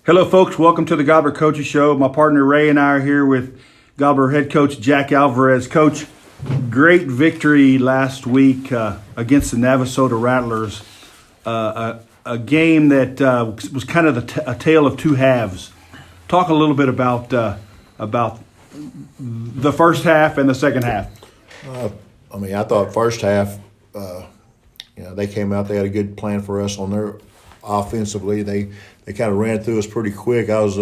Hello, folks. Welcome to the Gobbler Coaches Show. My partner Ray and I are here with Gobbler head coach Jack Alvarez. Coach, great victory last week against the Navasota Rattlers. A game that was kind of a tale of two halves. Talk a little bit about the first half and the second half. I thought first half, they came out. They had a good plan for us on their offensively. They kind of ran through us pretty quick. I was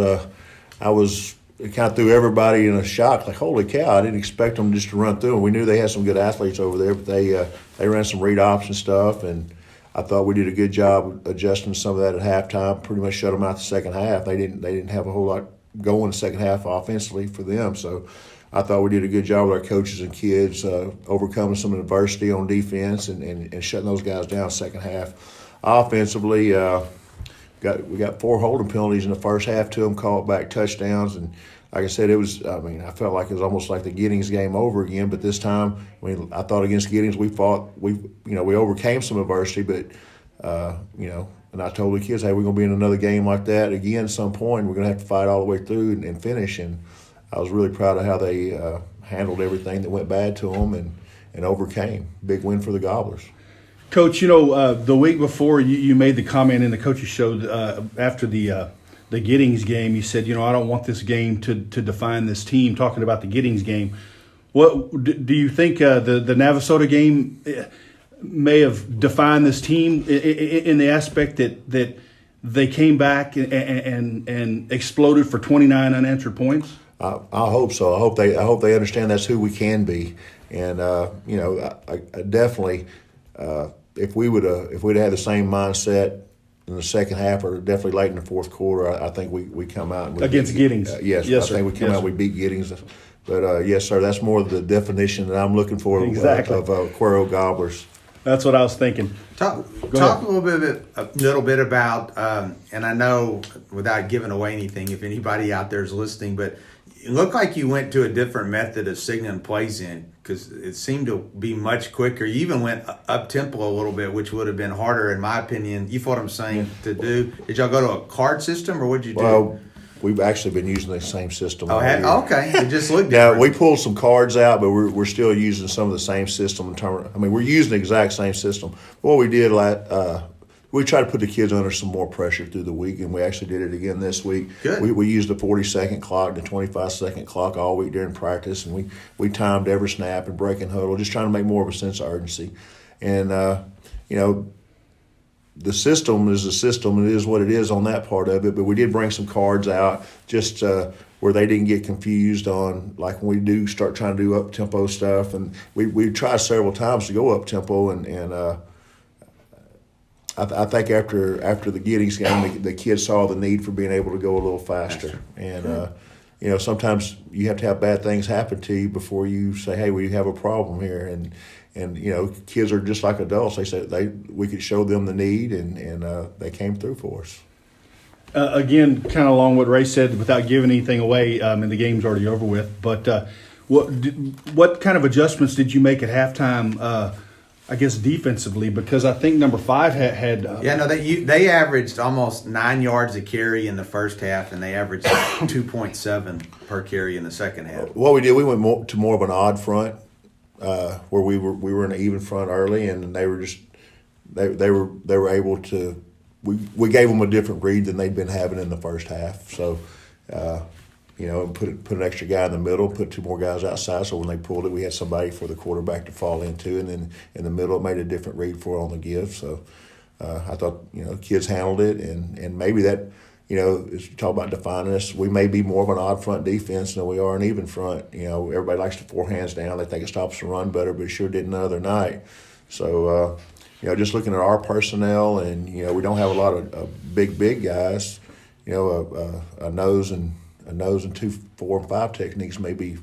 it kind of threw everybody in a shock. Like, holy cow! I didn't expect them just to run through. And we knew they had some good athletes over there, but they ran some read option stuff, and I thought we did a good job adjusting some of that at halftime. Pretty much shut them out the second half. They didn't have a whole lot going the second half offensively for them. So I thought we did a good job with our coaches and kids overcoming some adversity on defense and shutting those guys down second half. Offensively, we got 4 holding penalties in the first half. 2 of them called back touchdowns, and like I said, I felt like it was almost like the Giddings game over again. But this time, I thought against Giddings we overcame some adversity, but and I told the kids, hey, we're going to be in another game like that again at some point. We're going to have to fight all the way through and finish. And I was really proud of how they handled everything that went bad to them and overcame. Big win for the Gobblers. Coach, the week before you made the comment in the coaches show after the Giddings game. You said, I don't want this game to define this team. Talking about the Giddings game, what do you think the Navasota game may have defined this team in the aspect that they came back and exploded for 29 unanswered points? I hope so. I hope they understand that's who we can be, and I definitely. If we'd had the same mindset in the second half, or definitely late in the fourth quarter, I think we come out and against Giddings. Yes, I think we come out and we beat Giddings. But yes, sir, that's more the definition that I'm looking for exactly. of Cuero Gobblers. That's what I was thinking. Talk a little bit about, and I know without giving away anything, if anybody out there is listening, but it looked like you went to a different method of signaling plays in, because it seemed to be much quicker. You even went up tempo a little bit, which would have been harder, in my opinion. You know what I'm saying, to do? Did y'all go to a card system, or what did you do? Well, we've actually been using the same system. Okay. It just looked different. Yeah, we pulled some cards out, but we're still using some of the same system. We're using the exact same system. What we did, we tried to put the kids under some more pressure through the week, and we actually did it again this week. Good. We used a 40-second clock and a 25-second clock all week during practice, and we timed every snap and break and huddle, just trying to make more of a sense of urgency. And, the system is a system. It is what it is on that part of it, but we did bring some cards out just where they didn't get confused on, like when we do start trying to do up-tempo stuff. And we tried several times to go up-tempo, and I think after the Giddings game, the kids saw the need for being able to go a little faster. And, sometimes you have to have bad things happen to you before you say, hey, we have a problem here. And kids are just like adults. They said we could show them the need, and they came through for us. Again, kind of along what Ray said, without giving anything away, and the game's already over with. But what kind of adjustments did you make at halftime? I guess defensively, because I think number 5 had. They averaged almost 9 yards a carry in the first half, and they averaged 2.7 per carry in the second half. What we did, we went to more of an odd front, where we were in an even front early, and they were able to. We gave them a different read than they'd been having in the first half. So, put an extra guy in the middle, put 2 more guys outside. So when they pulled it, we had somebody for the quarterback to fall into, and then in the middle, it made a different read for on the give. So I thought kids handled it, and maybe that as you talk about defining us, we may be more of an odd front defense than we are an even front. Everybody likes to 4 hands down. They think it stops the run better, but it sure didn't the other night. So just looking at our personnel, and we don't have a lot of big guys. A nose and 2, 4, and 5 techniques may be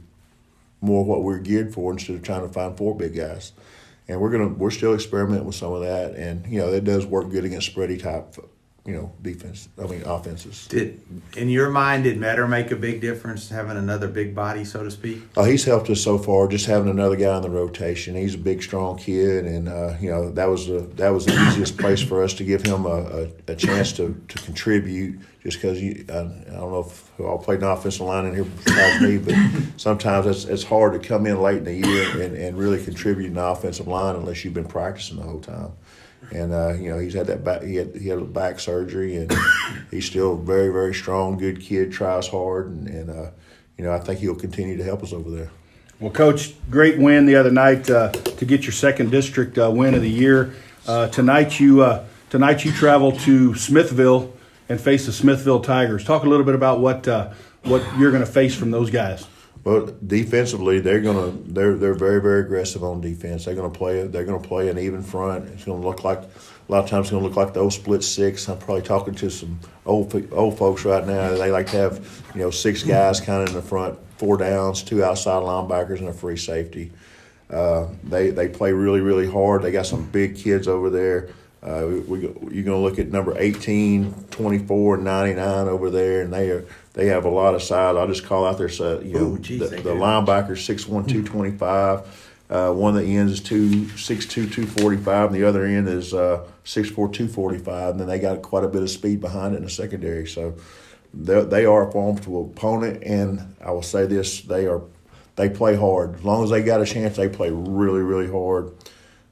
more what we're geared for, instead of trying to find 4 big guys. And we're still experimenting with some of that, and it does work good against spready type offenses. In your mind, did Metter make a big difference having another big body, so to speak? He's helped us so far, just having another guy in the rotation. He's a big, strong kid, and that was the easiest place for us to give him a chance to contribute. Just because I don't know if who all played an offensive line in here besides me, but sometimes it's hard to come in late in the year and really contribute in the offensive line unless you've been practicing the whole time. And he's had that back. He had a back surgery, and he's still very, very strong. Good kid, tries hard, and I think he'll continue to help us over there. Well, Coach, great win the other night to get your second district win of the year. Tonight you travel to Smithville and face the Smithville Tigers. Talk a little bit about what you're going to face from those guys. Well, defensively, they're very, very aggressive on defense. They're going to play an even front. It's going to look like a lot of times it's going to look like the old split six. I'm probably talking to some old folks right now. They like to have 6 guys kind of in the front, 4 downs, 2 outside linebackers, and a free safety. They play really, really hard. They got some big kids over there. You're going to look at number 18, 24, and 99 over there, and they have a lot of size. I'll just call out there, the linebacker 6'1", 225. One of the ends is 6'2", 245, and the other end is 6'4", 245. And then they got quite a bit of speed behind it in the secondary. So they are a formidable opponent, and I will say this: they play hard. As long as they got a chance, they play really, really hard.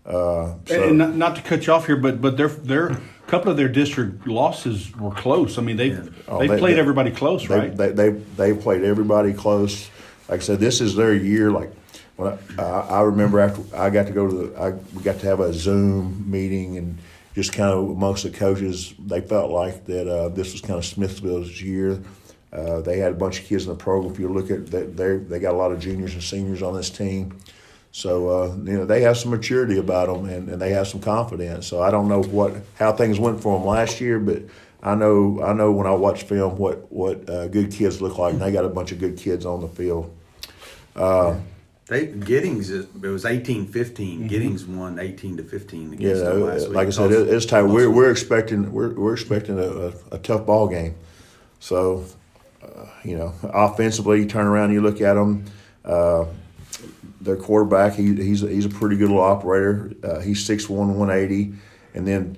And not to cut you off here, but their a couple of their district losses were close. I mean, they played everybody close, right? They played everybody close. Like I said, this is their year. Like when I remember after I got to go to we got to have a Zoom meeting, and just kind of amongst the coaches, they felt like that this was kind of Smithville's year. They had a bunch of kids in the program. If you look at they got a lot of juniors and seniors on this team. So they have some maturity about them, and they have some confidence. So I don't know how things went for them last year, but I know when I watch film what good kids look like, and they got a bunch of good kids on the field. Giddings, it was 18-15. Giddings won 18-15 against them last week. Like I said, it's tight. We're expecting a tough ball game. So offensively, you turn around and you look at them. Their quarterback, he's a pretty good little operator. He's 6'1", 180, and then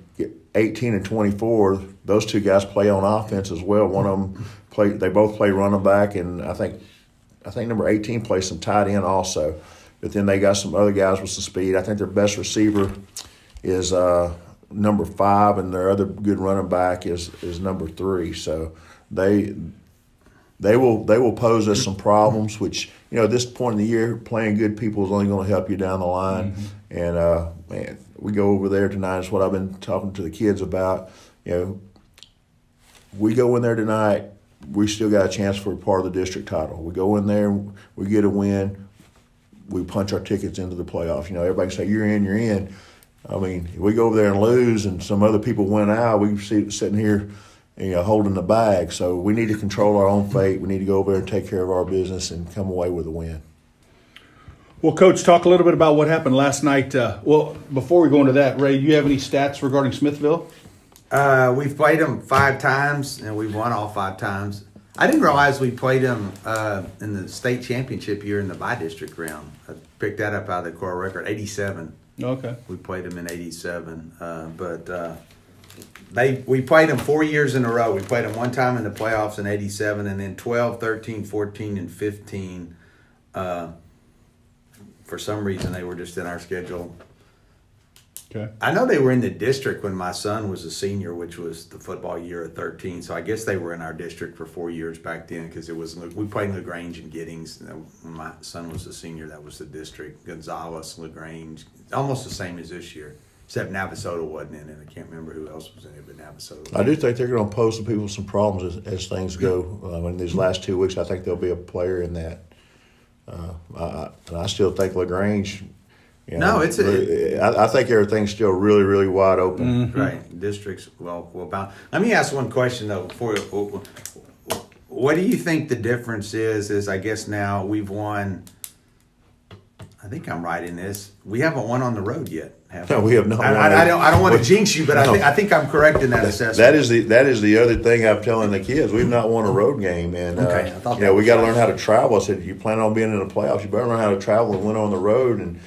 18 and 24. Those 2 guys play on offense as well. One of them they both play running back, and I think number 18 plays some tight end also. But then they got some other guys with some speed. I think their best receiver is number 5, and their other good running back is number 3. So they will pose us some problems, which at this point in the year, playing good people is only going to help you down the line. Mm-hmm. And we go over there tonight. It's what I've been talking to the kids about. We go in there tonight, we still got a chance for a part of the district title. We go in there, we get a win, we punch our tickets into the playoffs. Everybody can say you're in, you're in. I mean, if we go over there and lose, and some other people win out, we sitting here, holding the bag. So we need to control our own fate. We need to go over there and take care of our business and come away with a win. Well, Coach, talk a little bit about what happened last night. Before we go into that, Ray, do you have any stats regarding Smithville? We've played them 5 times, and we've won all 5 times. I didn't realize we played them in the state championship year in the by-district round. I picked that up out of the Cuero record, 87. Okay. We played them in 87, we played them 4 years in a row. We played them one time in the playoffs in 87, and then 12, 13, 14, and 15. For some reason, they were just in our schedule. Okay. I know they were in the district when my son was a senior, which was the football year of 13. So I guess they were in our district for 4 years back then, because we played LaGrange and Giddings. When my son was a senior, that was the district. Gonzales, LaGrange, almost the same as this year. Except Navasota wasn't in it. I can't remember who else was in it, but Navasota. I do think they're going to pose some people some problems as things go. In these last 2 weeks, I think there'll be a player in that. And I still think LaGrange. I think everything's still really, really wide open. Mm-hmm. Right, districts well bound. Let me ask one question though. What do you think the difference is? I guess now we've won. I think I'm right in this. We haven't won on the road yet. Have No, we have not. I don't want to jinx you, but No. I think I'm correct in that assessment. That is the other thing I'm telling the kids. We've not won a road game, and Okay, I thought you know that we was got to right. learn how to travel. I said, you plan on being in the playoffs, you better learn how to travel and win on the road. And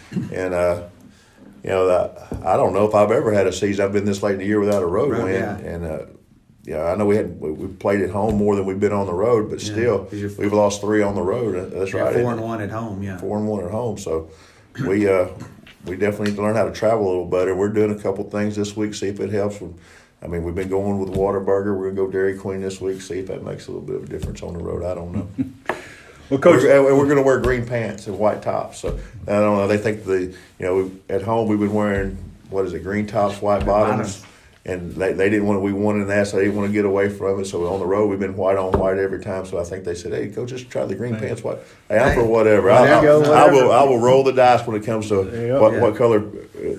you know, I don't know if I've ever had a season. I've been this late in the year without a road win, yeah. and yeah, I know we played at home more than we've been on the road, but still, 'cause you're- we've lost 3 on the road. That's right. 4-1 at home. Yeah. 4-1 at home. So we definitely need to learn how to travel a little better. We're doing a couple things this week, see if it helps. I mean, we've been going with Whataburger. We're gonna go Dairy Queen this week, see if that makes a little bit of a difference on the road. I don't know. Well, Coach, We're gonna wear green pants and white tops. So I don't know. They think at home we've been wearing green tops, white bottoms. And they didn't want to, we wanted that, so they didn't want to get away from it. So on the road, we've been white on white every time. So I think they said, hey, go just try the green pants white. Hey, I'm for whatever. I will roll the dice when it comes to what color.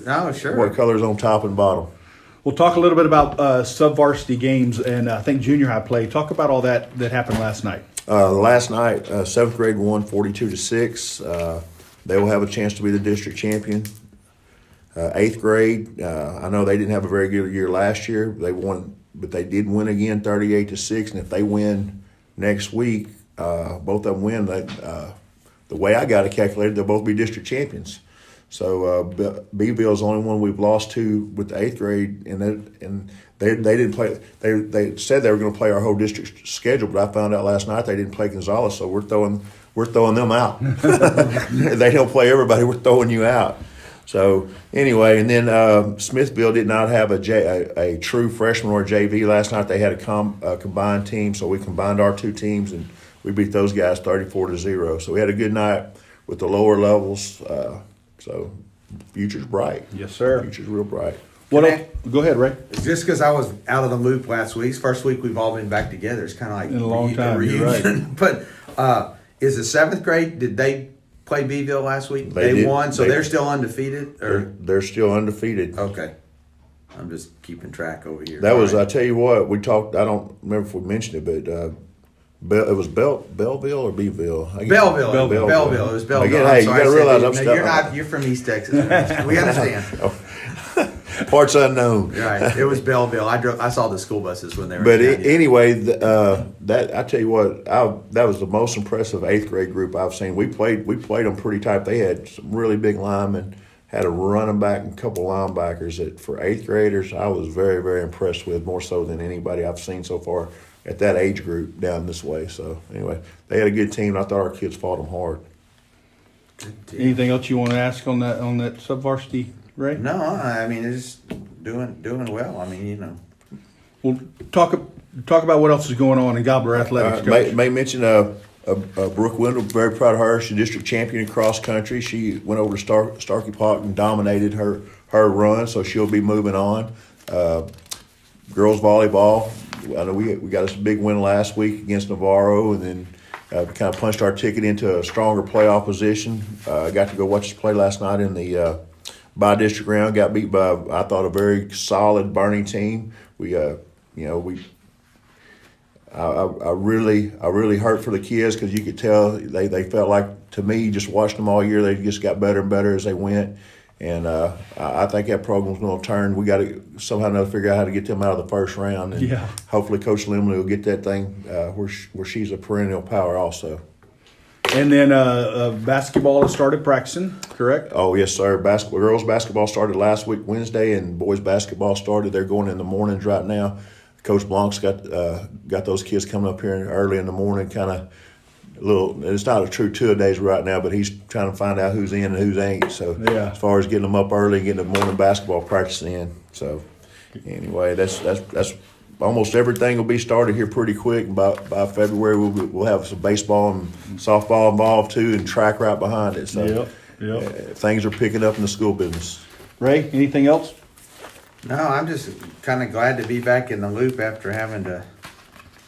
No, sure. What color's on top and bottom. we'll talk a little bit about sub-varsity games, and I think junior high play. Talk about all that happened last night. Last night, 7th grade won 42-6. They will have a chance to be the district champion. 8th grade, I know they didn't have a very good year last year. They won, but they did win again 38-6. And if they win next week, both of them win. The way I got it calculated, they'll both be district champions. So Beeville's the only one we've lost to with the 8th grade, and they didn't play. They said they were going to play our whole district schedule, but I found out last night they didn't play Gonzales, so we're throwing them out. They don't play everybody. We're throwing you out. So anyway, and then Smithville did not have a true freshman or JV last night. They had a combined team, so we combined our 2 teams and we beat those guys 34-0. So we had a good night with the lower levels. So future's bright. Yes, sir. Future's real bright. What else? Go ahead, Ray. Just because I was out of the loop last week, first week we've all been back together. It's kind of like In a long time, you're reunion. But is the 7th grade? Did they play Beeville last week? They did. Won, so they're still undefeated. Or They're still undefeated. okay, I'm just keeping track over here. That All was, right. I tell you what, we talked. I don't remember if we mentioned it, but it was Belleville or Beeville. Belleville. It was Belleville. Again, I'm hey, you sorry, got to I said realize Beeville. I'm No, stuck. you're from East Texas. We understand. Parts unknown. Right. It was Belleville. I saw the school buses when they were. But down here. anyway, that I tell you what, that was the most impressive 8th grade group I've seen. We played them pretty tight. They had some really big linemen, had a running back and a couple linebackers that for 8th graders I was very, very impressed with, more so than anybody I've seen so far at that age group down this way. So anyway, they had a good team. And I thought our kids fought them hard. Anything else you want to ask on that sub-varsity, Ray? No, I mean it's doing well. I mean, you know. Well, talk about what else is going on in Gobbler athletics. Coach. May mention Brooke Wendell. Very proud of her. She's district champion in cross country. She went over to Starkey Park and dominated her run, so she'll be moving on. Girls volleyball. I know we got us a big win last week against Navarro, and then kind of punched our ticket into a stronger playoff position. I got to go watch us play last night in the by-district round. Got beat by, I thought, a very solid Bernie team. I really hurt for the kids because you could tell they felt like, to me, just watching them all year, they just got better and better as they went. And I think that program's going to turn. We got to somehow or another figure out how to get them out of the first round. And hopefully Coach Limley will get that thing where she's a perennial power also. And then basketball has started practicing, correct? Oh, yes, sir. Girls basketball started last week, Wednesday, and boys basketball started. They're going in the mornings right now. Coach Blanc's got those kids coming up here early in the morning, kind of it's not a true 2-a-days right now, but he's trying to find out who's in and who's ain't. So as far as getting them up early and getting the morning basketball practice in. So anyway, that's almost everything will be started here pretty quick. By February, we'll have some baseball and softball involved too, and track right behind it. So things are picking up in the school business. Ray, anything else? No, I'm just kind of glad to be back in the loop after having to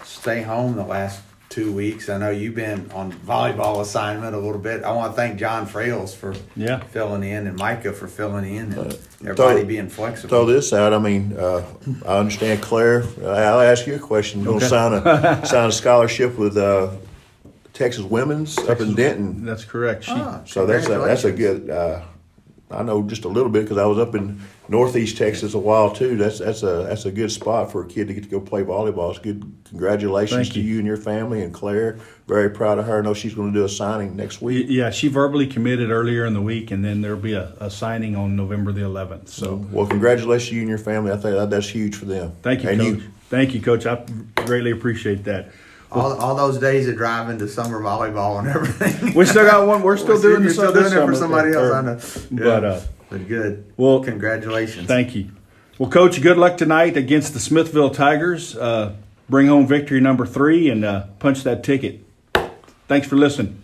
stay home the last 2 weeks. I know you've been on volleyball assignment a little bit. I want to thank John Frails for filling in and Micah for filling in and everybody being flexible. Throw this out. I mean, I understand Claire. I'll ask you a question. You're going to sign a scholarship with Texas Women's up in Denton. That's correct. So that's a Congratulations. good. I know just a little bit because I was up in Northeast Texas a while too. That's a good spot for a kid to get to go play volleyball. It's good. Congratulations Thank to you. you and your family and Claire. Very proud of her. I know she's going to do a signing next week. Yeah, she verbally committed earlier in the week, and then there'll be a signing on November the 11th. So Well, congratulations to you and your family. I think that's huge for them. thank you, And Coach. Thank you, Coach. I greatly appreciate that. All those days of driving to summer volleyball and everything. We still got one. We're still doing You're this. still this doing it for summer. somebody else. I know. But good. well, Congratulations. thank you. Well, Coach, good luck tonight against the Smithville Tigers. Bring home victory number 3 and punch that ticket. Thanks for listening.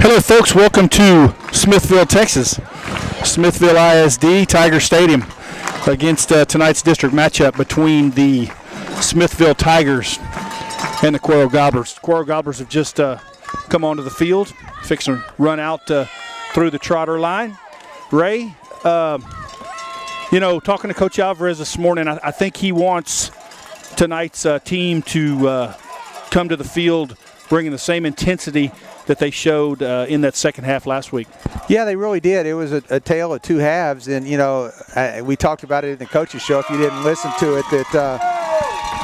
Hello, folks. Welcome to Smithville, Texas. Smithville ISD, Tiger Stadium, against tonight's district matchup between the Smithville Tigers and the Cuero Gobblers. The Cuero Gobblers have just come onto the field, fixing to run out through the trotter line. Ray, talking to Coach Alvarez this morning, I think he wants tonight's team to come to the field bringing the same intensity that they showed in that second half last week. Yeah, they really did. It was a tale of two halves, and we talked about it in the coaches show. If you didn't listen to it,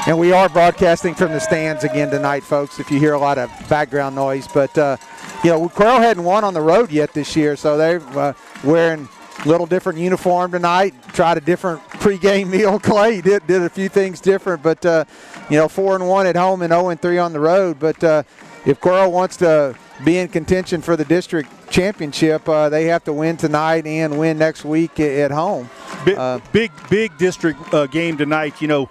and we are broadcasting from the stands again tonight, folks. If you hear a lot of background noise, but Cuero hadn't won on the road yet this year, so they're wearing a little different uniform tonight. Tried a different pregame meal. Clay did a few things different, but 4-1 at home and 0-3 on the road. But if Cuero wants to be in contention for the district championship, they have to win tonight and win next week at home. Big district game tonight. A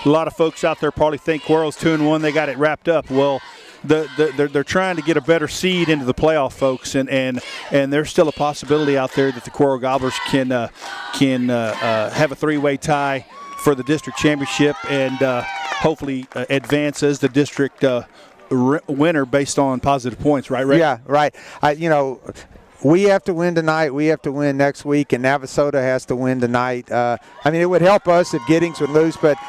lot of folks out there probably think Cuero's 2-1. They got it wrapped up. Well, they're trying to get a better seed into the playoff, folks, and there's still a possibility out there that the Cuero Gobblers can have a three-way tie for the district championship and hopefully advance as the district winner based on positive points, right, Ray? Yeah, right. We have to win tonight. We have to win next week, and Navasota has to win tonight. It would help us if Giddings would lose, but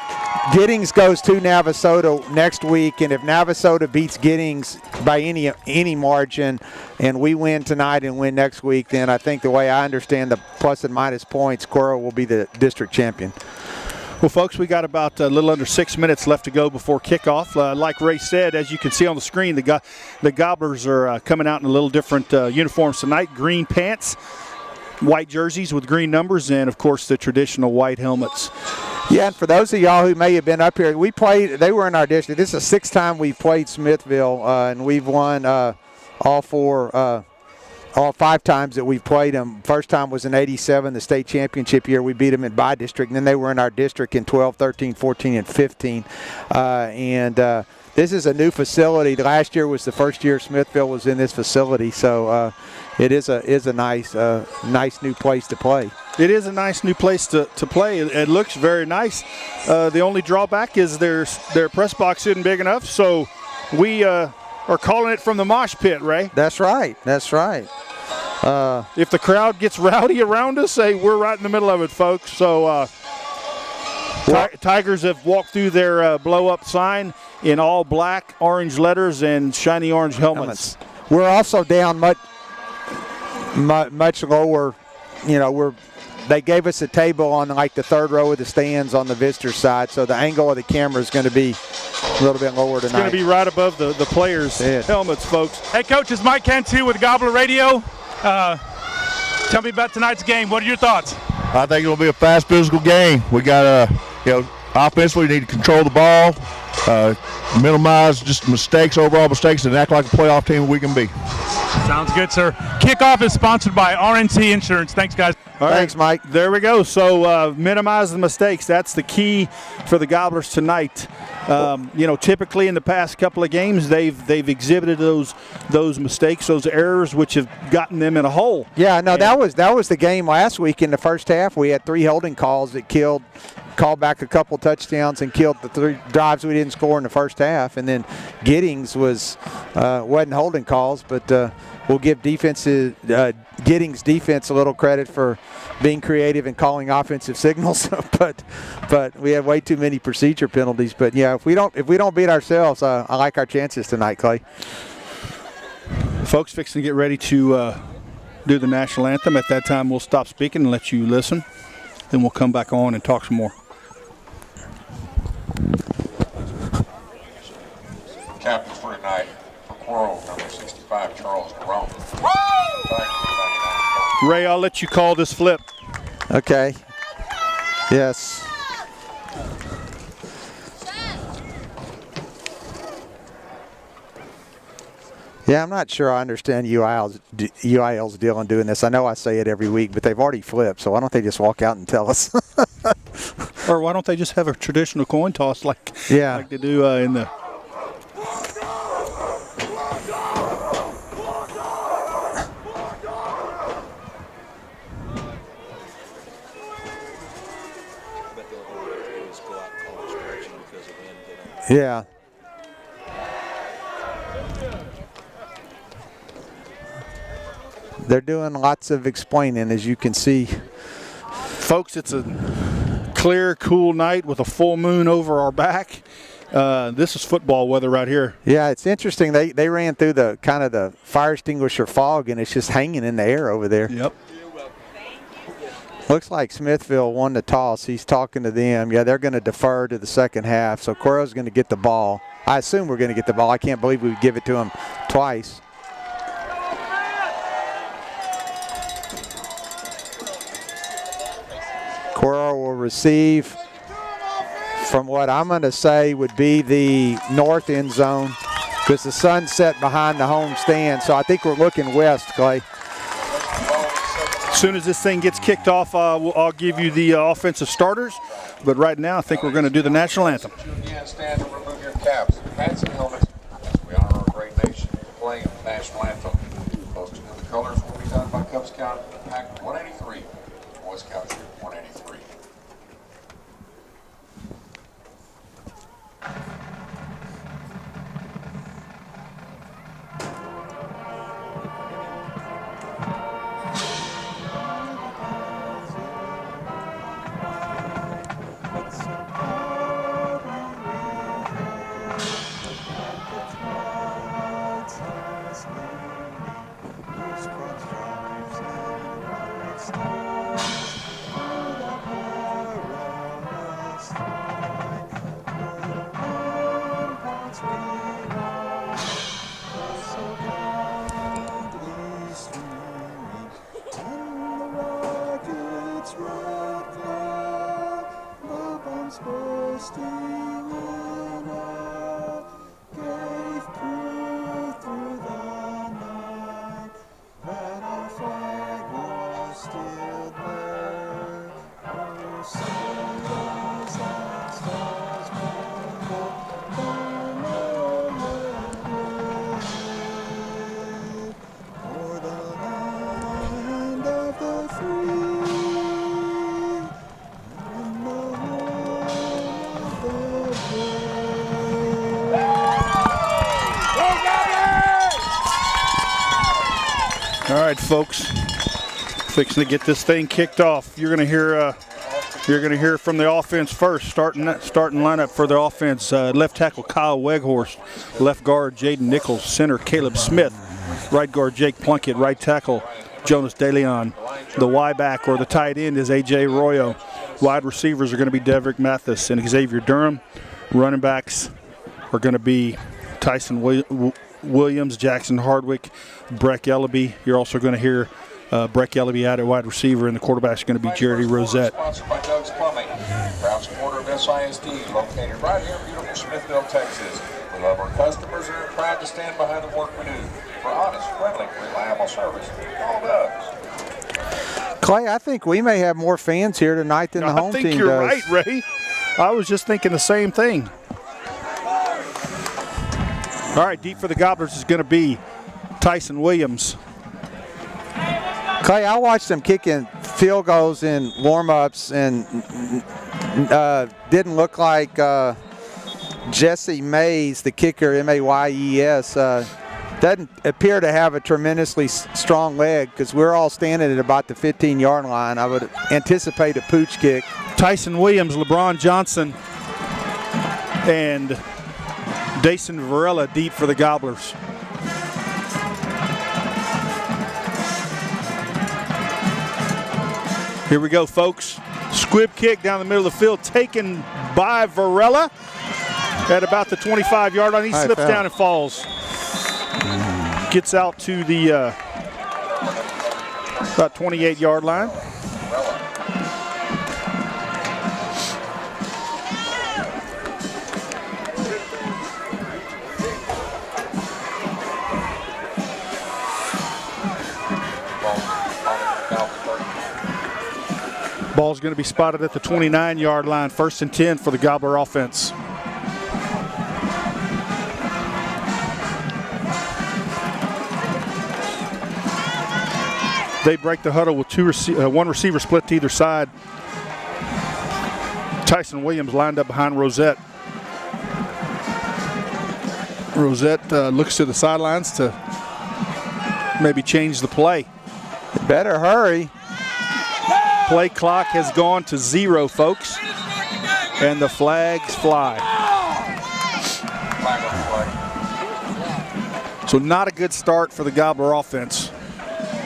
Giddings goes to Navasota next week, and if Navasota beats Giddings by any margin and we win tonight and win next week, then I think the way I understand the plus and minus points, Cuero will be the district champion. Well, folks, we got about a little under 6 minutes left to go before kickoff. Like Ray said, as you can see on the screen, the Gobblers are coming out in a little different uniforms tonight. Green pants, white jerseys with green numbers, and, of course, the traditional white helmets. Yeah, and for those of y'all who may have been up here, they were in our district. This is the sixth time we've played Smithville, and we've won all 5 times that we've played them. First time was in '87, the state championship year. We beat them in by district, and then they were in our district in 12, 13, 14, and 15. This is a new facility. Last year was the first year Smithville was in this facility, so it is a nice new place to play. It is a nice new place to play. It looks very nice. The only drawback is their press box isn't big enough, so we are calling it from the mosh pit, Ray. That's right. If the crowd gets rowdy around us, we're right in the middle of it, folks. So Tigers have walked through their blow-up sign in all black, orange letters, and shiny orange helmets. We're also down much lower. They gave us a table on like the third row of the stands on the visitor side, so the angle of the camera is going to be a little bit lower tonight. It's going to be right above the players' helmets, folks. Hey, Coach, it's Mike Cantu with Gobbler Radio. Tell me about tonight's game. What are your thoughts? I think it'll be a fast, physical game. We got offensively, we need to control the ball, minimize just overall mistakes, and act like a playoff team we can be. Sounds good, sir. Kickoff is sponsored by RNC Insurance. Thanks, guys. All right. Thanks, Mike. There we go. So minimize the mistakes. That's the key for the Gobblers tonight. Typically in the past couple of games, they've exhibited those mistakes, those errors, which have gotten them in a hole. Yeah, no, that was the game last week. In the first half, we had 3 holding calls that called back a couple touchdowns and killed the 3 drives we didn't score in the first half. And then Giddings wasn't holding calls, but we'll give Giddings defense a little credit for being creative and calling offensive signals. but we have way too many procedure penalties. But yeah, if we don't beat ourselves, I like our chances tonight, Clay. Folks, fixing to get ready to do the national anthem. At that time, we'll stop speaking and let you listen. Then we'll come back on and talk some more. Captain for tonight for Cuero, number 65, Charles Jerome. Ray, I'll let you call this flip. Okay. Yes. Yeah, I'm not sure I understand UIL's deal on doing this. I know I say it every week, but they've already flipped, so why don't they just walk out and tell us? Or why don't they just have a traditional coin toss like they do in the... Yeah. They're doing lots of explaining, as you can see. Folks, it's a clear, cool night with a full moon over our back. This is football weather right here. Yeah, it's interesting. They ran through the kind of the fire extinguisher fog, and it's just hanging in the air over there. Yep. Looks like Smithville won the toss. He's talking to them. Yeah, they're going to defer to the second half. So Cuero's going to get the ball. I assume we're going to get the ball. I can't believe we would give it to him twice. Cuero will receive from what I'm going to say would be the north end zone because the sun's set behind the home stand. So I think we're looking west, Clay. As soon as this thing gets kicked off, I'll give you the offensive starters. But right now, I think we're going to do the national anthem. Again, stand and remove your caps, hats, and helmets as we honor our great nation playing the national anthem. Posting of the colors will be done by Cub Scout Pack 183, Boy Scout Troop 183. All right, folks, fixing to get this thing kicked off. You're going to hear from the offense first. Starting lineup for the offense: left tackle Kyle Weghorst, left guard Jaden Nichols, center Caleb Smith, right guard Jake Plunkett, right tackle Jonas DeLeon. The Y back or the tight end is AJ Royo. Wide receivers are going to be Deverick Mathis and Xavier Durham. Running backs are going to be Tyson Williams, Jackson Hardwick, Breck Ellaby. You're also going to hear Breck Ellaby out at wide receiver, and the quarterback's going to be Jerry Rosette. Sponsored by Doug's Plumbing, proud supporter of SISD, located right here in beautiful Smithville, Texas. We love our customers and are proud to stand behind the work we do for honest, friendly, reliable service. All Doug's. Clay, I think we may have more fans here tonight than the home team does. I think you're right, Ray. I was just thinking the same thing. All right, deep for the Gobblers is going to be Tyson Williams. Clay, I watched them kicking field goals in warm-ups and didn't look like Jesse Mays, the kicker, M-A-Y-E-S, doesn't appear to have a tremendously strong leg because we're all standing at about the 15-yard line. I would anticipate a pooch kick. Tyson Williams, LeBron Johnson, and Dason Varela deep for the Gobblers. Here we go, folks. Squib kick down the middle of the field, taken by Varela at about the 25-yard line. He slips down and falls. Gets out to the about 28-yard line. Ball's going to be spotted at the 29-yard line. 1st and 10 for the Gobbler offense. They break the huddle with one receiver split to either side. Tyson Williams lined up behind Rosette. Rosette looks to the sidelines to maybe change the play. Better hurry. Play clock has gone to 0, folks, and the flags fly. So not a good start for the Gobbler offense.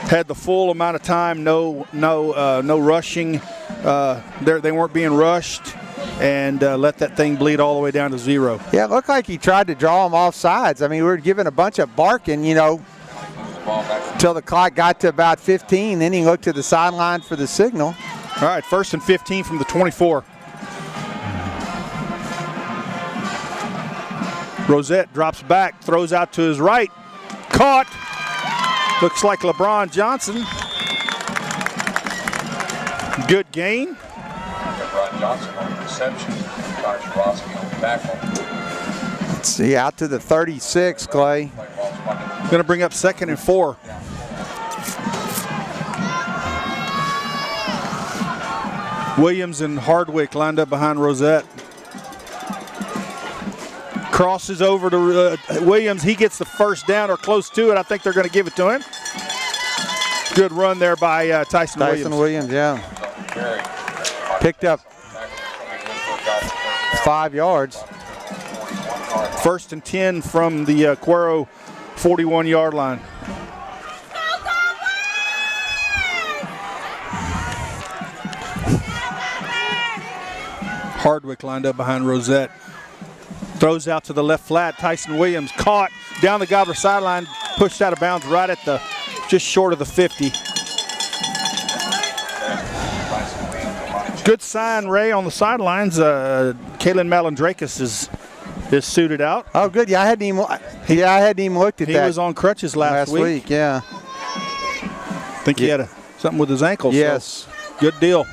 Had the full amount of time, no rushing. They weren't being rushed, and let that thing bleed all the way down to 0. Yeah, it looked like he tried to draw him off sides. I mean, we were giving a bunch of barking, until the clock got to about 15. Then he looked to the sideline for the signal. All right, 1st and 15 from the 24. Rosette drops back, throws out to his right. Caught. Looks like LeBron Johnson. Good gain. LeBron Johnson on the reception. Connor Swarovski on the tackle. Let's see, out to the 36, Clay. Going to bring up 2nd and 4. Williams and Hardwick lined up behind Rosette. Crosses over to Williams. He gets the first down or close to it. I think they're going to give it to him. Good run there by Tyson Williams. Yeah. Picked up 5 yards. 1st and 10 from the Cuero 41-yard line. Hardwick lined up behind Rosette. Throws out to the left flat. Tyson Williams caught down the Gobbler sideline, pushed out of bounds right at just short of the 50. Good sign, Ray, on the sidelines. Kalen Malandrakis is suited out. Oh, good. Yeah, I hadn't even looked at that. He was on crutches last week. Yeah. I think he had something with his ankle. Yes. So good deal.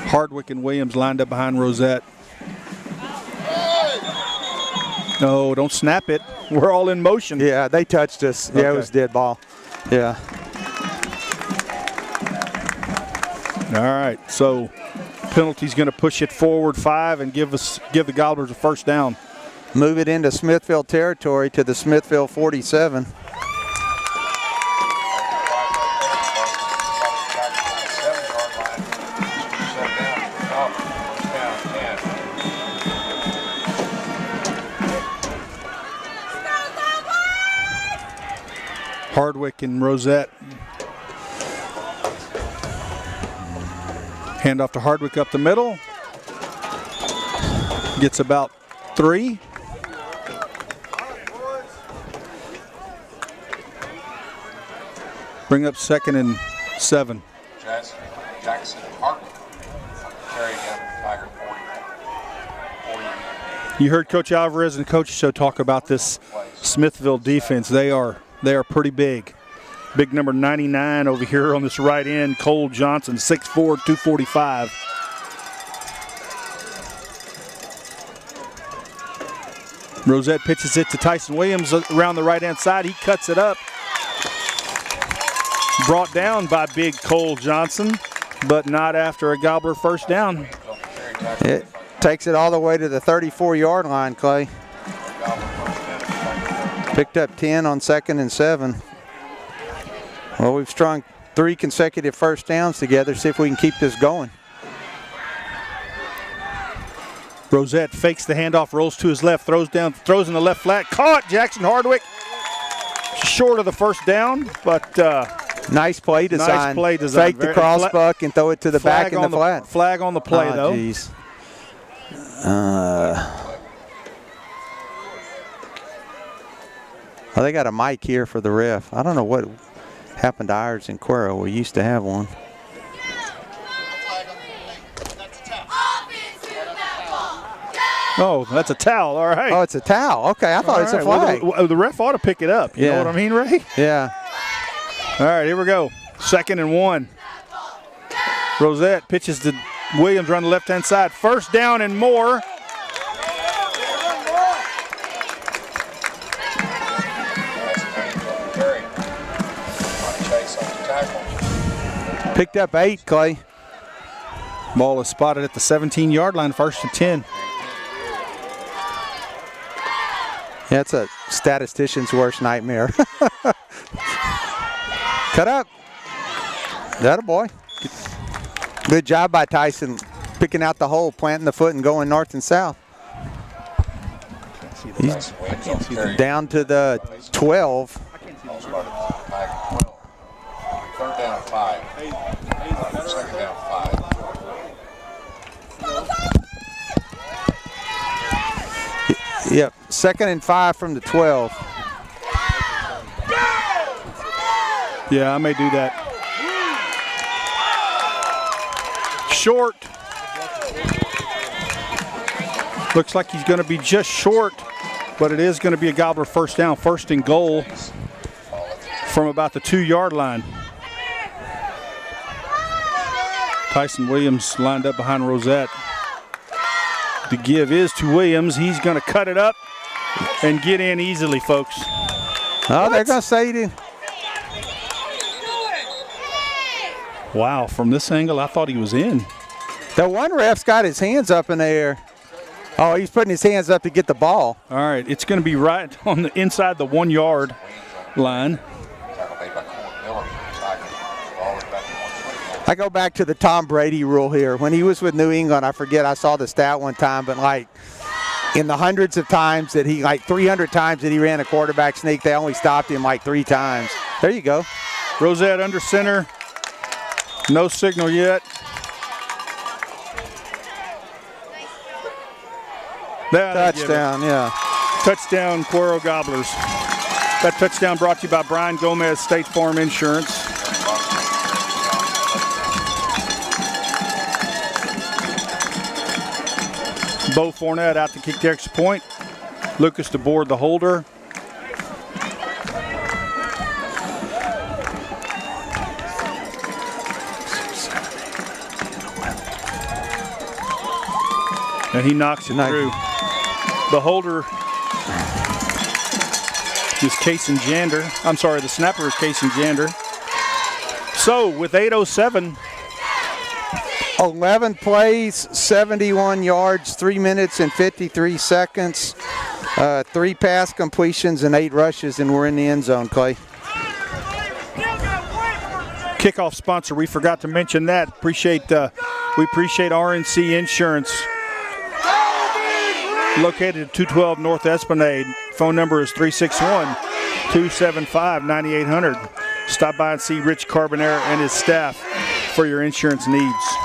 Hardwick and Williams lined up behind Rosette. No, don't snap it. We're all in motion. Yeah, they touched us. Yeah, it was dead ball. Yeah. All right, so penalty's going to push it forward 5 and give the Gobblers a first down. Move it into Smithville territory to the Smithville 47. Hardwick and Rosette. Hand off to Hardwick up the middle. Gets about 3. Bring up 2nd and 7. Jackson Hardwick carrying down Tiger 40. You heard Coach Alvarez and Coach Show talk about this Smithville defense. They are pretty big. Big number 99 over here on this right end, Cole Johnson, 6'4", 245. Rosette pitches it to Tyson Williams around the right-hand side. He cuts it up. Brought down by big Cole Johnson, but not after a Gobbler first down. It takes it all the way to the 34-yard line, Clay. Picked up 10 on 2nd and 7. Well, we've strung 3 consecutive first downs together. See if we can keep this going. Rosette fakes the handoff, rolls to his left, throws in the left flat. Caught Jackson Hardwick. Short of the first down, but nice play design. Nice play design. Fake the cross buck and throw it to the back in the flat. Flag on the play, though. Geez. Well, they got a mic here for the ref. I don't know what happened to ours in Cuero. We used to have one. Oh, that's a towel. All right. Oh, it's a towel. Okay, I thought it's a flag. Well, the ref ought to pick it up. You know what I mean, Ray? Yeah. All right, here we go. 2nd and 1. Rosette pitches to Williams around the left-hand side. First down and more. Picked up 8, Clay. Ball is spotted at the 17-yard line, 1st and 10. That's a statistician's worst nightmare. Cut up. That a boy. Good job by Tyson picking out the hole, planting the foot, and going north and south. He's down to the 12. Third down 5. Second down 5. Yep, 2nd and 5 from the 12. Yeah, I may do that. Short. Looks like he's going to be just short, but it is going to be a Gobbler first down, 1st and goal from about the 2-yard line. Tyson Williams lined up behind Rosette. The give is to Williams. He's going to cut it up and get in easily, folks. Oh, they're going to say he didn't. Wow, from this angle, I thought he was in. The one ref's got his hands up in the air. Oh, he's putting his hands up to get the ball. All right, it's going to be right on the inside the 1-yard line. I go back to the Tom Brady rule here. When he was with New England, I forget, I saw the stat one time, but like in the hundreds of times that he, like 300 times that he ran a quarterback sneak, they only stopped him like 3 times. There you go. Rosette under center. No signal yet. Touchdown, yeah. Touchdown, Cuero Gobblers. That touchdown brought to you by Brian Gomez, State Farm Insurance. Bo Fournette out to kick the extra point. Lucas DeBoard, the holder. And he knocks it through. The holder is Kason Jander. I'm sorry, the snapper is Kason Jander. So with 8:07. 11 plays, 71 yards, 3 minutes and 53 seconds. 3 pass completions and 8 rushes, and we're in the end zone, Clay. Kickoff sponsor, we forgot to mention that. We appreciate RNC Insurance. Located at 212 North Esplanade. Phone number is 361-275-9800. Stop by and see Rich Carbonera and his staff for your insurance needs.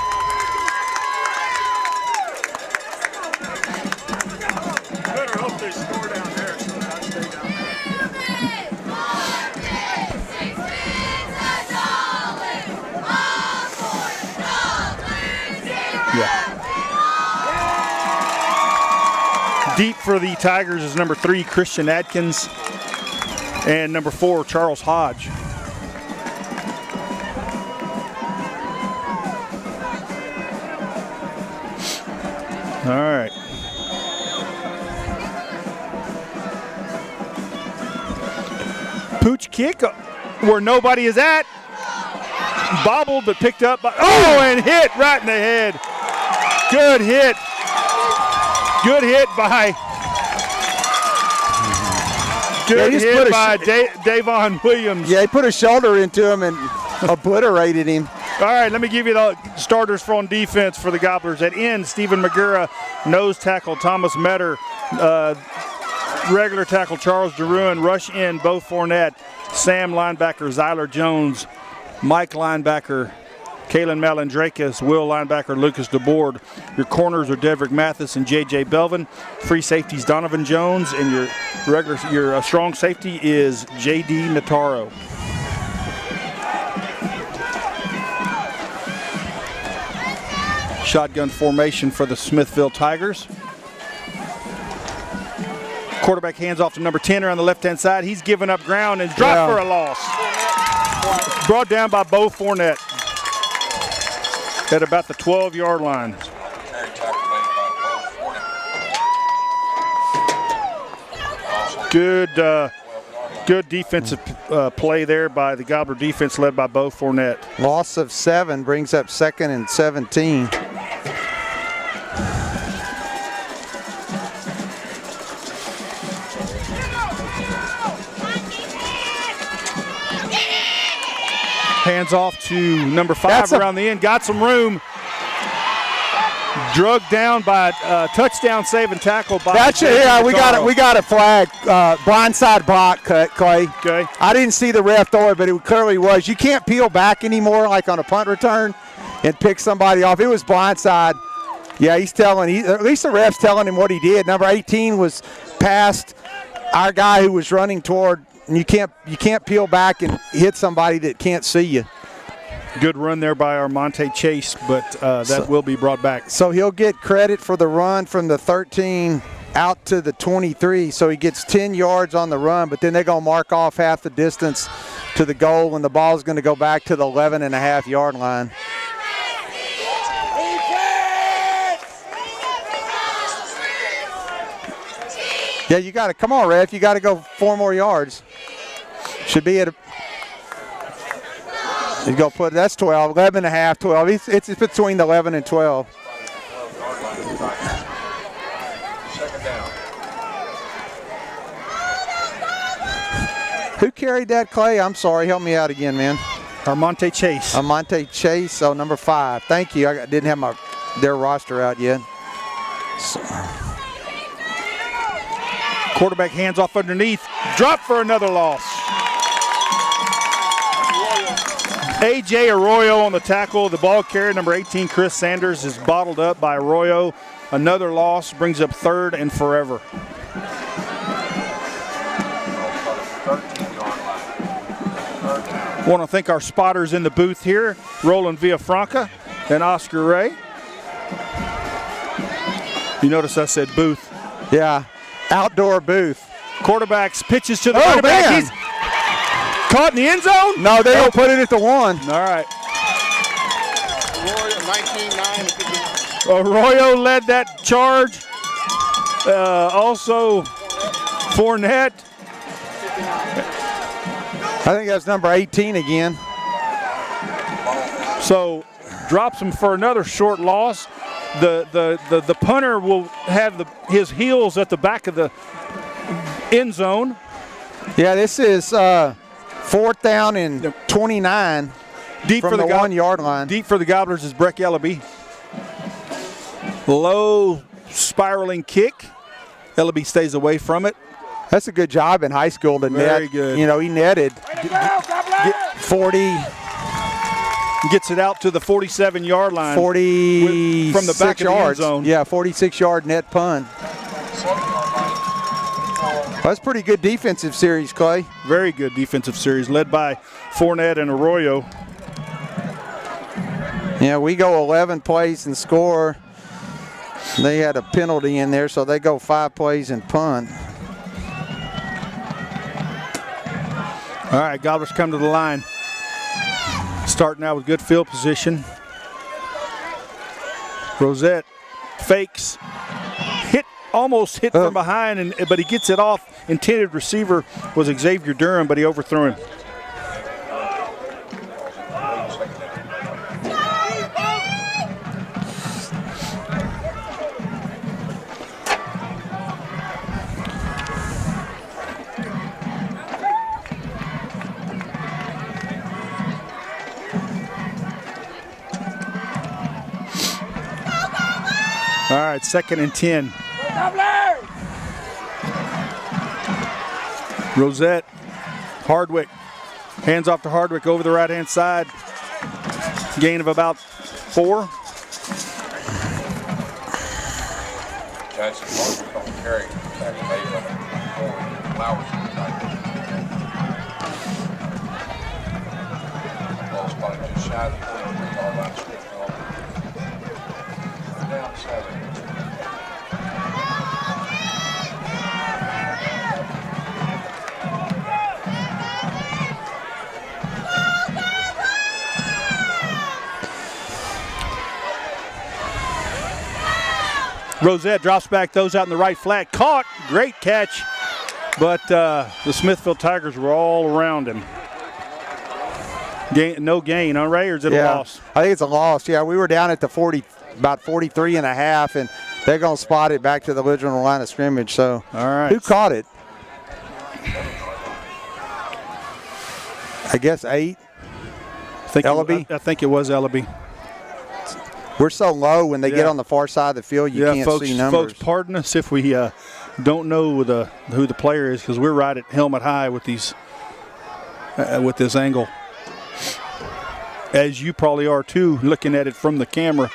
Deep for the Tigers is number 3, Christian Adkins, and number 4, Charles Hodge. All right. Pooch kick where nobody is at. Bobbled but picked up by, and hit right in the head. Good hit. Good hit by Davon Williams. Yeah, he put a shoulder into him and obliterated him. All right, let me give you the starters for on defense for the Gobblers. At end, Stephen Magura, nose tackle Thomas Metter, regular tackle Charles DeRuin, rush in Bo Fournette, Sam linebacker Zyler Jones, Mike linebacker Kalen Malandrakis, Will linebacker Lucas DeBoard. Your corners are Devrick Mathis and J.J. Belvin. Free safeties Donovan Jones, and your strong safety is J.D. Nataro. Shotgun formation for the Smithville Tigers. Quarterback hands off to number 10 around the left-hand side. He's given up ground and dropped for a loss. Brought down by Bo Fournette at about the 12-yard line. Good defensive play there by the Gobbler defense led by Bo Fournette. Loss of 7 brings up 2nd and 17. Hands off to number 5 That's around the end. Got some room. Drugged down by touchdown save and tackle by. That's it. Yeah, we got a flag. Blindside block, Clay. Okay. I didn't see the ref throw it, but it clearly was. You can't peel back anymore, like on a punt return, and pick somebody off. It was blindside. Yeah, at least the ref's telling him what he did. Number 18 was past our guy who was running toward. And you can't peel back and hit somebody that can't see you. Good run there by Armonte Chase, but that will be brought back. So he'll get credit for the run from the 13 out to the 23. So he gets 10 yards on the run, but then they're going to mark off half the distance to the goal, and the ball is going to go back to the 11.5-yard line. Yeah, you got to come on, ref. You got to go 4 more yards. Should be at a. He's going to put that's 12, 11.5, 12. It's between 11 and 12. Second down. Who carried that, Clay? I'm sorry. Help me out again, man. Armonte Chase. Monte Chase, number 5. Thank you. I didn't have their roster out yet. So. Quarterback hands off underneath. Drop for another loss. A.J. Arroyo on the tackle. The ball carrier, number 18, Chris Sanders, is bottled up by Arroyo. Another loss brings up 3rd and forever. Want to thank our spotters in the booth here, Roland Villafranca and Oscar Ray. You notice I said booth. Yeah, outdoor booth. Quarterbacks pitches to the running back. Man. He's caught in the end zone. No, they don't put it at the 1. All right. Arroyo led that charge. Also, Fournette. I think that's number 18 again. So drops him for another short loss. The punter will have his heels at the back of the end zone. Yeah, this is 4th down and 29 Deep from for the 1-yard line. Deep for the Gobblers is Breck Ellaby. Low spiraling kick. Ellaby stays away from it. That's a good job in high school to net. Very good. You know, he netted 40. Gets it out to the 47-yard line. 46 from the back of the end zone. Yeah, 46-yard net punt. That's pretty good defensive series, Clay. Very good defensive series led by Fournette and Arroyo. Yeah, we go 11 plays and score. They had a penalty in there, so they go 5 plays and punt. All right, Gobblers come to the line. Starting out with good field position. Rosette fakes. Almost hit from behind, but he gets it off. Intended receiver was Xavier Durham, but he overthrew him. All right, 2nd and 10. Rosette, Hardwick, hands off to Hardwick over the right-hand side. Gain of about 4. Jackson Hardwick on the carry. Tackle made by Flowers. Ball spotted just shy of the 43-yard line. Smithville. Down 7. Rosette drops back, those out in the right flat. Caught, great catch, but the Smithville Tigers were all around him. No gain, huh, Ray, or is it a loss? I think it's a loss. Yeah, we were down at the 40, about 43 and a half, and they're going to spot it back to the original line of scrimmage. So, all right. Who caught it? I guess 8. Ellaby? I think it was Ellaby. We're so low when they get Yeah. on the far side of the field, you can't folks, see numbers. folks, pardon us if we don't know who the player is, because we're right at helmet high with these with this angle, as you probably are too, looking at it from the camera.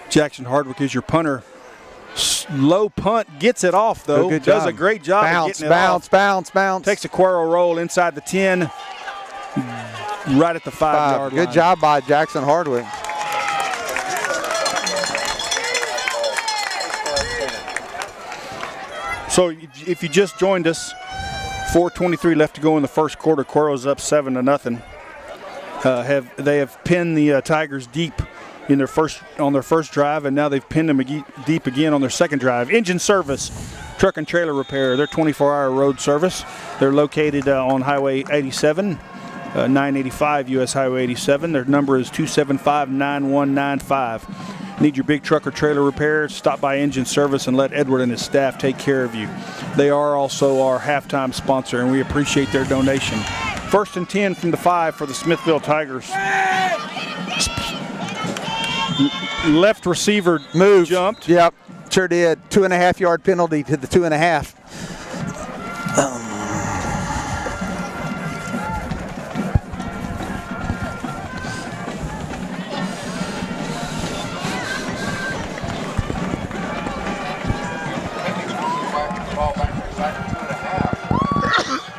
Jackson Hardwick is your punter. Low punt, gets it off though. Good Does job. a great job of Bounce, getting it bounce, off. bounce, bounce. Takes a Cuero roll inside the 10, right at the 5-yard line. Good job by Jackson Hardwick. So if you just joined us, 4:23 left to go in the first quarter. Cuero's up 7-0. They have pinned the Tigers deep on their first drive, and now they've pinned them deep again on their second drive. Engine Service, truck and trailer repair. They're 24-hour road service. They're located on Highway 87, 985 US Highway 87. Their number is 275-9195. Need your big truck or trailer repairs? Stop by Engine Service and let Edward and his staff take care of you. They are also our halftime sponsor, and we appreciate their donation. 1st and 10 from the 5 for the Smithville Tigers. Left receiver Moved. jumped. Yep, sure did. 2.5-yard penalty to the 2.5. Ball back inside the 2.5.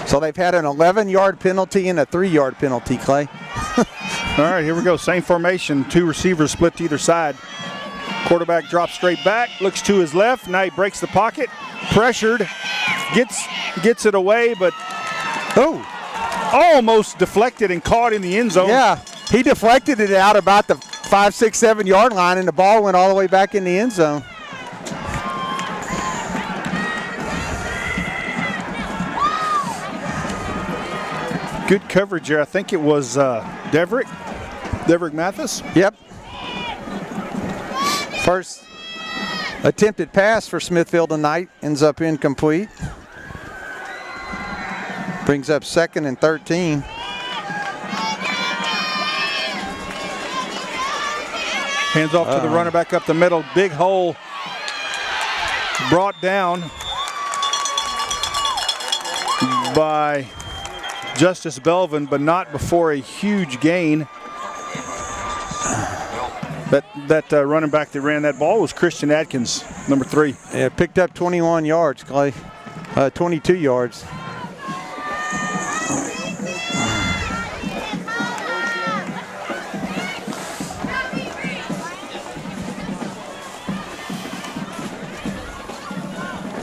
So they've had an 11-yard penalty and a 3-yard penalty, Clay. All right, here we go. Same formation. 2 receivers split to either side. Quarterback drops straight back, looks to his left. Now he breaks the pocket. Pressured. Gets it away, but almost deflected and caught in the end zone. Yeah, he deflected it out about the 5, 6, 7-yard line, and the ball went all the way back in the end zone. Good coverage there. I think it was Deverick Mathis. Yep. First attempted pass for Smithville tonight ends up incomplete. Brings up 2nd and 13. Hands off to the runner back up the middle. Big hole. Brought down by Justice Belvin, but not before a huge gain. That running back that ran that ball was Christian Atkins, number 3. Yeah, picked up 21 yards, Clay. 22 yards.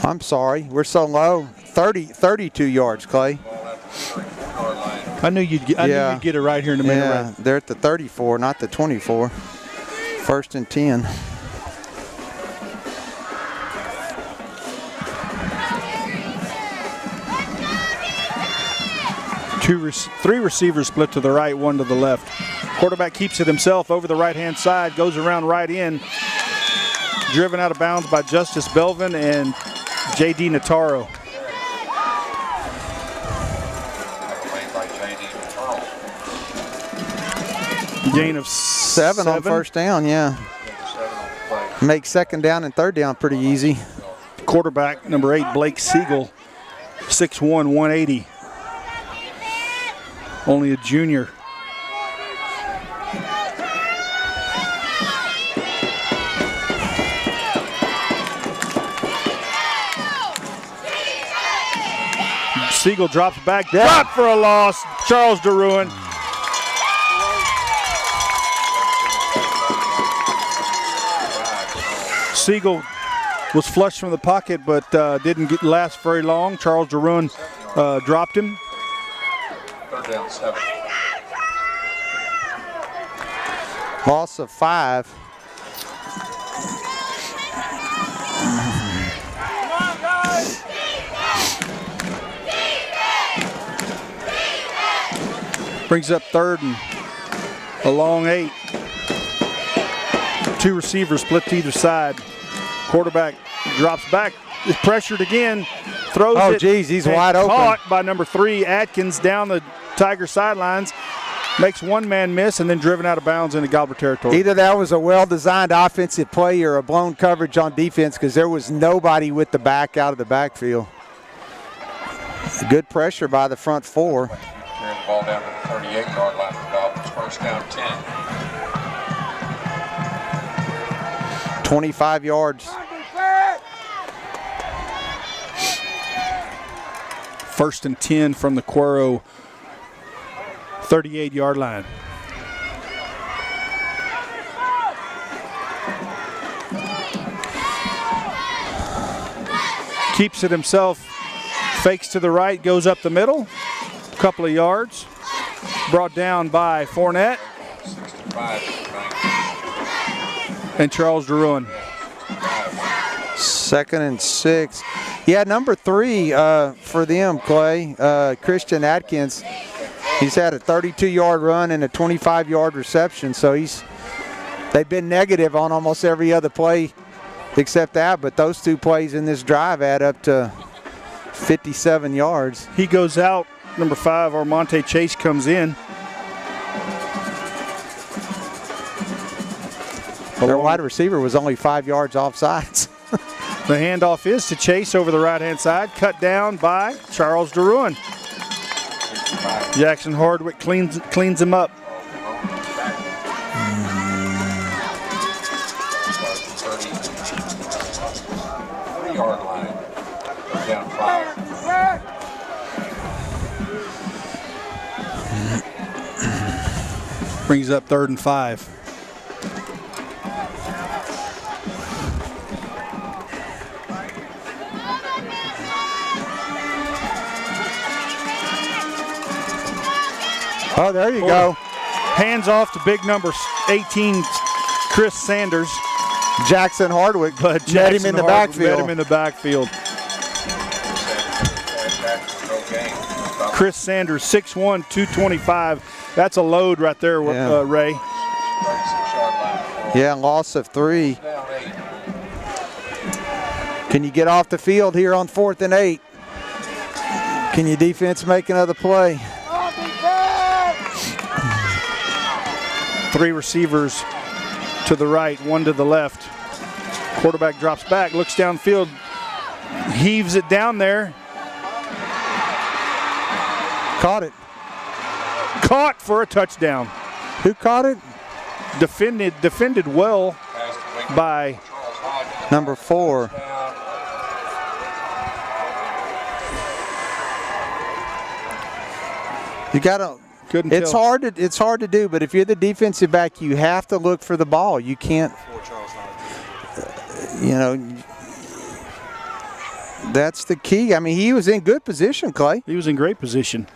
I'm sorry, we're so low. 32 yards, Clay. I knew you'd get it right here in a minute. Yeah, Right? they're at the 34, not the 24. 1st and 10. Three receivers split to the right, 1 to the left. Quarterback keeps it himself over the right-hand side, goes around right in. Driven out of bounds by Justice Belvin and J.D. Nataro. Gain of 7 on 1st down, yeah. Make 2nd down and 3rd down pretty easy. Quarterback, number 8, Blake Siegel, 6'1", 180. Only a junior. Siegel drops back, drop for a loss. Charles DeRuin. Siegel was flushed from the pocket, but didn't last very long. Charles DeRuin dropped him. 3rd down, 7. Loss of 5. Brings up 3rd and A long 8. 2 receivers split to either side. Quarterback drops back, is pressured again, throws it. Oh, geez, he's and wide open. Caught by number 3, Atkins, down the Tiger sidelines. Makes one man miss and then driven out of bounds into Gobbler territory. Either that was a well-designed offensive play or a blown coverage on defense because there was nobody with the back out of the backfield. Good pressure by the front 4. Carry the ball down to the 38-yard line for Gobblers. First down 10. 25 yards. First and 10 from the Cuero 38-yard line. Keeps it himself, fakes to the right, goes up the middle, couple of yards. Brought down by Fournette 65 and Charles Deruin. 2nd and 6. Yeah, number 3 for them, Clay, Christian Atkins. He's had a 32-yard run and a 25-yard reception, so they've been negative on almost every other play except that, but those 2 plays in this drive add up to 57 yards. He goes out, number 5, Armonte Chase comes in. Their wide receiver was only 5 yards off sides. The handoff is to Chase over the right-hand side, cut down by Charles Deruin. Jackson Hardwick cleans him up. 3-yard line. Down 5. Brings up 3rd and 5. Oh, there you go. Hands off to big number 18, Chris Sanders. Jackson Hardwick But met him in the backfield. Met him in the backfield. Chris Sanders, 6'1", 225. That's a load right there, Yeah. Ray. 36-yard line. Yeah, loss of 3. Down 8. Can you get off the field here on 4th and 8? Can your defense make another play? 3 receivers to the right, 1 to the left. Quarterback drops back, looks downfield, heaves it down there. Caught it. Caught for a touchdown. Who caught it? Defended well by Number 4. You gotta. couldn't It's tell. hard. It's hard to do, but if you're the defensive back, you have to look for the ball. You can't. That's the key. I mean, he was in good position, Clay. He was in great position.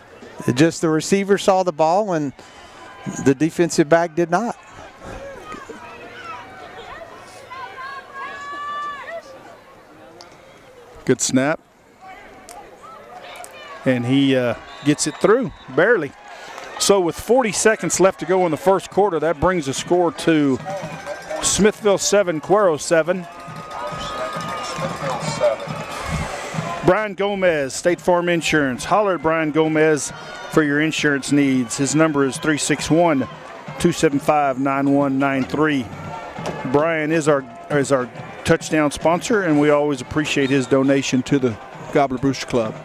Just the receiver saw the ball and the defensive back did not. Good snap. And he gets it through, barely. So with 40 seconds left to go in the first quarter, that brings the score to Smithville 7, Cuero 7. Smithville 7. Brian Gomez, State Farm Insurance. Holler at Brian Gomez for your insurance needs. His number is 361-275-9193. Brian is our touchdown sponsor, and we always appreciate his donation to the Gobbler Booster Club.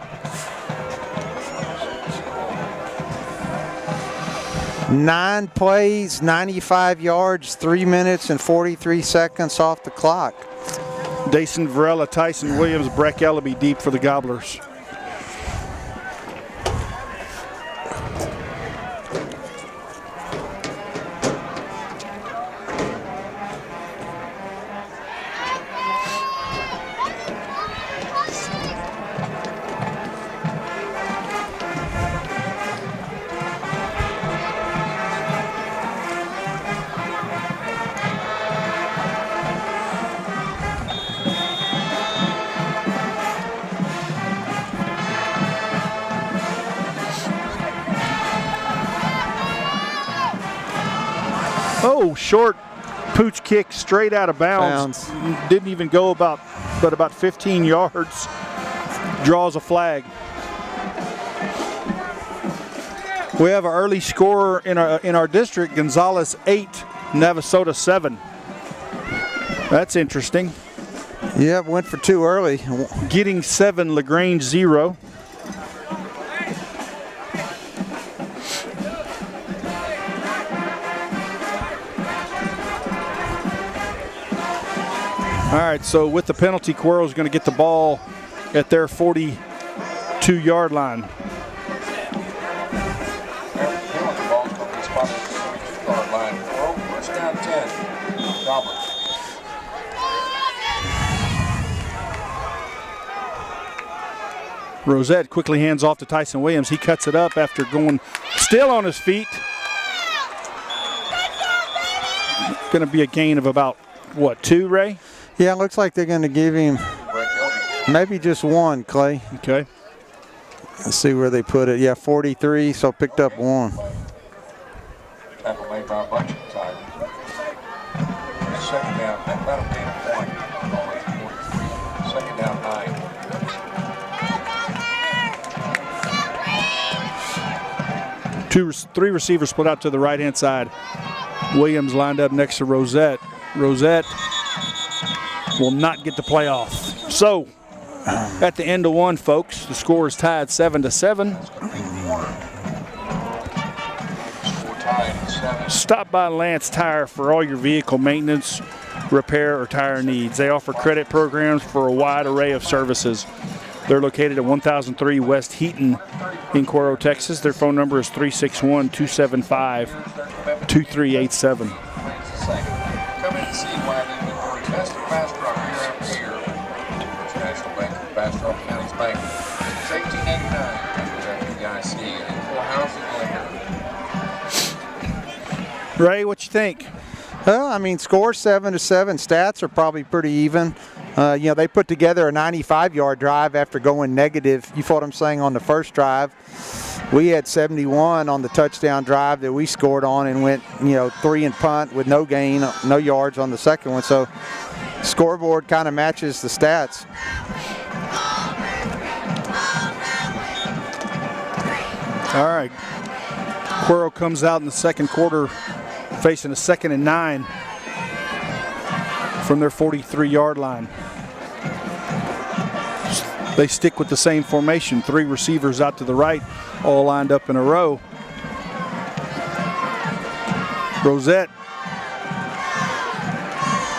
9 plays, 95 yards, 3 minutes and 43 seconds off the clock. Dason Varela, Tyson Williams, Breck Ellaby deep for the Gobblers. Oh, short pooch kick straight out of bounds. Didn't even go about 15 yards. Draws a flag. We have an early scorer in our district. Gonzalez 8, Navasota 7. That's interesting. Yeah, went for 2 early. Getting 7, LaGrange 0. All right, so with the penalty, Cuero's going to get the ball at their 42-yard line. First down 10. Gobblers. Rosette quickly hands off to Tyson Williams. He cuts it up after going still on his feet. Going to be a gain of about, what, 2, Ray? Yeah, it looks like they're going to give him maybe just 1, Clay. Okay. Let's see where they put it. Yeah, 43, so picked up 1. Tackle made by a bunch of times. Second down, that'll gain a point. Second down 9. 3 receivers split out to the right-hand side. Williams lined up next to Rosette. Rosette will not get the play off. So, at the end of 1, folks, the score is tied 7-7. Stop by Lance Tire for all your vehicle maintenance, repair, or tire needs. They offer credit programs for a wide array of services. They're located at 1003 West Heaton in Cuero, Texas. Their phone number is 361-275-2387. Come in and see why they've been doing best in Bastrop year after year. First National Bank of Bastrop County's Bank. Since 1889, FDIC, and equal housing lender. Ray, what you think? Well, I mean, score 7-7. Stats are probably pretty even. They put together a 95-yard drive after going negative. You feel what I'm saying, on the first drive. We had 71 on the touchdown drive that we scored on and went, 3 and punt with no gain, no yards on the second one. So scoreboard kind of matches the stats. All right. Cuero comes out in the second quarter facing a 2nd and 9 from their 43-yard line. They stick with the same formation. 3 receivers out to the right, all lined up in a row. Rosette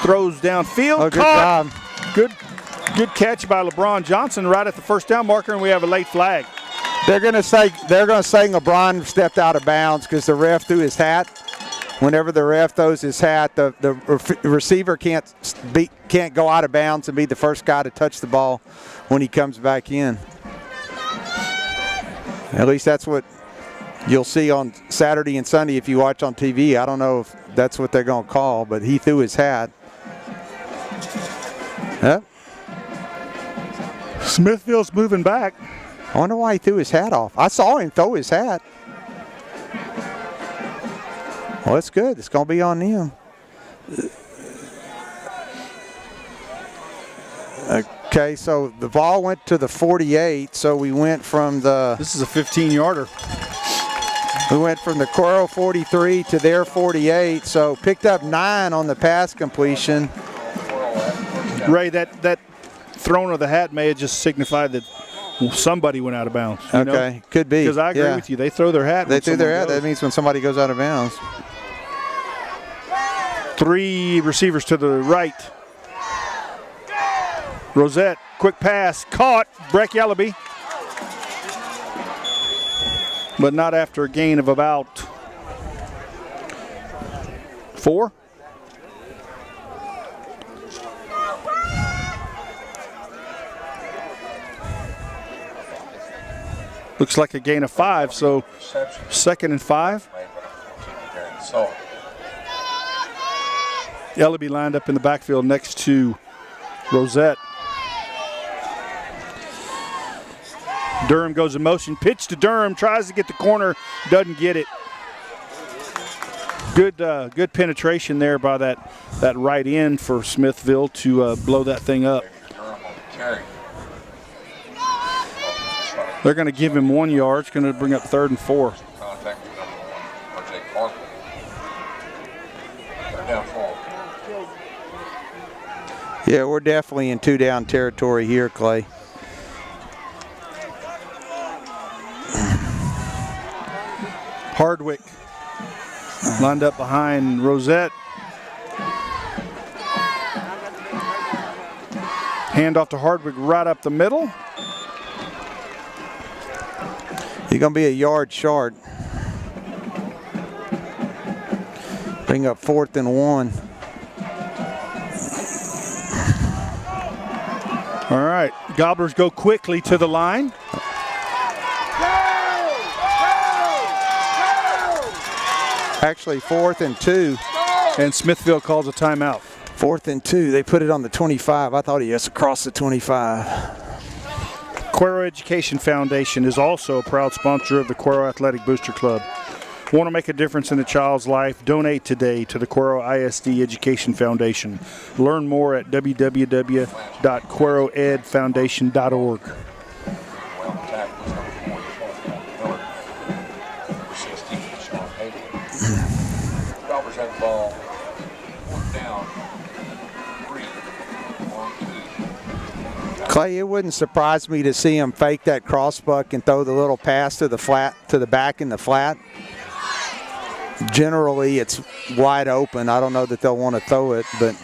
throws downfield. Oh, good caught. job. Good catch by LeBron Johnson right at the first down marker, and we have a late flag. They're going to say LeBron stepped out of bounds because the ref threw his hat. Whenever the ref throws his hat, the receiver can't go out of bounds and be the first guy to touch the ball when he comes back in. At least that's what you'll see on Saturday and Sunday if you watch on TV. I don't know if that's what they're going to call, but he threw his hat. Yep. Smithville's moving back. I wonder why he threw his hat off. I saw him throw his hat. Well, that's good. It's going to be on them. Okay, so the ball went to the 48, so we went from the... This is a 15-yarder. We went from the Cuero 43 to their 48, so picked up 9 on the pass completion. Ray, that throwing of the hat may have just signified that somebody went out of bounds. Okay, could be. Because I agree with you. They throw their hat. They threw their hat. That means when somebody goes out of bounds. 3 receivers to the right. Rosette, quick pass, caught, Breck Yellaby. But not after a gain of about 4. Looks like a gain of 5, so 2nd and 5. Yellaby lined up in the backfield next to Rosette. Durham goes in motion, pitch to Durham, tries to get the corner, doesn't get it. Good penetration there by that right end for Smithville to blow that thing up. They're going to give him 1 yard. It's going to bring up 3rd and 4. Contact with number 1, RJ Parker. They're down 4. Yeah, we're definitely in 2-down territory here, Clay. Hardwick lined up behind Rosette. Hand off to Hardwick right up the middle. You're going to be a yard short. Bring up 4th and 1. All right, Gobblers go quickly to the line. Actually, 4th and 2. And Smithville calls a timeout. 4th and 2. They put it on the 25. I thought he was across the 25. Cuero Education Foundation is also a proud sponsor of the Cuero Athletic Booster Club. Want to make a difference in a child's life? Donate today to the Cuero ISD Education Foundation. Learn more at www.cueroedfoundation.org. Gobblers have the ball. 4th down. 3, 1, 2. Clay, it wouldn't surprise me to see him fake that crossbuck and throw the little pass to the flat, to the back in the flat. Generally, it's wide open. I don't know that they'll want to throw it, but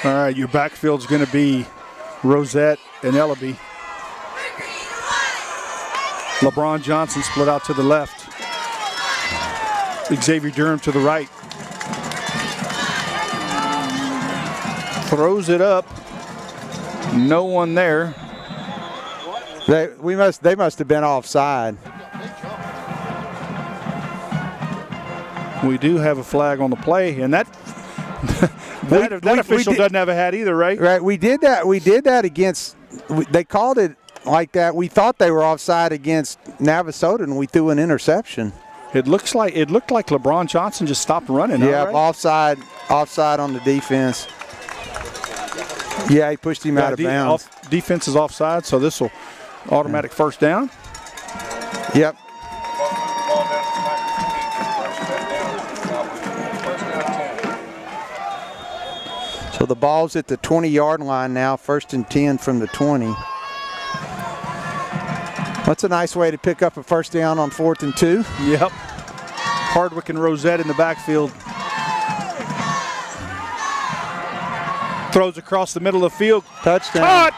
All right, your backfield's going to be Rosette and Ellaby. LeBron Johnson split out to the left. Xavier Durham to the right. Throws it up. No one there. they must have been offside. We do have a flag on the play, and that official doesn't have a hat either, right? Right, we did that against. They called it like that. We thought they were offside against Navasota, and we threw an interception. It looked like LeBron Johnson just stopped running. Yeah, right? offside on the defense. Yeah, he pushed him out of bounds. Defense is offside, so this will automatic first down. Yep. So the ball's at the 20-yard line now, 1st and 10 from the 20. That's a nice way to pick up a first down on 4th and 2. Yep. Hardwick and Rosette in the backfield. Throws across the middle of the field. Touchdown.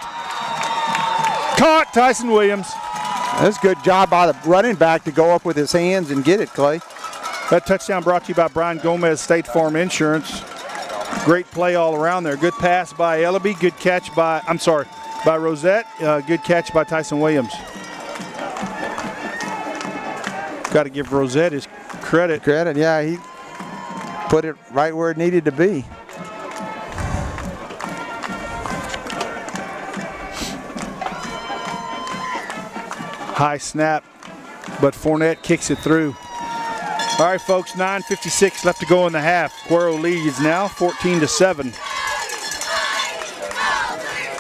Caught Tyson Williams. That's a good job by the running back to go up with his hands and get it, Clay. That touchdown brought to you by Brian Gomez, State Farm Insurance. Great play all around there. Good pass by Ellaby. Good catch by Rosette. Good catch by Tyson Williams. Got to give Rosette his credit. Yeah, he put it right where it needed to be. High snap, but Fournette kicks it through. All right, folks, 9:56 left to go in the half. Cuero leads now 14-7.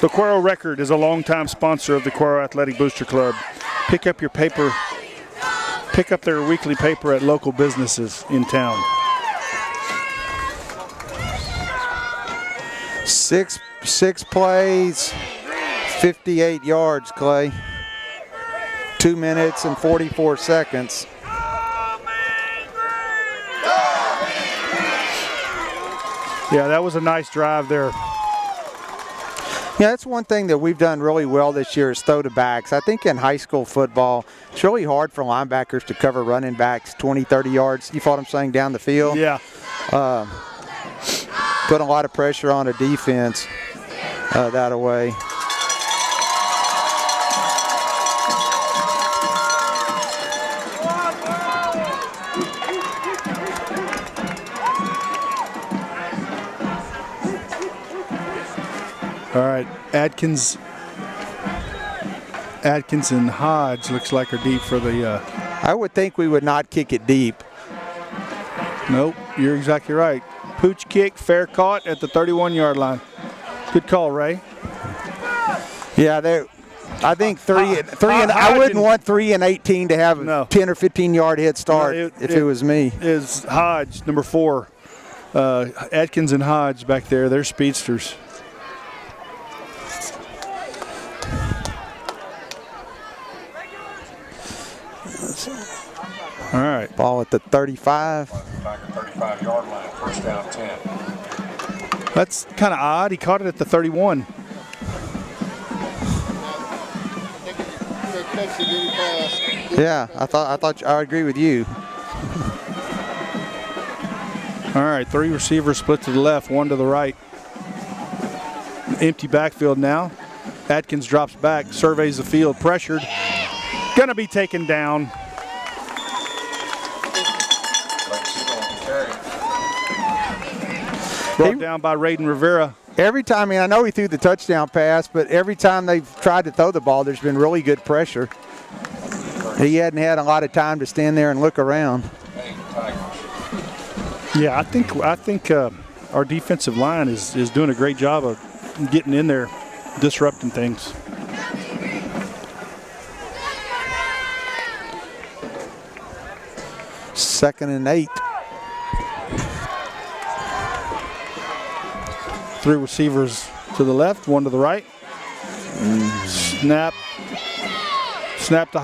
The Cuero Record is a longtime sponsor of the Cuero Athletic Booster Club. Pick up your paper. Pick up their weekly paper at local businesses in town. Six plays, 58 yards, Clay. 2 minutes and 44 seconds. Yeah, that was a nice drive there. Yeah, that's one thing that we've done really well this year is throw to backs. I think in high school football, it's really hard for linebackers to cover running backs 20, 30 yards. You follow what I'm saying, down the field? Yeah. Put a lot of pressure on a defense that way. All right, Adkins Atkins and Hodge looks like are deep for the. I would think we would not kick it deep. Nope, you're exactly right. Pooch kick, fair caught at the 31-yard line. Good call, Ray. Yeah, I think I wouldn't want 3 and 18 to have a 10 or 15-yard head start if it was me. Is Hodge, number 4. Atkins and Hodge back there, they're speedsters. All right. Ball at the 35. Back at 35-yard line, first down 10. That's kind of odd. He caught it at the 31. Yeah, I agree with you. All right, 3 receivers split to the left, 1 to the right. Empty backfield now. Atkins drops back, surveys the field, pressured. Gonna be taken down. Brought down by Raiden Rivera. Every time, I know he threw the touchdown pass, but every time they've tried to throw the ball, there's been really good pressure. He hadn't had a lot of time to stand there and look around. Yeah, I think our defensive line is doing a great job of getting in there, disrupting things. Second and 8. 3 receivers to the left, 1 to the right. Snap to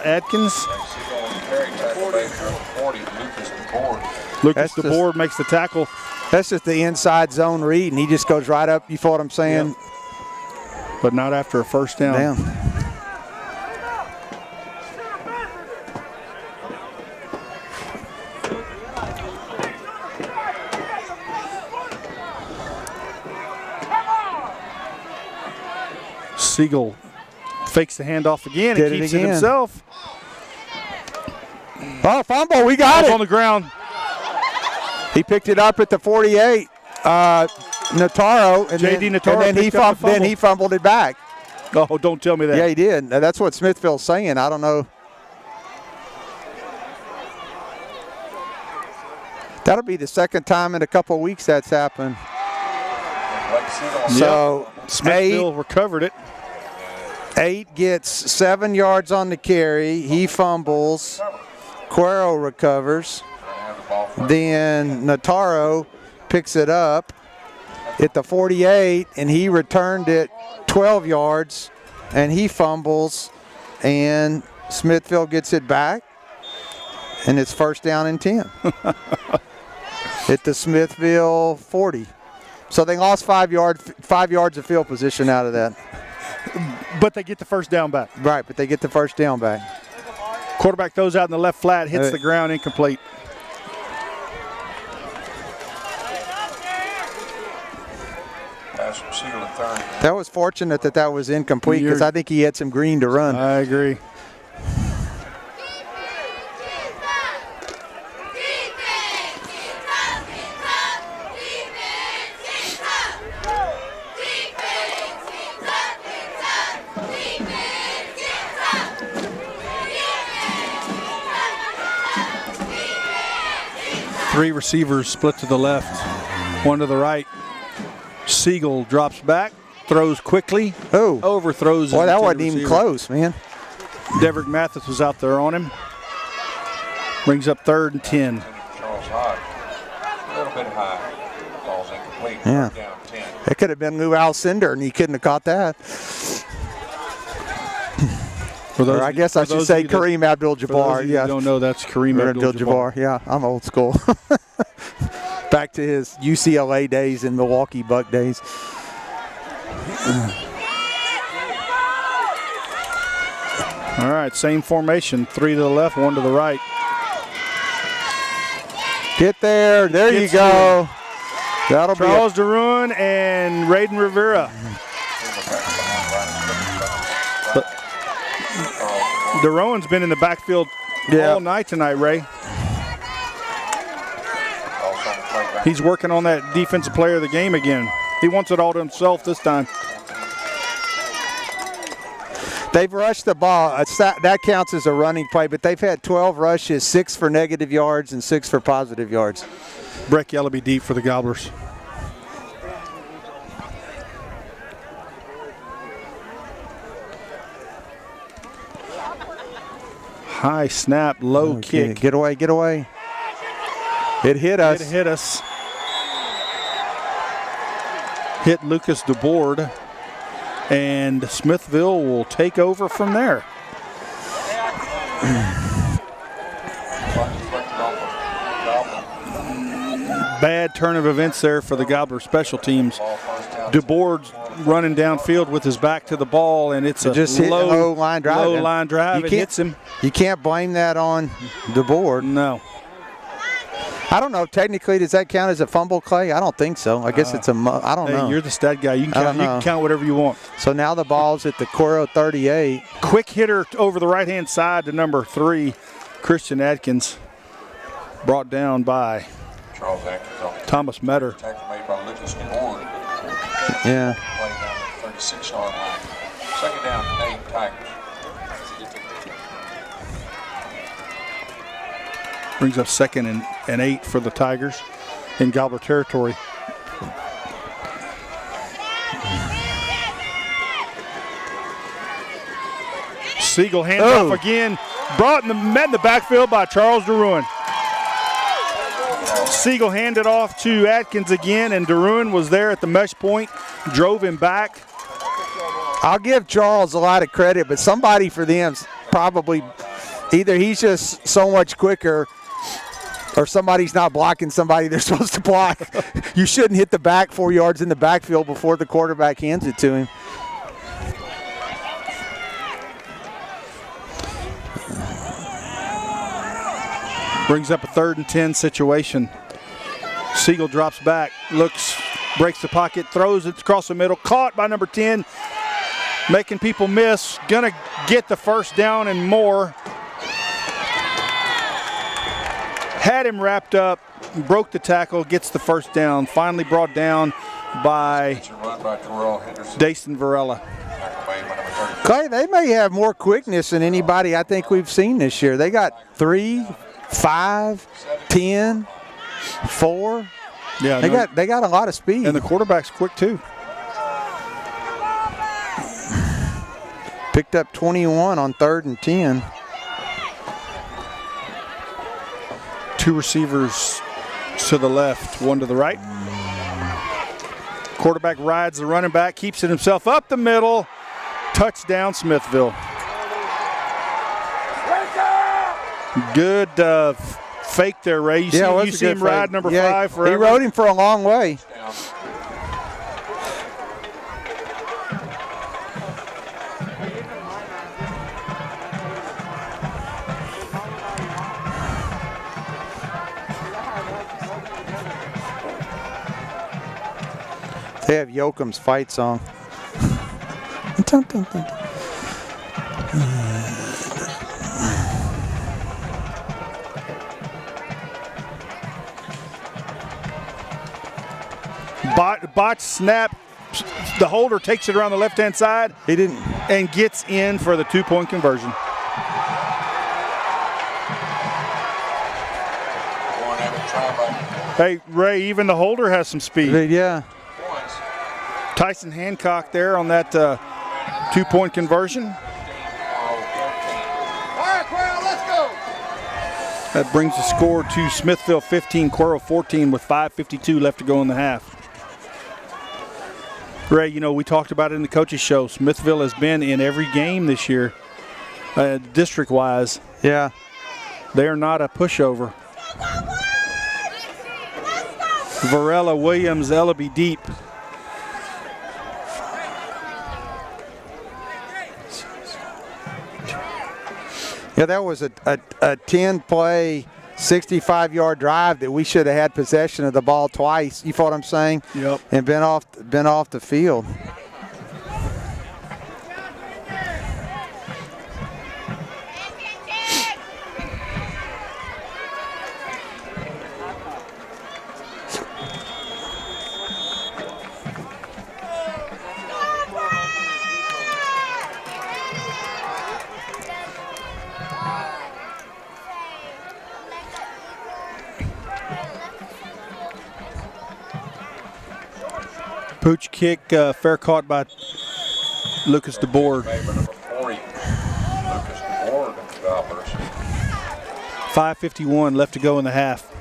Atkins. Lucas DeBoard makes the tackle. That's just the inside zone read, and he just goes right up. You feel what I'm saying? Yep. But not after a first down. Siegel fakes the handoff again and keeps it himself. Oh, fumble, we got it. On the ground. He picked it up at the 48. Nataro, and then he fumbled it back. Oh, don't tell me that. Yeah, he did. That's what Smithville's saying. I don't know. That'll be the second time in a couple of weeks that's happened. So Smithville recovered it. 8 gets 7 yards on the carry. He fumbles. Cuero recovers. Then Nataro picks it up at the 48, and he returned it 12 yards, and he fumbles, and Smithville gets it back, and it's first down and 10 at the Smithville 40. So they lost 5 yards of field position out of that. But they get the first down back. Right, but they get the first down back. Quarterback throws out in the left flat, hits the ground, incomplete. That was fortunate that was incomplete because I think he had some green to run. I agree. Three receivers split to the left, 1 to the right. Siegel drops back, throws quickly, overthrows. Boy, that wasn't even close, man. Deverick Mathis was out there on him. Brings up 3rd and 10. Charles Hodge, a little bit high. Ball's incomplete. Yeah. Down 10. It could have been Lou Alcindor, and he couldn't have caught that. Or I guess I should say Kareem Abdul-Jabbar. Yeah, don't know that's Kareem Abdul-Jabbar. Yeah, I'm old school. Back to his UCLA days and Milwaukee Buck days. All right, same formation. 3 to the left, 1 to the right. Get there. There you go. That'll be Charles Derun and Raiden Rivera. Derun's been in the backfield all night tonight, Ray. He's working on that defensive player of the game again. He wants it all to himself this time. They've rushed the ball. That counts as a running play, but they've had 12 rushes, 6 for negative yards and 6 for positive yards. Breck Yellaby deep for the Gobblers. High snap, low kick. Get away, get away. It hit us. It hit us. Hit Lucas DeBoard. And Smithville will take over from there. Bad turn of events there for the Gobbler special teams. DeBoard's running downfield with his back to the ball, and it's a low line drive. Low line drive. It hits him. You can't blame that on DeBoard. No. I don't know. Technically, does that count as a fumble, Clay? I don't think so. I guess it's a. I don't know. You're the stat guy. You can count whatever you want. So now the ball's at the Cuero 38. Quick hitter over the right-hand side to number 3, Christian Atkins. Brought down by Charles Atkins on the Thomas Metter. tackle made by Lucas DeBoard. Yeah. Play down the 36-yard line. Second down, 8 Tigers. Brings up 2nd and 8 for the Tigers in Gobbler territory. Siegel hands off again. Met in the backfield by Charles DeRuin. Siegel handed off to Atkins again, and DeRuin was there at the mesh point, drove him back. I'll give Charles a lot of credit, but somebody for them's probably either he's just so much quicker or somebody's not blocking somebody they're supposed to block. You shouldn't hit the back 4 yards in the backfield before the quarterback hands it to him. Brings up a 3rd and 10 situation. Siegel drops back, looks, breaks the pocket, throws it across the middle, caught by number 10, making people miss, gonna get the first down and more. Had him wrapped up, broke the tackle, gets the first down, finally brought down by Dason Varela. Clay, they may have more quickness than anybody I think we've seen this year. They got 3, 5, 10, 4. Yeah, they got a lot of speed. And the quarterback's quick too. Picked up 21 on 3rd and 10. 2 receivers to the left, 1 to the right. Quarterback rides the running back, keeps it himself up the middle. Touchdown, Smithville. Good fake there, Ray. You see him ride number 5 forever. He rode him for a long way. They have Yoakum's fight song. Botch snap. The holder takes it around the left-hand side. He didn't. And gets in for the 2-point conversion. Hey, Ray, even the holder has some speed. Yeah. Tyson Hancock there on that 2-point conversion. All right, Cuero, let's go. That brings the score to Smithville 15, Cuero 14 with 5:52 left to go in the half. Ray, you know, we talked about it in the coaches show. Smithville has been in every game this year, district-wise. Yeah. They are not a pushover. Varela, Williams, Ellaby deep. Yeah, that was a 10-play, 65-yard drive that we should have had possession of the ball twice. You follow what I'm saying? Yep. And been off the field. Pooch kick, fair caught by Lucas DeBoer. Favor number 40, Lucas DeBoer of the Gobblers. 5:51 left to go in the half.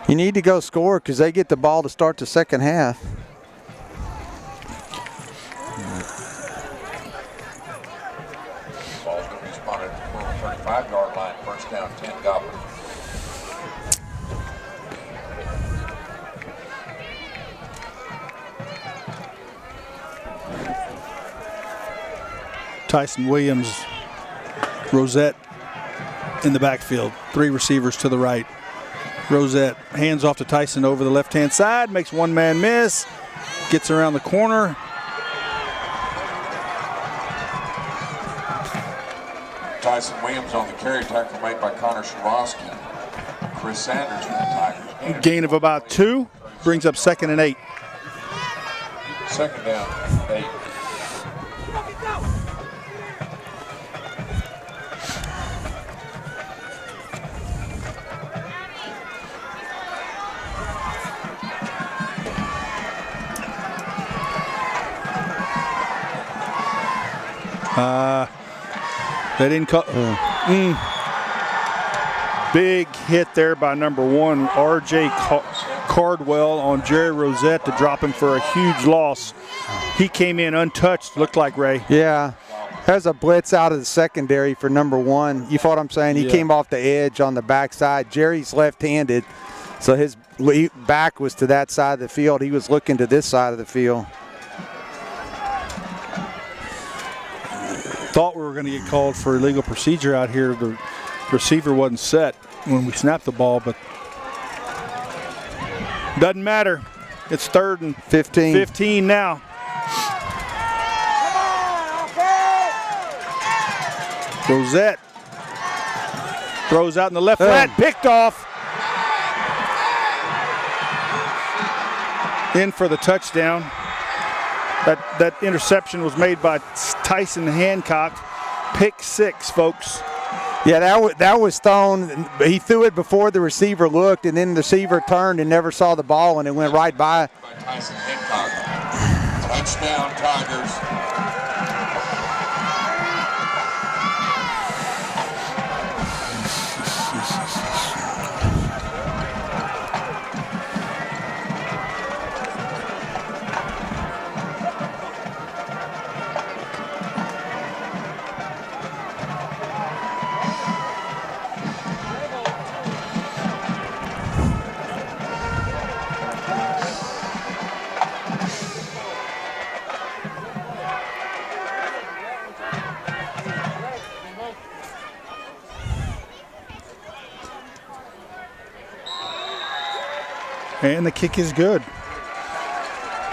You need to go score because they get the ball to start the second half. Ball's going to be spotted at the 35-yard line. First down, 10 Gobblers. Tyson Williams, Rosette in the backfield. 3 receivers to the right. Rosette hands off to Tyson over the left-hand side, makes one man miss, gets around the corner. Tyson Williams on the carry, tackle made by Connor Shavosky. Chris Sanders from the Tigers. Gain of about 2, brings up 2nd and 8. Second down, 8. They didn't call. Big hit there by number 1, R.J. Cardwell on Jerry Rosette to drop him for a huge loss. He came in untouched, looked like, Ray. Yeah. There's a blitz out of the secondary for number 1. You follow what I'm saying? He came off the edge on the backside. Jerry's left-handed, so his back was to that side of the field. He was looking to this side of the field. Thought we were going to get called for illegal procedure out here. The receiver wasn't set when we snapped the ball, but doesn't matter. It's 3rd and 15 now. Rosette throws out in the left flat, picked off. In for the touchdown. That interception was made by Tyson Hancock. Pick 6, folks. Yeah, that was thrown. He threw it before the receiver looked, and then the receiver turned and never saw the ball, and it went right by. By Tyson Hancock. Touchdown, Tigers. And the kick is good.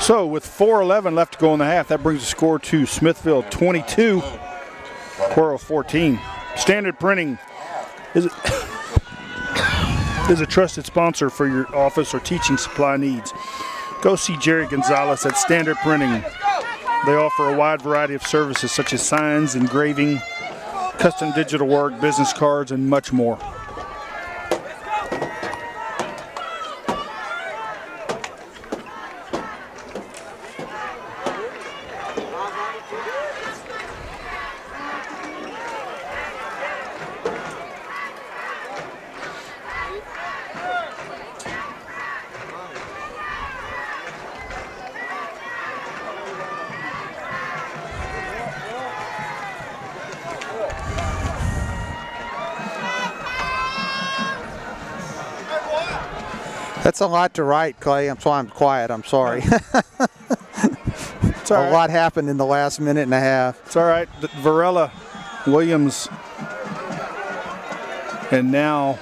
So with 4:11 left to go in the half, that brings the score to Smithville 22, Cuero 14. Standard Printing is a trusted sponsor for your office or teaching supply needs. Go see Jerry Gonzalez at Standard Printing. They offer a wide variety of services such as signs, engraving, custom digital work, business cards, and much more. That's a lot to write, Clay. That's why I'm quiet. I'm sorry. It's all right. A lot happened in the last minute and a half. It's all right. Varela, Williams, and now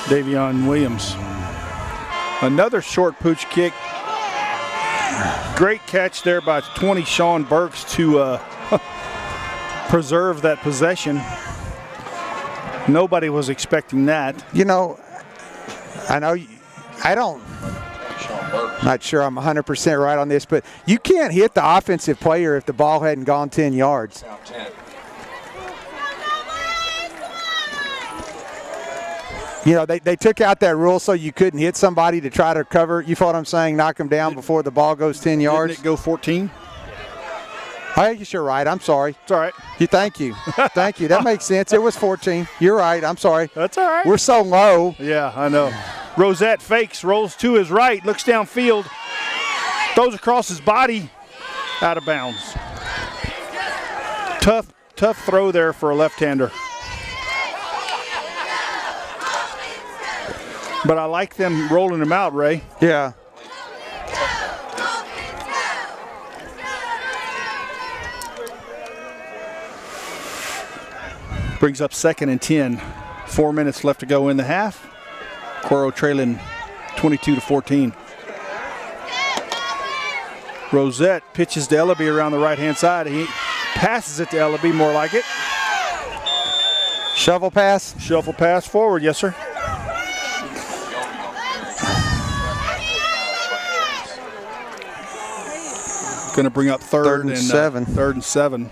Davion Williams. Another short pooch kick. Great catch there by 20 Sean Burks to preserve that possession. Nobody was expecting that. You know, I'm not sure I'm 100% right on this, but you can't hit the offensive player if the ball hadn't gone 10 yards. you know, they took out that rule so you couldn't hit somebody to try to cover. You feel what I'm saying? Knock them down before the ball goes 10 yards. Didn't it go 14? I guess you're right. I'm sorry. It's all right. Thank you. Thank you. That makes sense. It was 14. You're right. I'm sorry. That's all right. We're so low. Yeah, I know. Rosette fakes, rolls to his right, looks downfield, throws across his body, out of bounds. Tough throw there for a left-hander. But I like them rolling him out, Ray. Yeah. Brings up 2nd and 10. 4 minutes left to go in the half. Cuero trailing 22-14. Rosette pitches to Ellaby around the right-hand side. He passes it to Ellaby, more like it. Shovel pass? Shuffle pass forward, yes, sir. Going to bring up third and 7. 3rd and 7.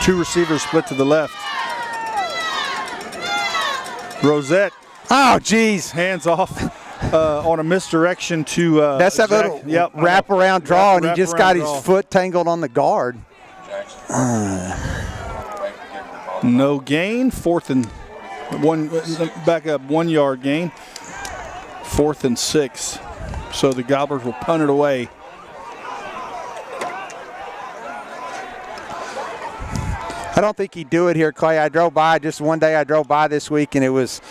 Two receivers split to the left. Rosette. Oh, geez. Hands off on a misdirection to that's that Zach. little Yep, wraparound draw, and he just got his draw. foot tangled on the guard. No gain. 4th and 1. Back up 1 yard gain. 4th and 6. So the Gobblers will punt it away. I don't think he'd do it here, Clay. I drove by just one day. I drove by this week, and it was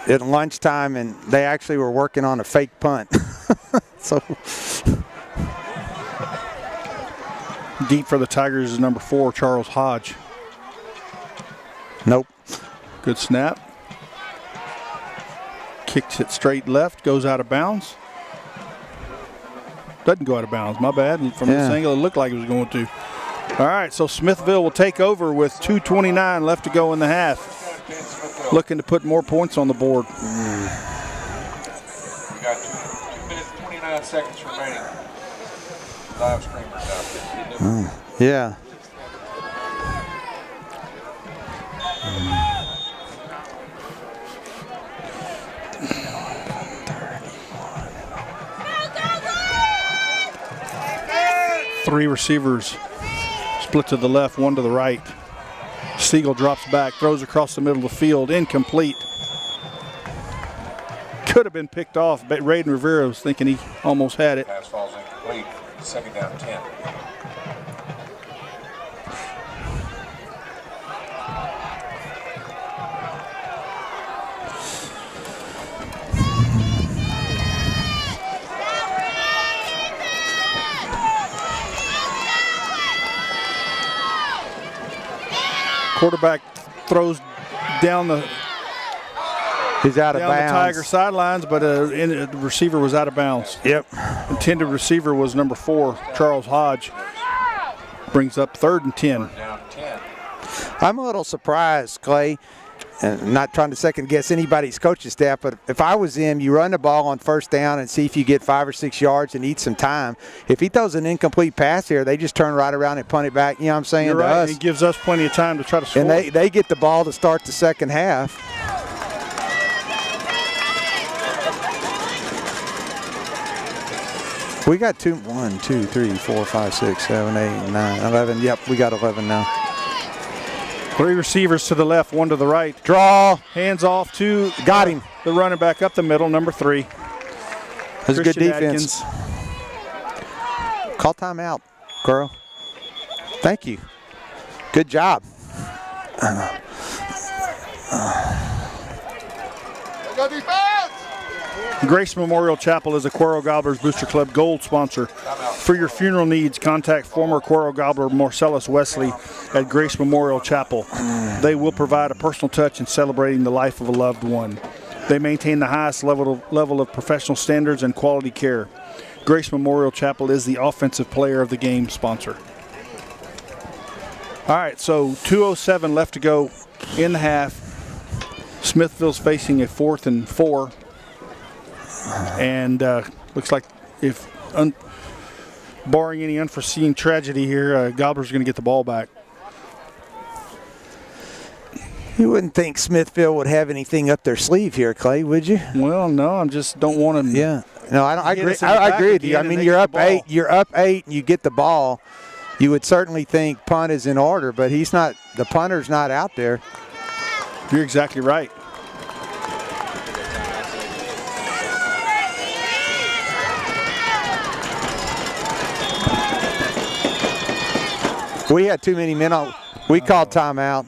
at lunchtime, and they actually were working on a fake punt. So Deep for the Tigers is number 4, Charles Hodge. nope. Good snap. Kicks it straight left, goes out of bounds. Doesn't go out of bounds, my bad. From this angle, it looked like it was going to. All right, so Smithville will take over with 2:29 left to go in the half. Looking to put more points on the board. We got 2 minutes, 29 seconds remaining. Live streamers out there. Yeah. Three receivers split to the left, 1 to the right. Siegel drops back, throws across the middle of the field, incomplete. Could have been picked off, but Raiden Rivera was thinking he almost had it. Pass falls incomplete. 2nd down 10. Quarterback throws down the He's out of down the bounds. Tiger sidelines, but the receiver was out of bounds. Yep. Intended receiver was number 4, Charles Hodge. Brings up 3rd and 10. Down 10. I'm a little surprised, Clay, and not trying to second guess anybody's coaching staff, but if I was him, you run the ball on 1st down and see if you get 5 or 6 yards and eat some time. If he throws an incomplete pass here, they just turn right around and punt it back. You know what I'm saying? You're to right. us. It gives us plenty of time to try to score. And they get the ball to start the second half. We got 1, 2, 3, 4, 5, 6, 7, 8, 9, 11. Yep, we got 11 now. 3 receivers to the left, 1 to the right. Draw. Hands off to Got him. the running back up the middle, number 3. That's good Christian defense. Atkins. Call timeout, girl. Thank you. Good job. Grace Memorial Chapel is a Cuero Gobblers Booster Club Gold sponsor. For your funeral needs, contact former Cuero Gobbler Marcellus Wesley at Grace Memorial Chapel. They will provide a personal touch in celebrating the life of a loved one. They maintain the highest level of professional standards and quality care. Grace Memorial Chapel is the offensive player of the game sponsor. All right, so 2:07 left to go in the half. Smithville's facing a 4th and 4. And looks like if barring any unforeseen tragedy here, Gobblers are going to get the ball back. You wouldn't think Smithville would have anything up their sleeve here, Clay, would you? Well, no, I just don't want to. Yeah. No, I Get agree. us in the I back agree with you. I again mean, and you're they up get the ball. 8. You're up 8, and you get the ball. You would certainly think punt is in order, but he's not. The punter's not out there. You're exactly right. We had too many men on. We called timeout.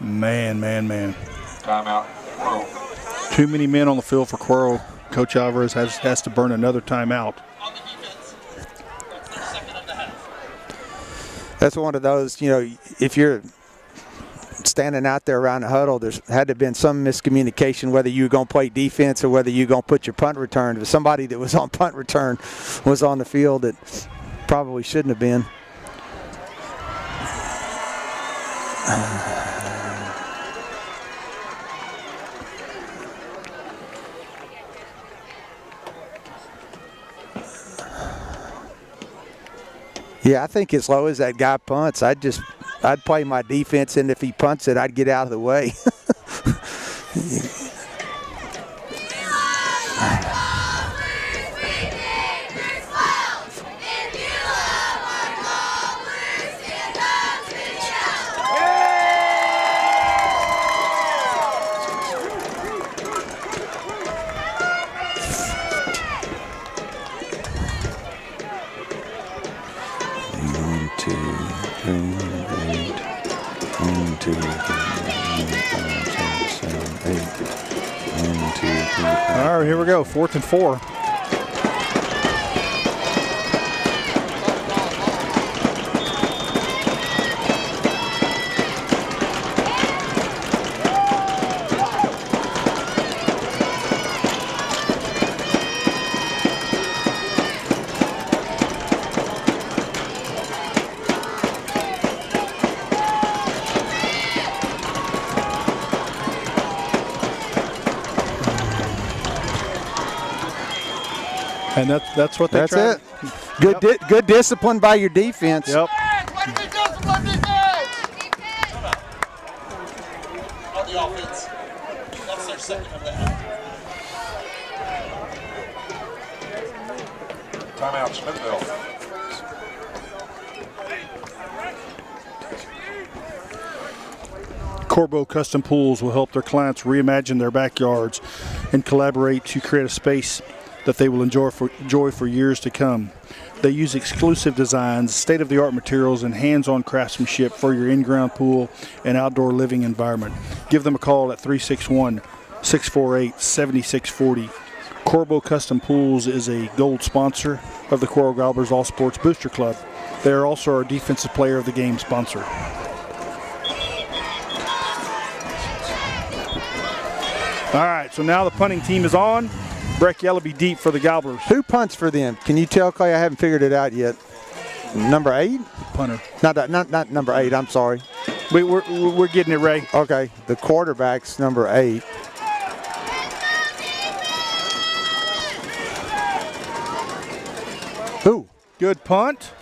Man. Timeout. Cuero. Too many men on the field for Cuero. Coach Alvarez has to burn another timeout. That's one of those, if you're standing out there around the huddle, there's had to have been some miscommunication whether you were going to play defense or whether you were going to put your punt return. If somebody that was on punt return was on the field that probably shouldn't have been. Yeah, I think as low as that guy punts, I'd play my defense, and if he punts it, I'd get out of the way. All right, here we go. 4th and 4. And that's what they That's tried. it. Good, good discipline by your defense. Yep. On the offense. That's their second of that. Timeout, Smithville. Corbo Custom Pools will help their clients reimagine their backyards and collaborate to create a space that they will enjoy for years to come. They use exclusive designs, state-of-the-art materials, and hands-on craftsmanship for your in-ground pool and outdoor living environment. Give them a call at 361-648-7640. Corbo Custom Pools is a gold sponsor of the Cuero Gobblers All Sports Booster Club. They are also our defensive player of the game sponsor. All right, so now the punting team is on. Breck Yellaby deep for the Gobblers. Who punts for them? Can you tell, Clay? I haven't figured it out yet. Number 8? Punter. Not number 8. I'm sorry. We're getting it, Ray. Okay, the quarterback's number 8. Who? Good punt.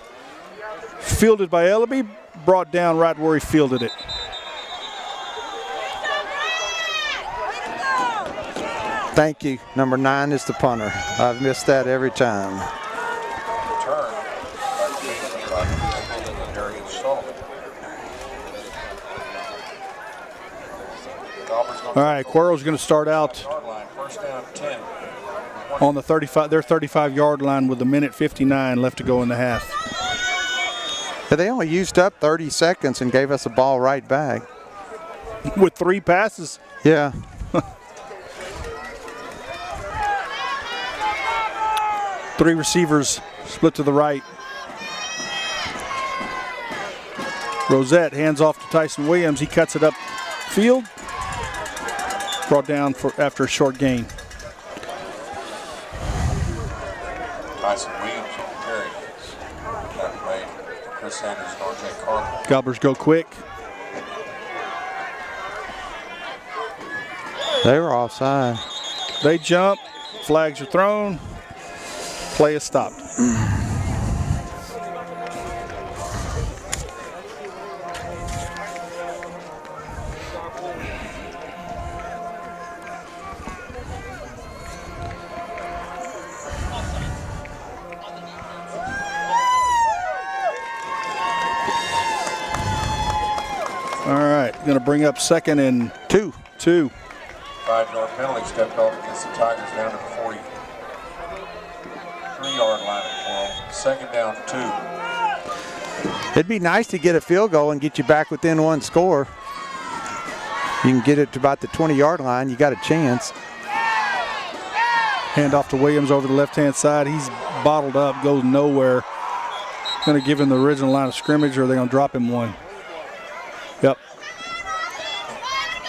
Fielded by Yellaby. Brought down right where he fielded it. Thank you. Number 9 is the punter. I've missed that every time. Return by Darius Sullivan. All right, Cuero's going to start out Yard line, first down 10. on the 35-yard line with 1:59 left to go in the half. But they only used up 30 seconds and gave us a ball right back. With 3 passes. Yeah. Three receivers split to the right. Rosette hands off to Tyson Williams. He cuts it up field. Brought down after a short gain. Tyson Williams on the carry. Tackle made for Chris Sanders and R.J. Carter. Gobblers go quick. They were offside. They jump, flags are thrown, play is stopped. All right, going to bring up 2nd and 2. 5-yard penalty stepped off against the Tigers down to the 43-yard line at Coral. 2nd down 2. It'd be nice to get a field goal and get you back within one score. You can get it to about the 20-yard line, you got a chance. Hand off to Williams over the left-hand side. He's bottled up, goes nowhere. Going to give him the original line of scrimmage, or are they going to drop him one? Yep.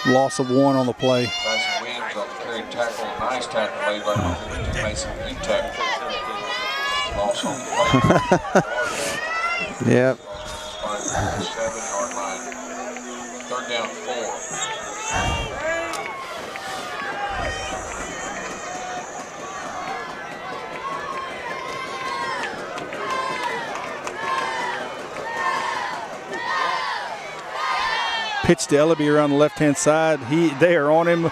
Loss of 1 on the play. Bryson Williams on the carried tackle. Nice tackle made by Mason Vitek. Loss on the play. Yep. 7-yard line. 3rd down 4. Pitch to Ellaby around the left-hand side. They are on him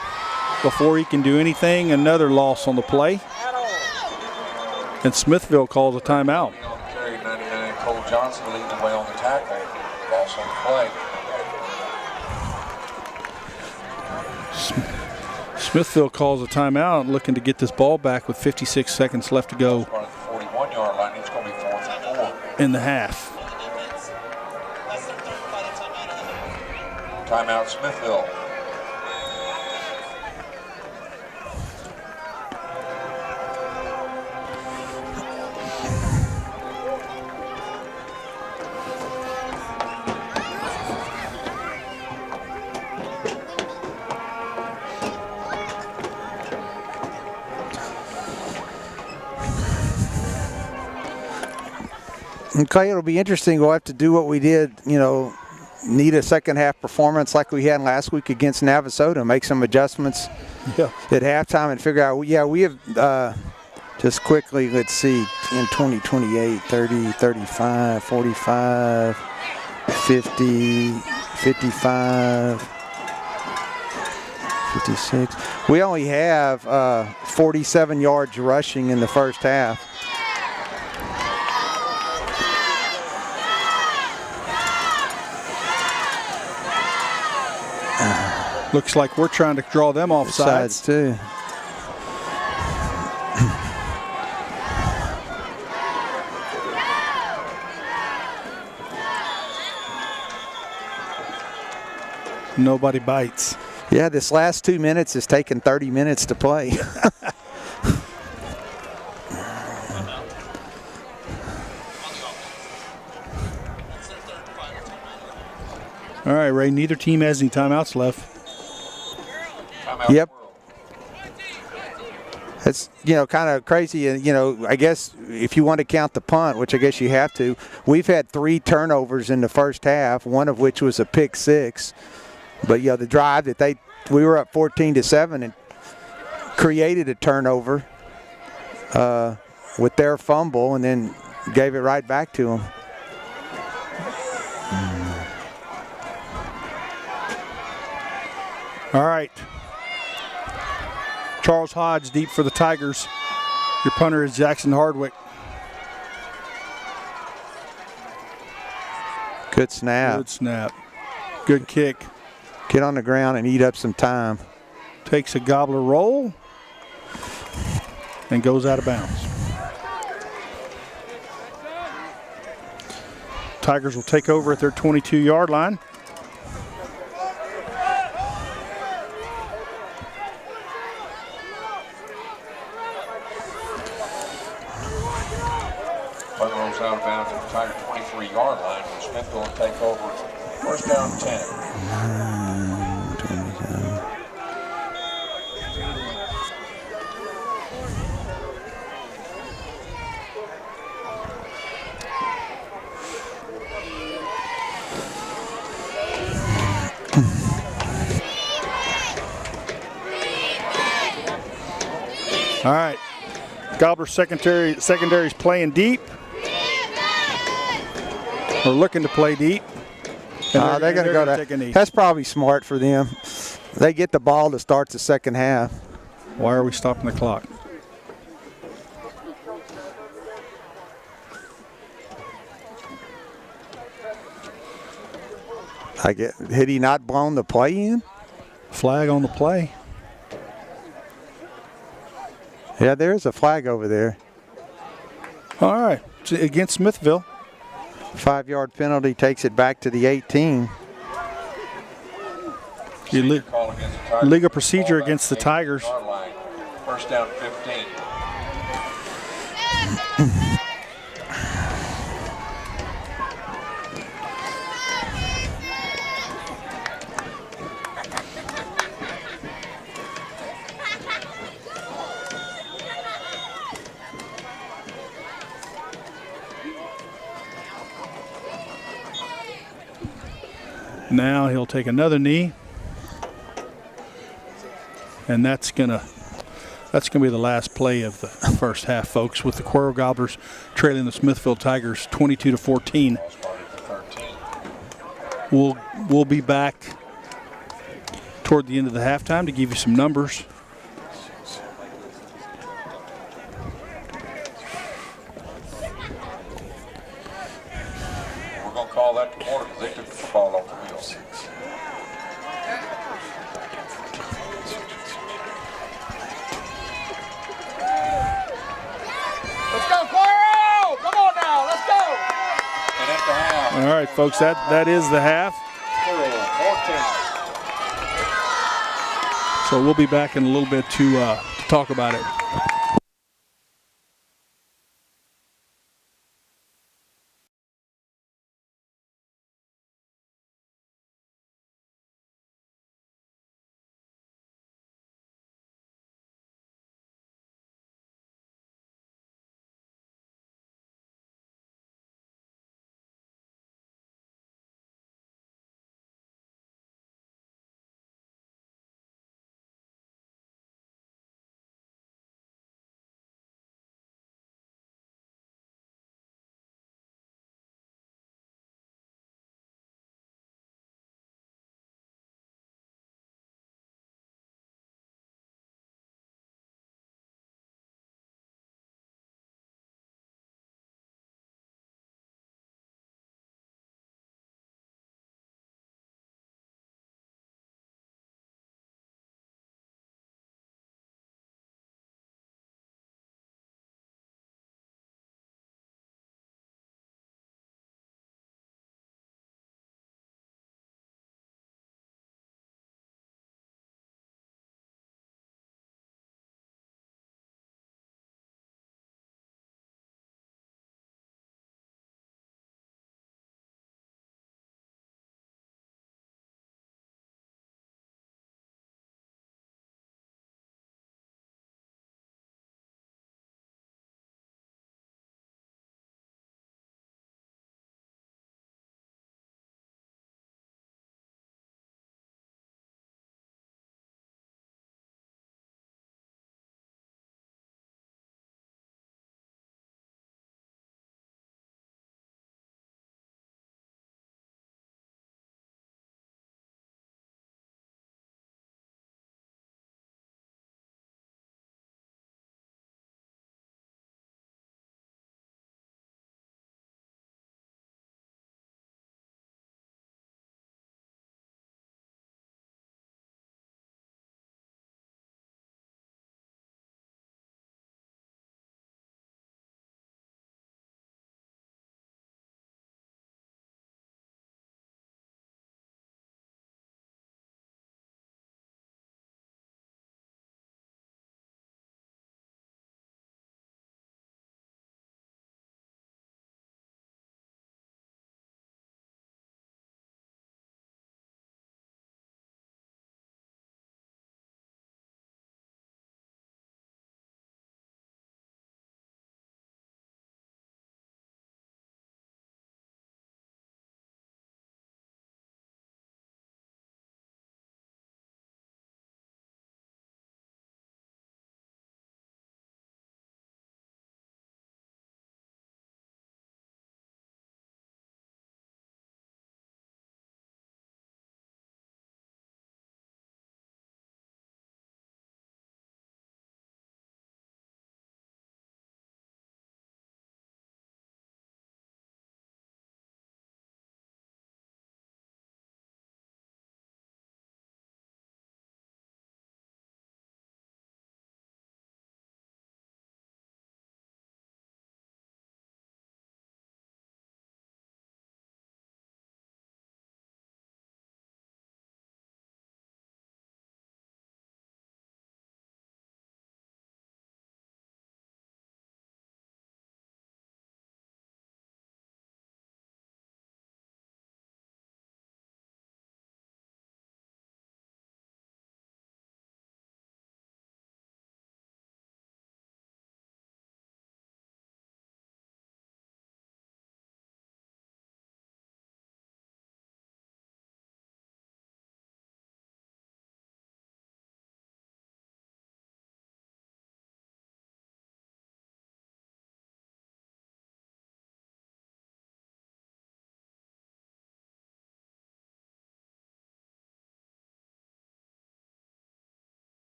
before he can do anything. Another loss on the play. And Smithville calls a timeout. On the carry, 99, Cole Johnson leading the way on the tackle. Loss on the play. Smithville calls a timeout, looking to get this ball back with 56 seconds left to go. At the 41-yard line, it's going to be 4th and 4. In the half. Timeout Smithville. Okay, it'll be interesting. We'll have to do what we did, need a second half performance like we had last week against Navasota, make some adjustments at halftime and figure out, we have, just quickly, let's see, 10, 20, 28, 30, 35, 45, 50, 55, 56. We only have 47 yards rushing in the first half. Looks like we're trying to draw them off sides too. Nobody bites. Yeah, this last 2 minutes has taken 30 minutes to play. All right, Ray, neither team has any timeouts left. Timeout. Yep. It's, kind of crazy. And, I guess if you want to count the punt, which I guess you have to, we've had 3 turnovers in the first half, one of which was a pick 6. But, the drive that we were up 14-7 and created a turnover with their fumble and then gave it right back to them. All right. Charles Hodge deep for the Tigers. Your punter is Jackson Hardwick. Good snap. Good snap. Good kick. Get on the ground and eat up some time. Takes a gobbler roll and goes out of bounds. Tigers will take over at their 22-yard line. Punt rolls out of bounds at the Tiger 23-yard line. Smithville will take over. First down 10. All right. Gobbler secondary's playing deep. Or looking to play deep. And They're going to go take a to. knee. That's probably smart for them. They get the ball to start the second half. Why are we stopping the clock? Had he not blown the play in? Flag on the play. Yeah, there's a flag over there. All right. It's against Smithville. 5-yard penalty takes it back to the 18. Legal procedure against the Tigers. First down 15. Now he'll take another knee. And that's gonna be the last play of the first half, folks, with the Cuero Gobblers trailing the Smithville Tigers 22-14. We'll be back toward the end of the halftime to give you some numbers. We're going to call that the quarter because they took the football off the wheels. Let's go, Cuero! Come on now, let's go! And at the half. All right, folks, that is the half. 14. So we'll be back in a little bit to talk about it.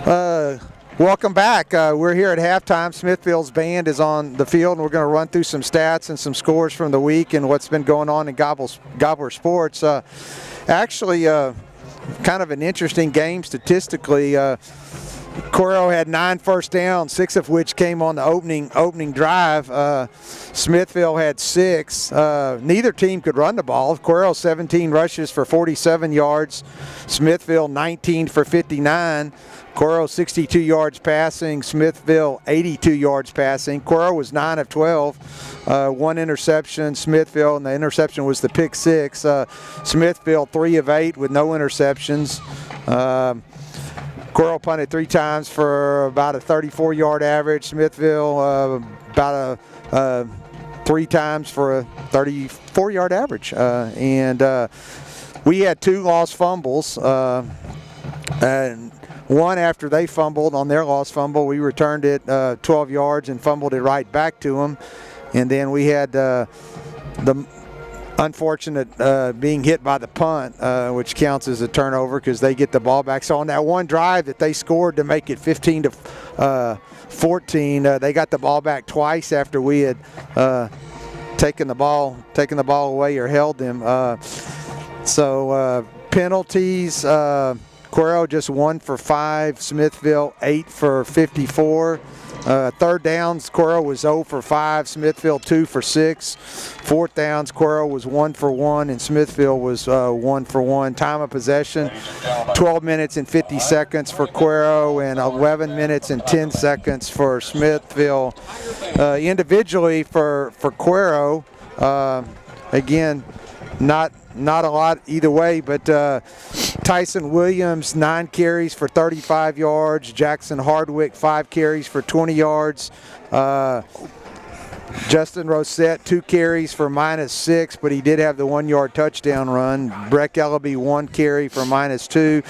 Welcome back. We're here at halftime. Smithville's band is on the field, and we're going to run through some stats and some scores from the week and what's been going on in Gobbler sports. Actually, kind of an interesting game statistically. Cuero had 9 first downs, 6 of which came on the opening drive. Smithville had 6. Neither team could run the ball. Cuero 17 rushes for 47 yards. Smithville 19 for 59. Cuero 62 yards passing. Smithville 82 yards passing. Cuero was 9 of 12. 1 interception. Smithville, and the interception was the pick 6. Smithville 3 of 8 with no interceptions. Cuero punted 3 times for about a 34-yard average. Smithville about 3 times for a 34-yard average. And we had 2 lost fumbles. And one after they fumbled on their lost fumble, we returned it 12 yards and fumbled it right back to them. And then we had the unfortunate being hit by the punt, which counts as a turnover because they get the ball back. So on that one drive that they scored to make it 15-14, they got the ball back twice after we had taken the ball away or held them. So penalties. Cuero just 1 for 5. Smithville 8 for 54. Third downs, Cuero was 0 for 5. Smithville 2 for 6. Fourth downs, Cuero was 1 for 1, and Smithville was 1 for 1. Time of possession, 12 minutes and 50 seconds for Cuero and 11 minutes and 10 seconds for Smithville. Individually for Cuero, again, not a lot either way, but Tyson Williams, 9 carries for 35 yards. Jackson Hardwick, 5 carries for 20 yards. Justin Rosette, 2 carries for -6, but he did have the 1-yard touchdown run. Breck Ellaby, 1 carry for -2.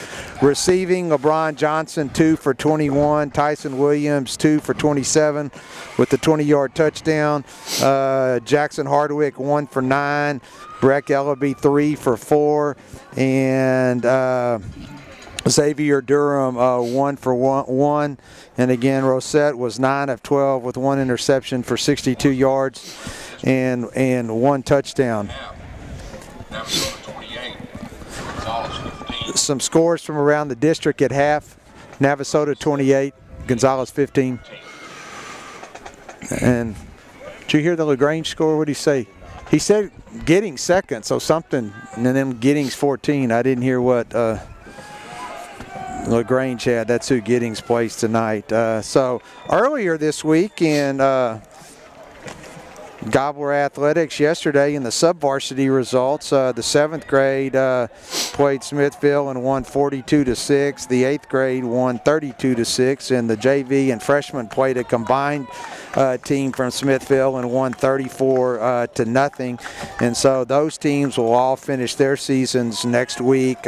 Receiving, LeBron Johnson, 2 for 21. Tyson Williams, 2 for 27 with the 20-yard touchdown. Jackson Hardwick, 1 for 9. Breck Ellaby, 3 for 4. And Xavier Durham, 1 for 1. And again, Rosette was 9 of 12 with 1 interception for 62 yards and 1 touchdown. Some scores from around the district at half. Navasota 28, Gonzales 15. And did you hear the LaGrange score? What did he say? He said Giddings second, so something, and then Giddings 14. I didn't hear what LaGrange had. That's who Giddings plays tonight. So earlier this week in Gobbler Athletics yesterday in the sub-varsity results, the 7th grade played Smithville and won 42-6. The 8th grade won 32-6, and the JV and freshmen played a combined team from Smithville and won 34-0. And so those teams will all finish their seasons next week.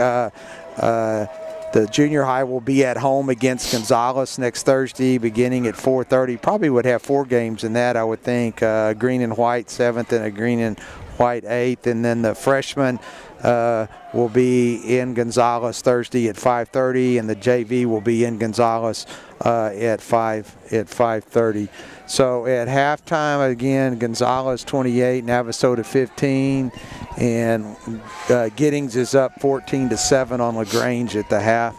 The junior high will be at home against Gonzales next Thursday beginning at 4:30. Probably would have 4 games in that, I would think. Green and white 7th and a green and white 8th. And then the freshmen will be in Gonzales Thursday at 5:30, and the JV will be in Gonzales at 5:30. So at halftime, again, Gonzales 28, Navasota 15, and Giddings is up 14-7 on LaGrange at the half.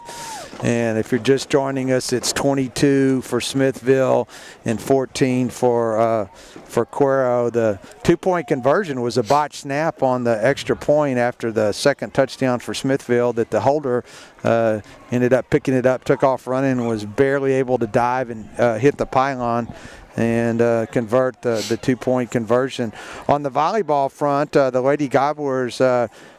And if you're just joining us, it's 22 for Smithville and 14 for Cuero. The 2-point conversion was a botched snap on the extra point after the second touchdown for Smithville that the holder ended up picking it up, took off running, and was barely able to dive and hit the pylon and convert the 2-point conversion. On the volleyball front, the Lady Gobblers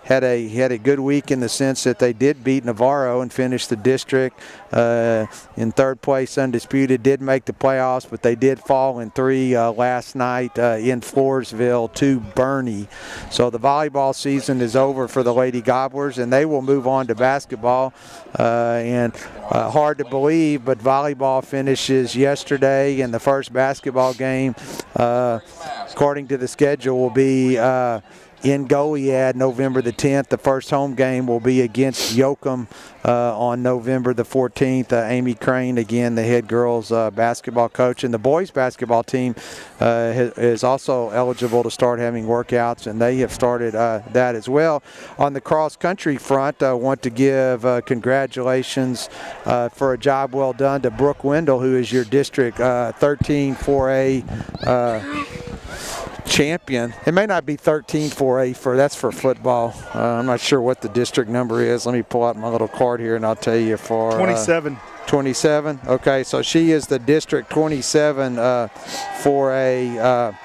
had a good week in the sense that they did beat Navarro and finished the district in 3rd place undisputed, did make the playoffs, but they did fall in 3 last night in Floresville to Bernie. So the volleyball season is over for the Lady Gobblers, and they will move on to basketball. And hard to believe, but volleyball finishes yesterday, and the first basketball game, according to the schedule, will be in Goliad November the 10th. The first home game will be against Yoakum on November the 14th. Amy Crane, again, the head girls basketball coach, and the boys basketball team is also eligible to start having workouts, and they have started that as well. On the cross-country front, I want to give congratulations for a job well done to Brooke Wendell, who is your District 13 4A champion. It may not be 13 4A, that's for football. I'm not sure what the district number is. Let me pull out my little card here and I'll tell you. For 27. 27. Okay, so she is the District 27 4A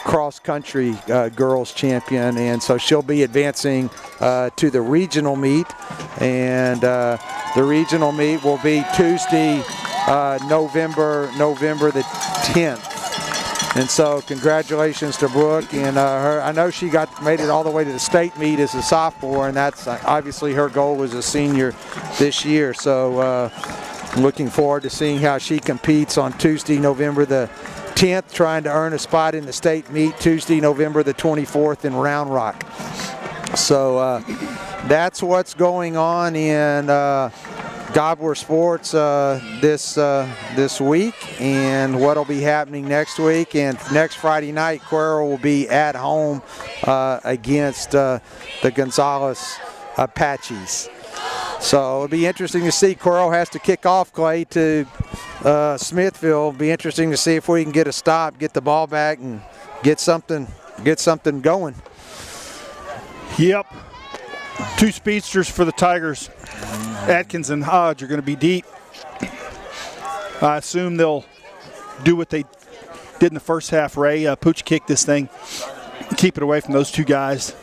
cross-country girls champion, and so she'll be advancing to the regional meet, and the regional meet will be Tuesday, November the 10th. And so congratulations to Brooke and her. I know she made it all the way to the state meet as a sophomore, and that's obviously her goal as a senior this year. So looking forward to seeing how she competes on Tuesday, November the 10th, trying to earn a spot in the state meet Tuesday, November the 24th in Round Rock. So that's what's going on in Gobbler sports this week, and what'll be happening next week. And next Friday night, Cuero will be at home against the Gonzales Apaches. So it'll be interesting to see. Cuero has to kick off, Clay, to Smithville. It'll be interesting to see if we can get a stop, get the ball back, and get something going. Yep. 2 speedsters for the Tigers. Atkins and Hodge are going to be deep. I assume they'll do what they did in the first half, Ray. Pooch kick this thing, keep it away from those 2 guys.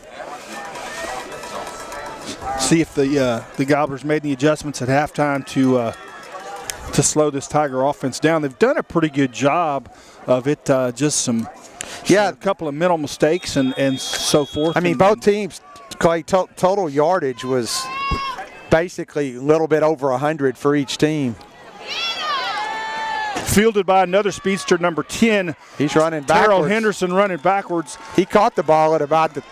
See if the Gobblers made any adjustments at halftime to slow this Tiger offense down. They've done a pretty good job of it, just a couple of mental mistakes and so forth. I mean, both teams, Clay, total yardage was basically a little bit over 100 for each team. Fielded by another speedster, number 10. He's running backwards. Terrell Henderson running backwards. He caught the ball at about the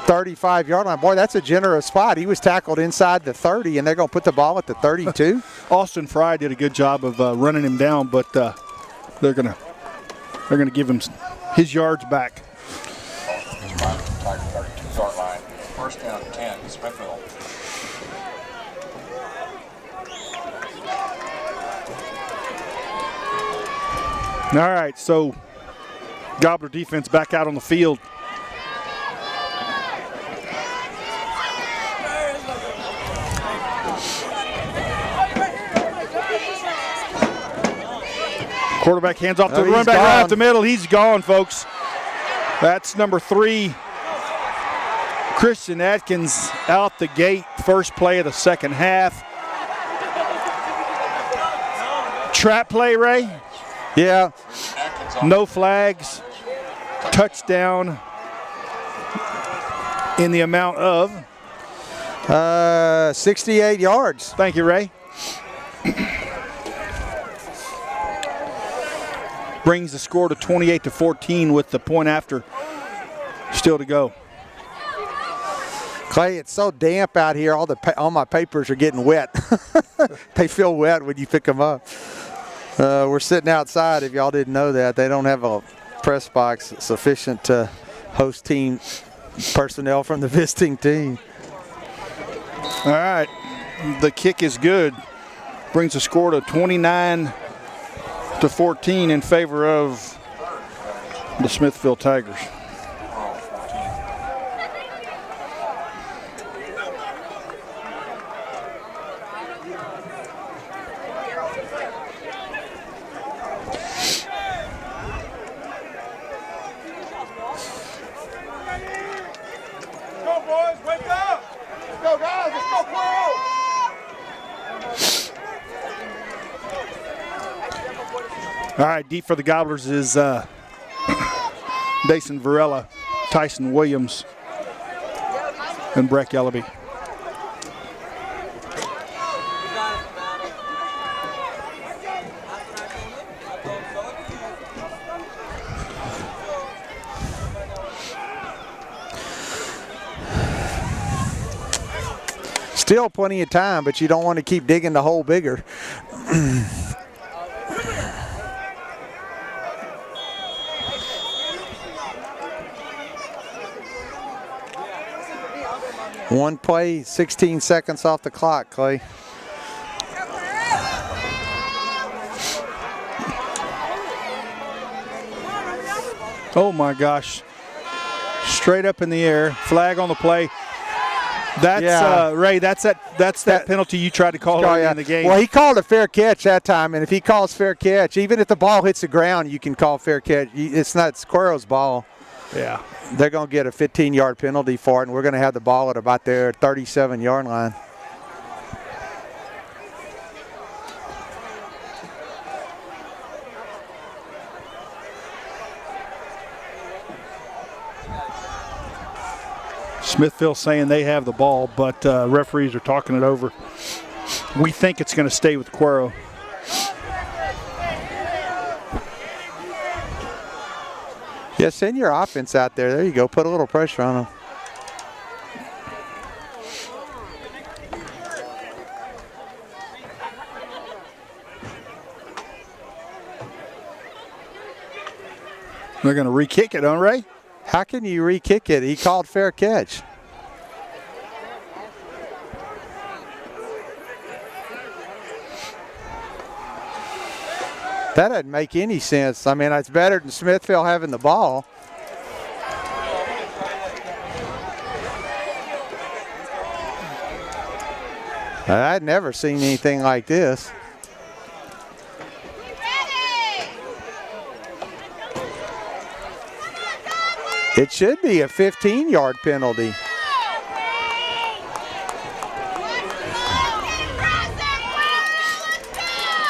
35-yard line. Boy, that's a generous spot. He was tackled inside the 30, and they're going to put the ball at the 32. Austin Fry did a good job of running him down, but they're going to give him his yards back. Tiger 32-yard line. First down 10, Smithville. All right, so Gobbler defense back out on the field. Quarterback hands off to the running back right up the middle. He's gone, folks. That's number 3. Christian Atkins out the gate, first play of the second half. Trap play, Ray? Yeah. No flags. Touchdown in the amount of 68 yards. Thank you, Ray. Brings the score to 28-14 with the point after still to go. Clay, it's so damp out here. All my papers are getting wet. They feel wet when you pick them up. We're sitting outside. If y'all didn't know that, they don't have a press box sufficient to host team personnel from the visiting team. All right, the kick is good. Brings the score to 29-14 in favor of the Smithville Tigers. All right, deep for the Gobblers is Dason Varela, Tyson Williams, and Breck Ellaby. Still plenty of time, but you don't want to keep digging the hole bigger. One play, 16 seconds off the clock, Clay. Oh my gosh. Straight up in the air. Flag on the play. That's Ray, that's that penalty you tried to call early in the game. Well, he called a fair catch that time, and if he calls fair catch, even if the ball hits the ground, you can call fair catch. It's not Cuero's ball. Yeah. They're going to get a 15-yard penalty for it, and we're going to have the ball at about their 37-yard line. Smithville saying they have the ball, but referees are talking it over. We think it's going to stay with Cuero. Yeah, send your offense out there. There you go. Put a little pressure on them. They're going to re-kick it, huh, Ray? How can you re-kick it? He called fair catch. That doesn't make any sense. I mean, it's better than Smithville having the ball. I'd never seen anything like this. It should be a 15-yard penalty.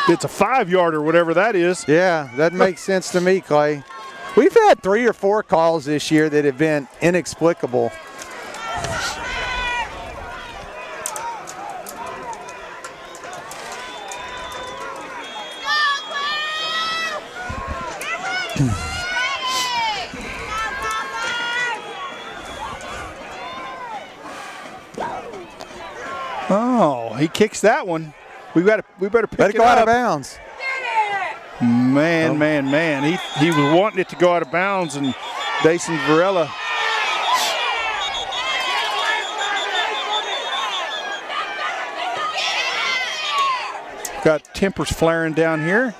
It's a 5-yarder, whatever that is. Yeah, that makes sense to me, Clay. We've had 3 or 4 calls this year that have been inexplicable. Oh, he kicks that one. We better pick Let it it go out of up. bounds. Man. He was wanting it to go out of bounds, and Dason Varela. Got tempers flaring down here.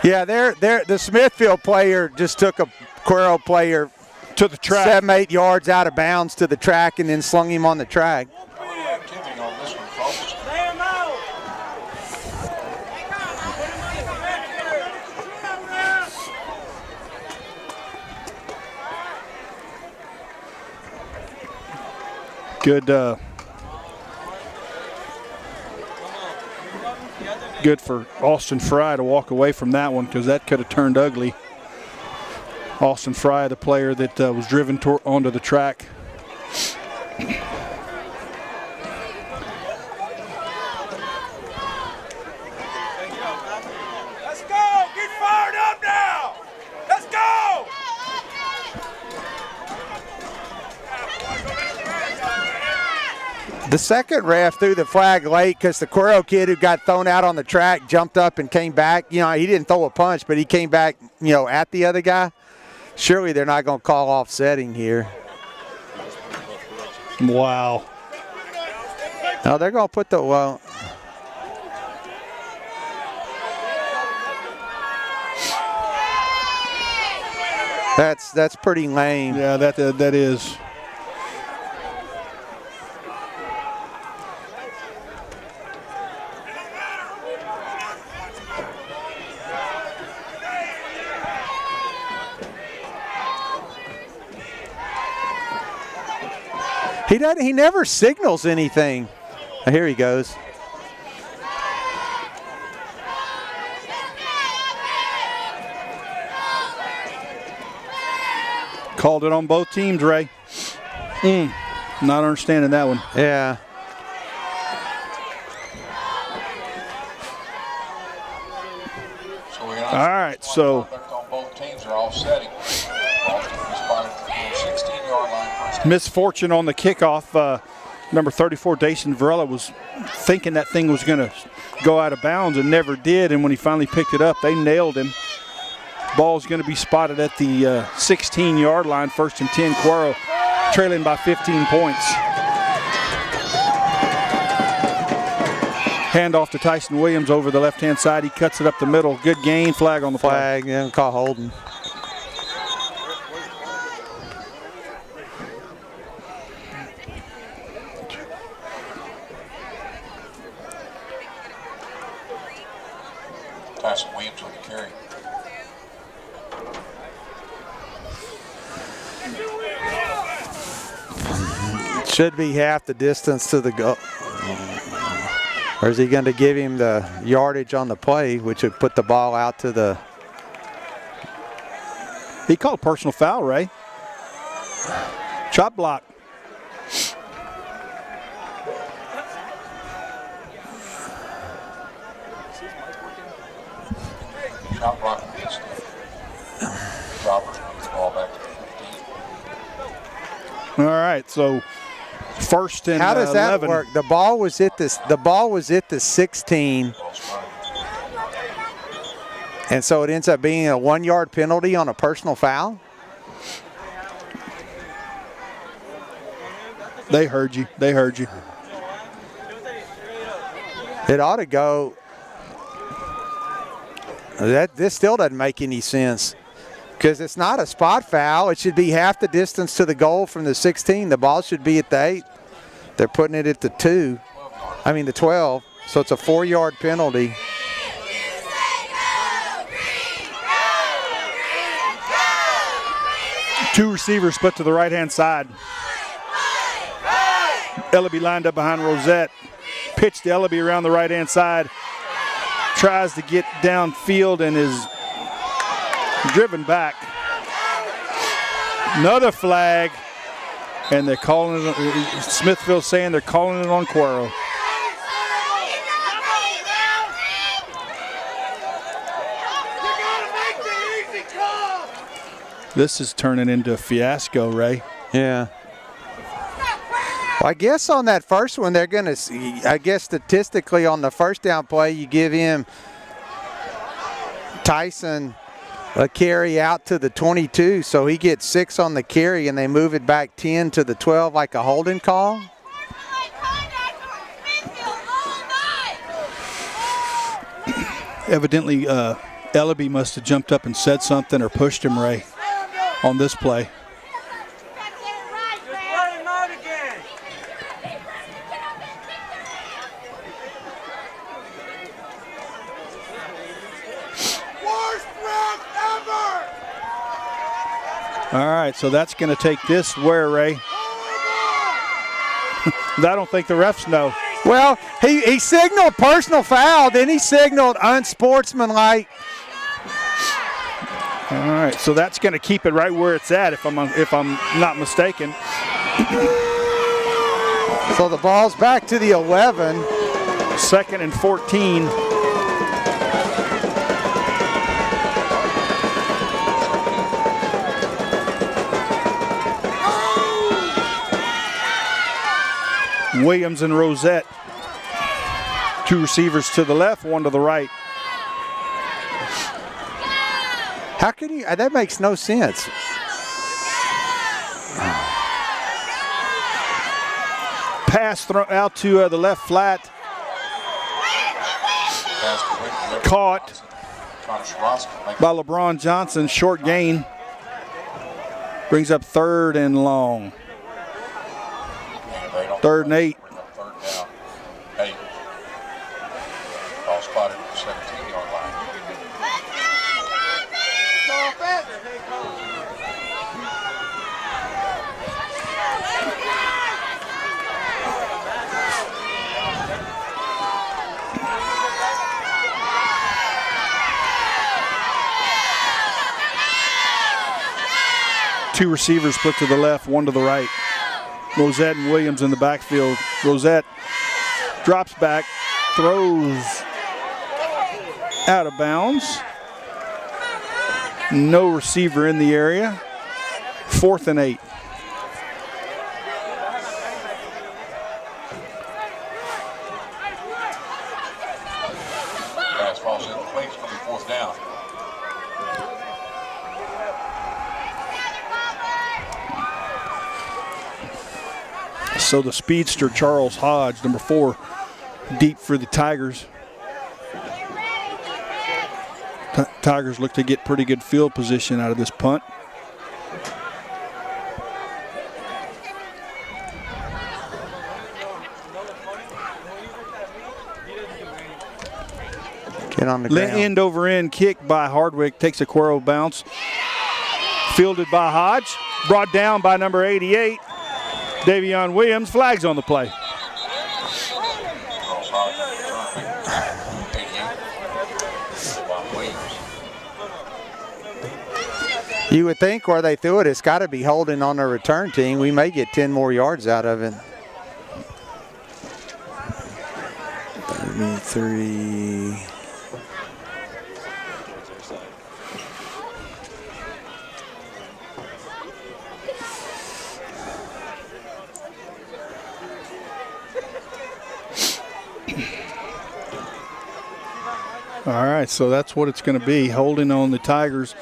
Yeah, the Smithville player just took a Cuero player to the track. 7-8 yards out of bounds to the track and then slung him on the track. Activity on this one, folks. Good for Austin Fry to walk away from that one, because that could have turned ugly. Austin Fry, the player that was driven onto the track. Let's go! Get fired up now! Let's go! The second ref threw the flag late because the Cuero kid who got thrown out on the track jumped up and came back. You know, he didn't throw a punch, but he came back, at the other guy. Surely they're not going to call offsetting here. Wow. No, they're going to put the, that's pretty lame. Yeah, that is. He never signals anything. Here he goes. Called it on both teams, Ray. Not understanding that one. Yeah. All right, so On both teams are offsetting. Boston was spotted from the 16-yard line first. misfortune on the kickoff. Number 34, Dacian Varela, was thinking that thing was going to go out of bounds and never did. And when he finally picked it up, they nailed him. Ball's going to be spotted at the 16-yard line, 1st and 10. Cuero trailing by 15 points. Handoff to Tyson Williams over the left-hand side. He cuts it up the middle. Good gain. Flag on the play. Flag, yeah, call holding. Tyson Williams with the carry. Should be half the distance to the goal. Or is he going to give him the yardage on the play, which would put the ball out to the... He called personal foul, Ray. Chop block. Chop block against Gobblers. Ball back to 15. All right, so 1st and 11. How does that work? The ball was at the 16, and so it ends up being a 1-yard penalty on a personal foul? They heard you. They heard you. It ought to go. This still doesn't make any sense because it's not a spot foul. It should be half the distance to the goal from the 16. The ball should be at the 8. They're putting it at the 2. I mean the 12. So it's a 4-yard penalty. Two receivers split to the right-hand side. Ellaby lined up behind Rosette. Pitch to Ellaby around the right-hand side. Tries to get downfield and is driven back. Another flag. And they're calling it, Smithville saying they're calling it on Cuero. This is turning into a fiasco, Ray. Yeah. Well, I guess on that first one, they're going to, I guess statistically on the first down play, you give him Tyson a carry out to the 22, so he gets 6 on the carry, and they move it back 10 to the 12 like a holding call. Evidently, Ellaby must have jumped up and said something or pushed him, Ray, on this play. All right, so that's going to take this where, Ray? I don't think the refs know. Well, he signaled personal foul, then he signaled unsportsmanlike. All right, so that's going to keep it right where it's at, if I'm not mistaken. So the ball's back to the 11. 2nd and 14. Williams and Rosette. 2 receivers to the left, 1 to the right. How can you? That makes no sense. Pass thrown out to the left flat. Caught by LeBron Johnson. Short gain. Brings up 3rd and long. 3rd and 8. Ball spotted at the 17-yard line. Two receivers split to the left, 1 to the right. Rosette and Williams in the backfield. Rosette drops back, throws out of bounds. No receiver in the area. 4th and 8. So the speedster, Charles Hodge, number 4, deep for the Tigers. Tigers look to get pretty good field position out of this punt. Get on the ground. End over end kick by Hardwick, takes a Cuero bounce. Fielded by Hodge, brought down by number 88, Davion Williams. Flags on the play. You would think where they threw it, it's got to be holding on their return team. We may get 10 more yards out of it. 33. All right, so that's what it's going to be. Holding on the Tigers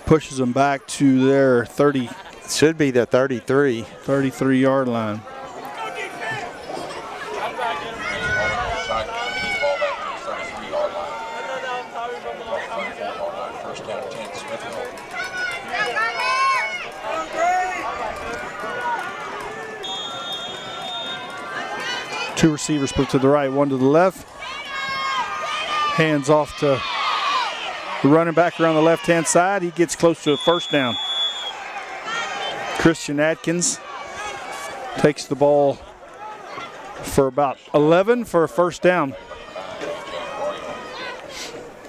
pushes them back to their 30. Should be the 33. 33-yard line. First down 10, Smithville. Two receivers split to the right, one to the left. Hands off to the running back around the left-hand side. He gets close to the first down. Christian Atkins takes the ball for about 11 for a first down.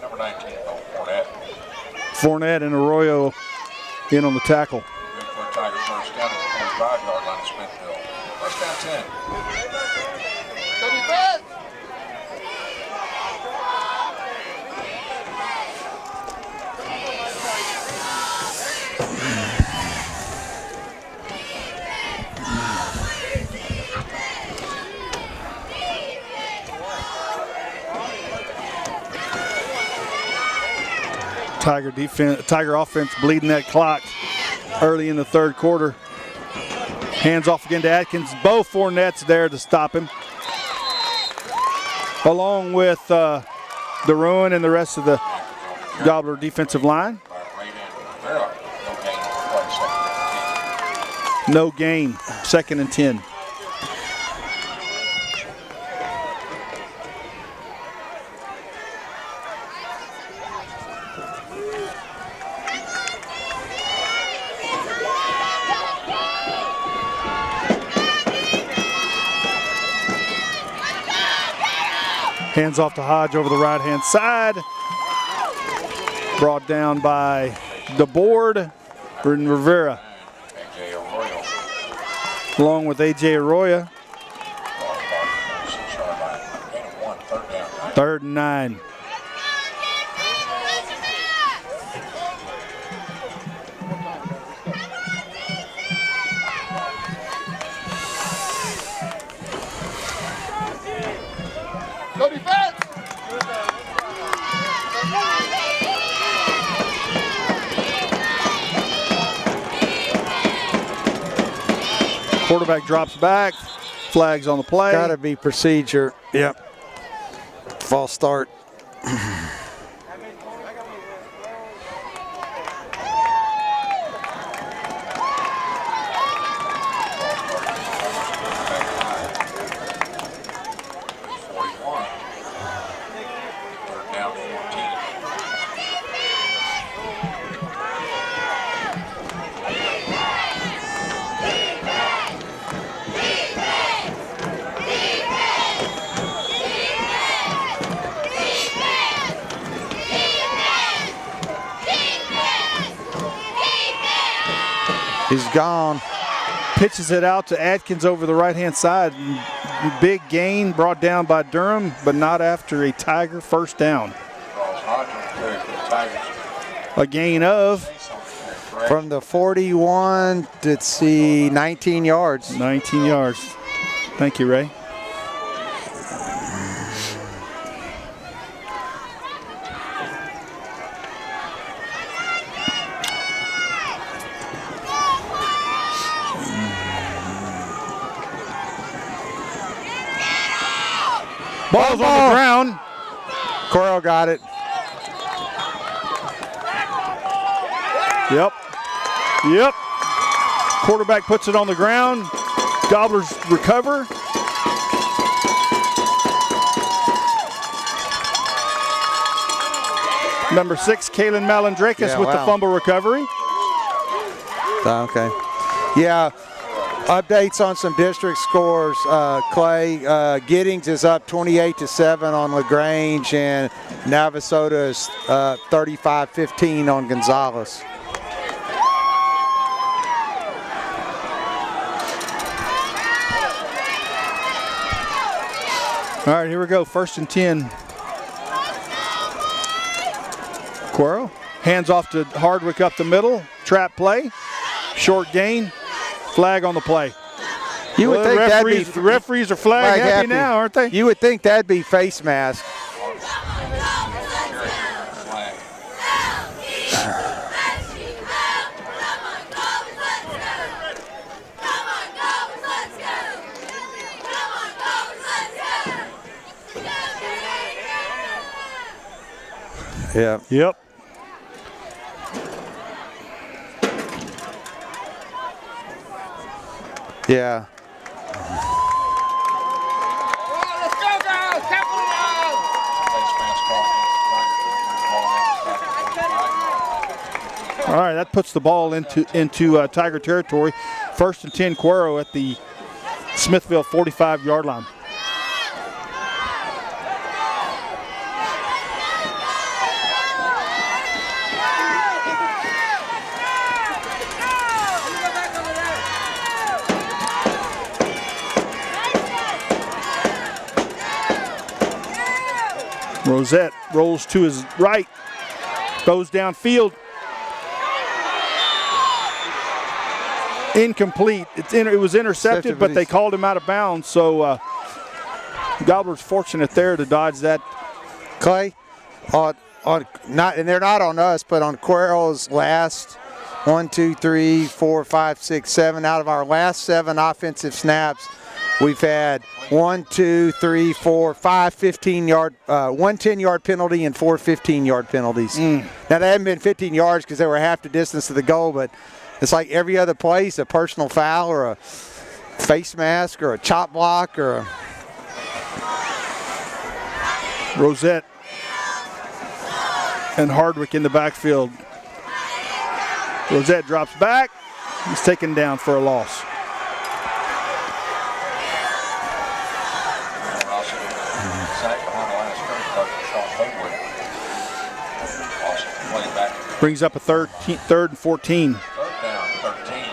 Number 19, Fournette. Fournette and Arroyo in on the tackle. Good for a Tiger first down at the 45-yard line of Smithville. First down 10. Tiger offense bleeding that clock early in the third quarter. Hands off again to Atkins. Bo Fournette's there to stop him, along with DeRuin and the rest of the Gobbler defensive line. No gain, second and 10. Hands off to Hodge over the right-hand side. Brought down by DeBoard and Rivera. Along with A.J. Arroyo. Third and 9. Go defense! Quarterback drops back. Flags on the play. Got to be procedure. Yep. False start. He's gone. Pitches it out to Atkins over the right-hand side. Big gain brought down by Durham, but not after a Tiger first down. A gain of? From the 41, let's see, 19 yards. 19 yards. Thank you, Ray. Ball's on the ground. Cuero got it. Yep. Quarterback puts it on the ground. Gobblers recover. Number 6, Kalen Malandrakis with the fumble recovery. Okay. Yeah. Updates on some district scores. Clay, Giddings is up 28-7 on LaGrange, and Navasota is 35-15 on Gonzales. All right, here we go. 1st and 10. Cuero hands off to Hardwick up the middle. Trap play. Short gain. Flag on the play. You would think that'd be the referees are flag happy now, aren't they? You would think that'd be face mask. Yeah. Yep. Yeah. Let's go, guys! Capitalize! All right, that puts the ball into Tiger territory. 1st and 10, Cuero at the Smithville 45-yard line. Rosette rolls to his right, goes downfield. Incomplete. It was intercepted, but they called him out of bounds. So Gobblers fortunate there to dodge that. Clay, and they're not on us, but on Cuero's last 1, 2, 3, 4, 5, 6, 7 out of our last 7 offensive snaps, we've had 1, 2, 3, 4, 5 15-yard, 1 10-yard penalty and 4 15-yard penalties. Now, they haven't been 15 yards because they were half the distance to the goal, but it's like every other play is a personal foul or a face mask or a chop block or a... Rosette and Hardwick in the backfield. Rosette drops back. He's taken down for a loss. Brings up a third and 14. Third down, 13.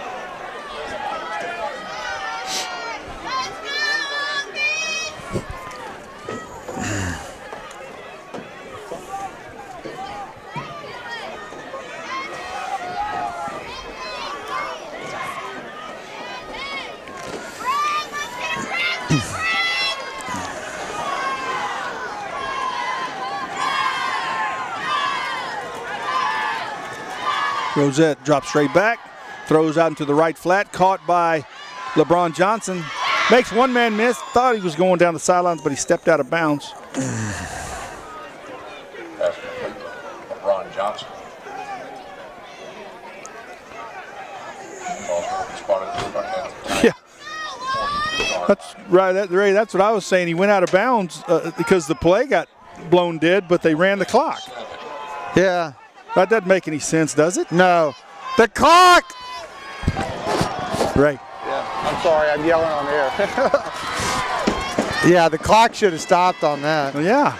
Rosette drops straight back, throws out into the right flat, caught by LeBron Johnson. Makes one man miss, thought he was going down the sidelines, but he stepped out of bounds. Pass complete to LeBron Johnson. Yeah, that's right. Ray, that's what I was saying. He went out of bounds because the play got blown dead, but they ran the clock. Yeah. That doesn't make any sense, does it? No. The clock! Ray. Yeah, I'm sorry, I'm yelling on air. Yeah, the clock should have stopped on that. Well, yeah.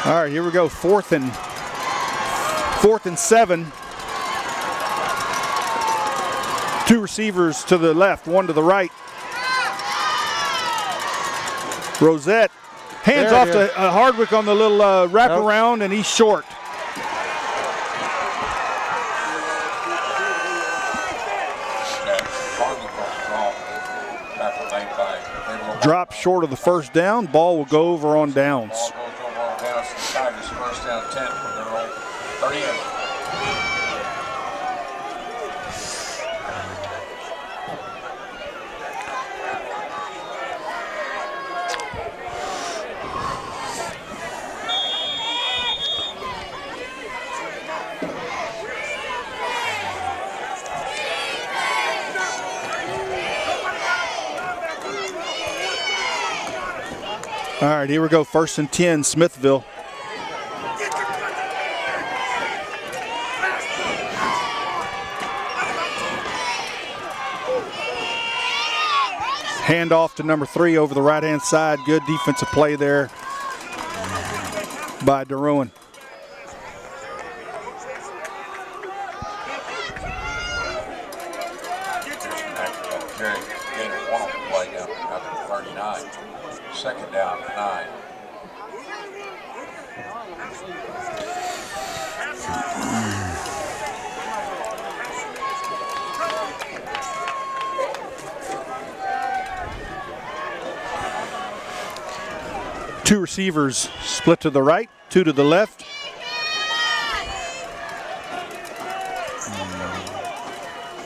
All right, here we go. Fourth and 7. 2 receivers to the left, 1 to the right. Rosette hands off to Hardwick on the little wraparound, and he's short. Drop short of the first down. Ball will go over on downs. Ball goes over on downs. Tigers first down 10 from their own 38. All right, here we go. 1st and 10, Smithville. Handoff to number 3 over the right-hand side. Good defensive play there by DeRuin. Jerry gained 1 on the play down after 39. 2nd down, 9. Two receivers split to the right, 2 to the left.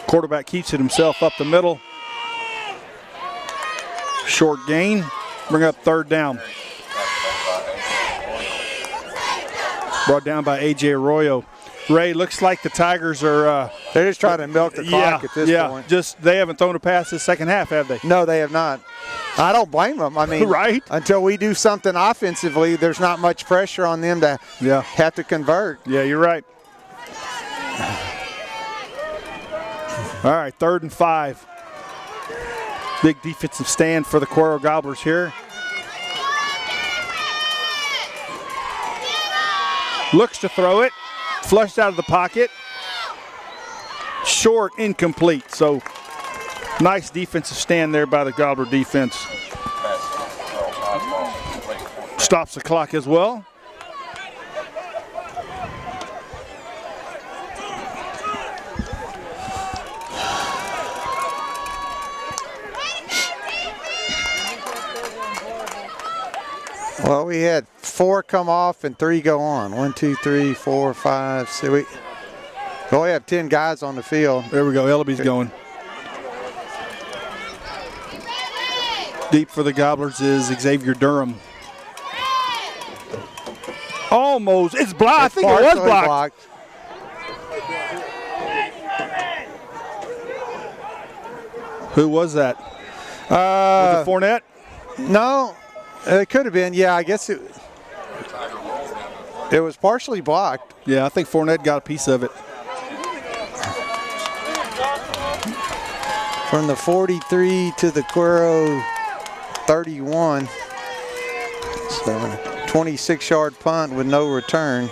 Quarterback keeps it himself up the middle. Short gain, bring up 3rd down. Brought down by A.J. Arroyo. Ray, looks like the Tigers are They're just trying to milk the clock at this point. Just they haven't thrown a pass this second half, have they? No, they have not. I don't blame them. I mean, right? Until we do something offensively, there's not much pressure on them to have to convert. Yeah, you're right. All right, 3rd and 5. Big defensive stand for the Cuero Gobblers here. Looks to throw it. Flushed out of the pocket. Short, incomplete. So nice defensive stand there by the Gobbler defense. Stops the clock as well. Well, we had 4 come off and 3 go on. 1, 2, 3, 4, 5, 6. We have 10 guys on the field. There we go. Ellaby's going. Deep for the Gobblers is Xavier Durham. Almost. It's blocked. I think it was blocked. Who was that? Was it Fournette? No. It could have been, yeah. I guess it was partially blocked. Yeah, I think Fournette got a piece of it. From the 43 to the Cuero 31. So a 26-yard punt with no return.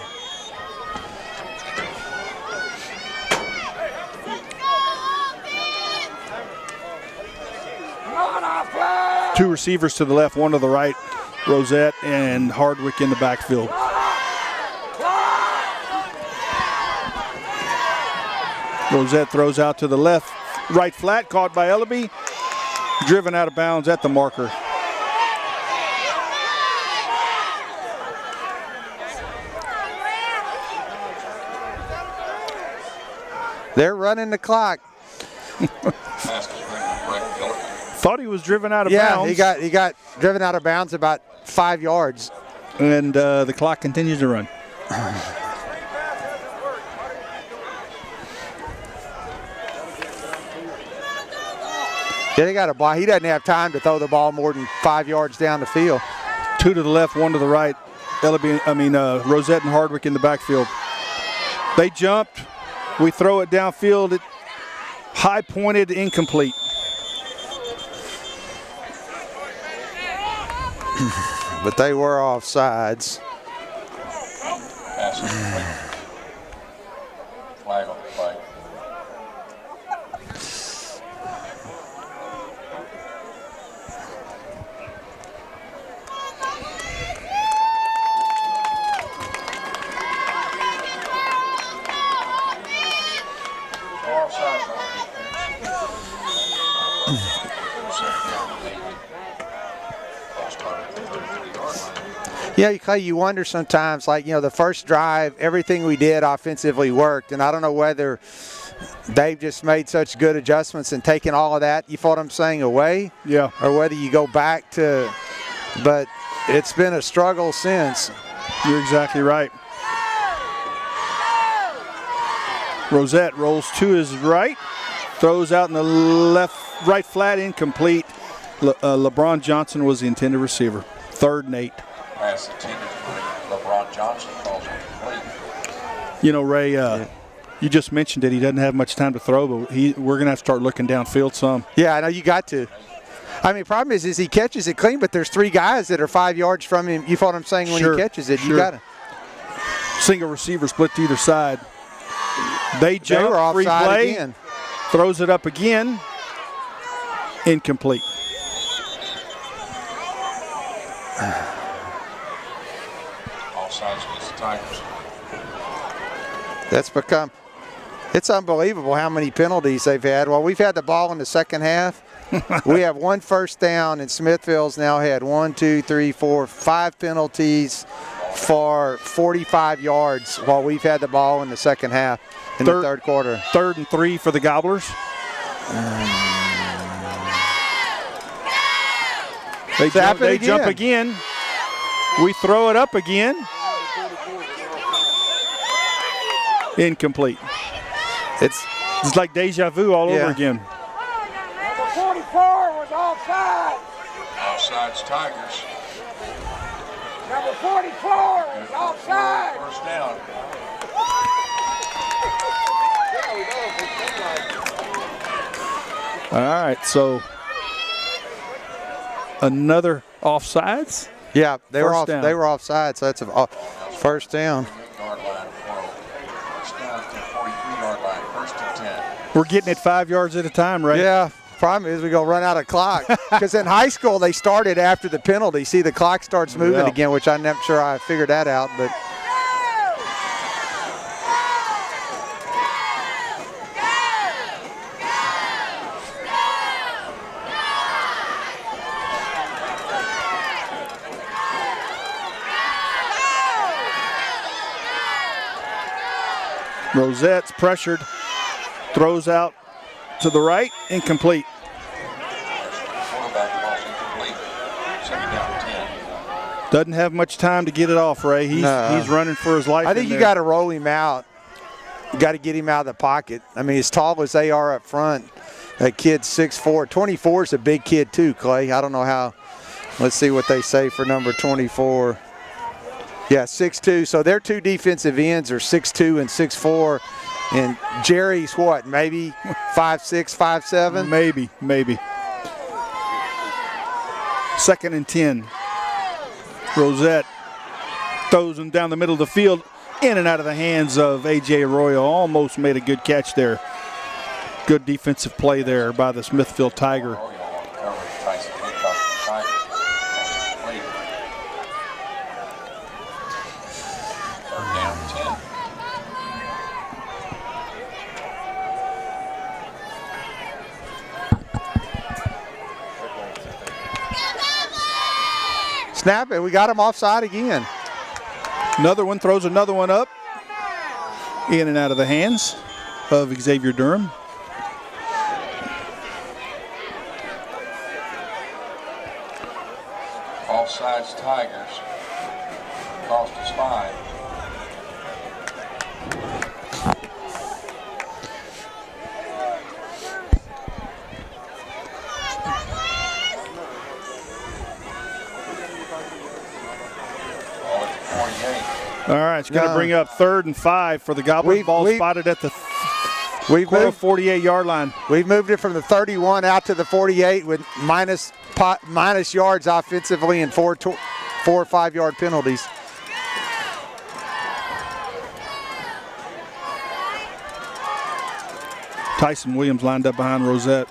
Two receivers to the left, 1 to the right. Rosette and Hardwick in the backfield. Rosette throws out to the left, right flat, caught by Ellaby. Driven out of bounds at the marker. They're running the clock. Thought he was driven out of bounds. Yeah, he got driven out of bounds about 5 yards. And the clock continues to run. Yeah, they got a block. He doesn't have time to throw the ball more than 5 yards down the field. 2 to the left, 1 to the right. Rosette and Hardwick in the backfield. They jumped. We throw it downfield. It high pointed, incomplete. But they were offsides. Flag on the play. Yeah, Clay, you wonder sometimes, the first drive, everything we did offensively worked, and I don't know whether they've just made such good adjustments and taken all of that, you follow what I'm saying, away? Yeah. Or whether you go back to, but it's been a struggle since. You're exactly right. Rosette rolls to his right, throws out in the right flat, incomplete. LeBron Johnson was the intended receiver. 3rd and 8. Pass intended for LeBron Johnson, calls it complete. You know, Ray, you just mentioned it. He doesn't have much time to throw, but we're going to have to start looking downfield some. Yeah, I know you got to. I mean, problem is he catches it clean, but there's 3 guys that are 5 yards from him. You follow what I'm saying? When Sure, he catches it, sure. you got to. Single receiver split to either side. They jump, were free offside play, again. throws it up again, incomplete. Offsides against the Tigers. It's unbelievable how many penalties they've had. Well, we've had the ball in the second half. We have 1 first down, and Smithville's now had 5 penalties for 45 yards while we've had the ball in the second half, in the 3rd quarter. 3rd and 3 for the Gobblers. They jump again. We throw it up again. Incomplete. It's like deja vu all over again. Number 44 was offside. Offsides Tigers. Number 44 is offside. First down. All right, so another offsides. Yeah, they were First down. offside, so that's a first down. Yard line. First down to the 43-yard line. 1st and 10. We're getting it 5 yards at a time, right? Yeah, problem is we're going to run out of clock. Because in high school, they started after the penalty. See, the clock starts moving again, which I'm not sure I figured that out. But Rosette's pressured, throws out to the right, incomplete. Quarterback ball's incomplete. 2nd down 10. Doesn't have much time to get it off, Ray. He's running for his life. I think you got to roll him out. You got to get him out of the pocket. I mean, as tall as they are up front, that kid's 6'4". 24 is a big kid too, Clay. I don't know how. Let's see what they say for number 24. Yeah, 6'2". So their 2 defensive ends are 6'2" and 6'4". And Jerry's what, maybe 5'6", 5'7"? Maybe. 2nd and 10. Rosette throws him down the middle of the field, in and out of the hands of A.J. Arroyo. Almost made a good catch there. Good defensive play there by the Smithville Tiger. Snap it. We got him offside again. Another one throws another one up. In and out of the hands of Xavier Durham. Offsides Tigers. Cost us 5. All right, it's going to bring up 3rd and 5 for the Gobblers. Ball spotted at the Cuero 48-yard line. We've moved it from the 31 out to the 48 with minus yards offensively and 4 or 5 yard penalties. Tyson Williams lined up behind Rosette.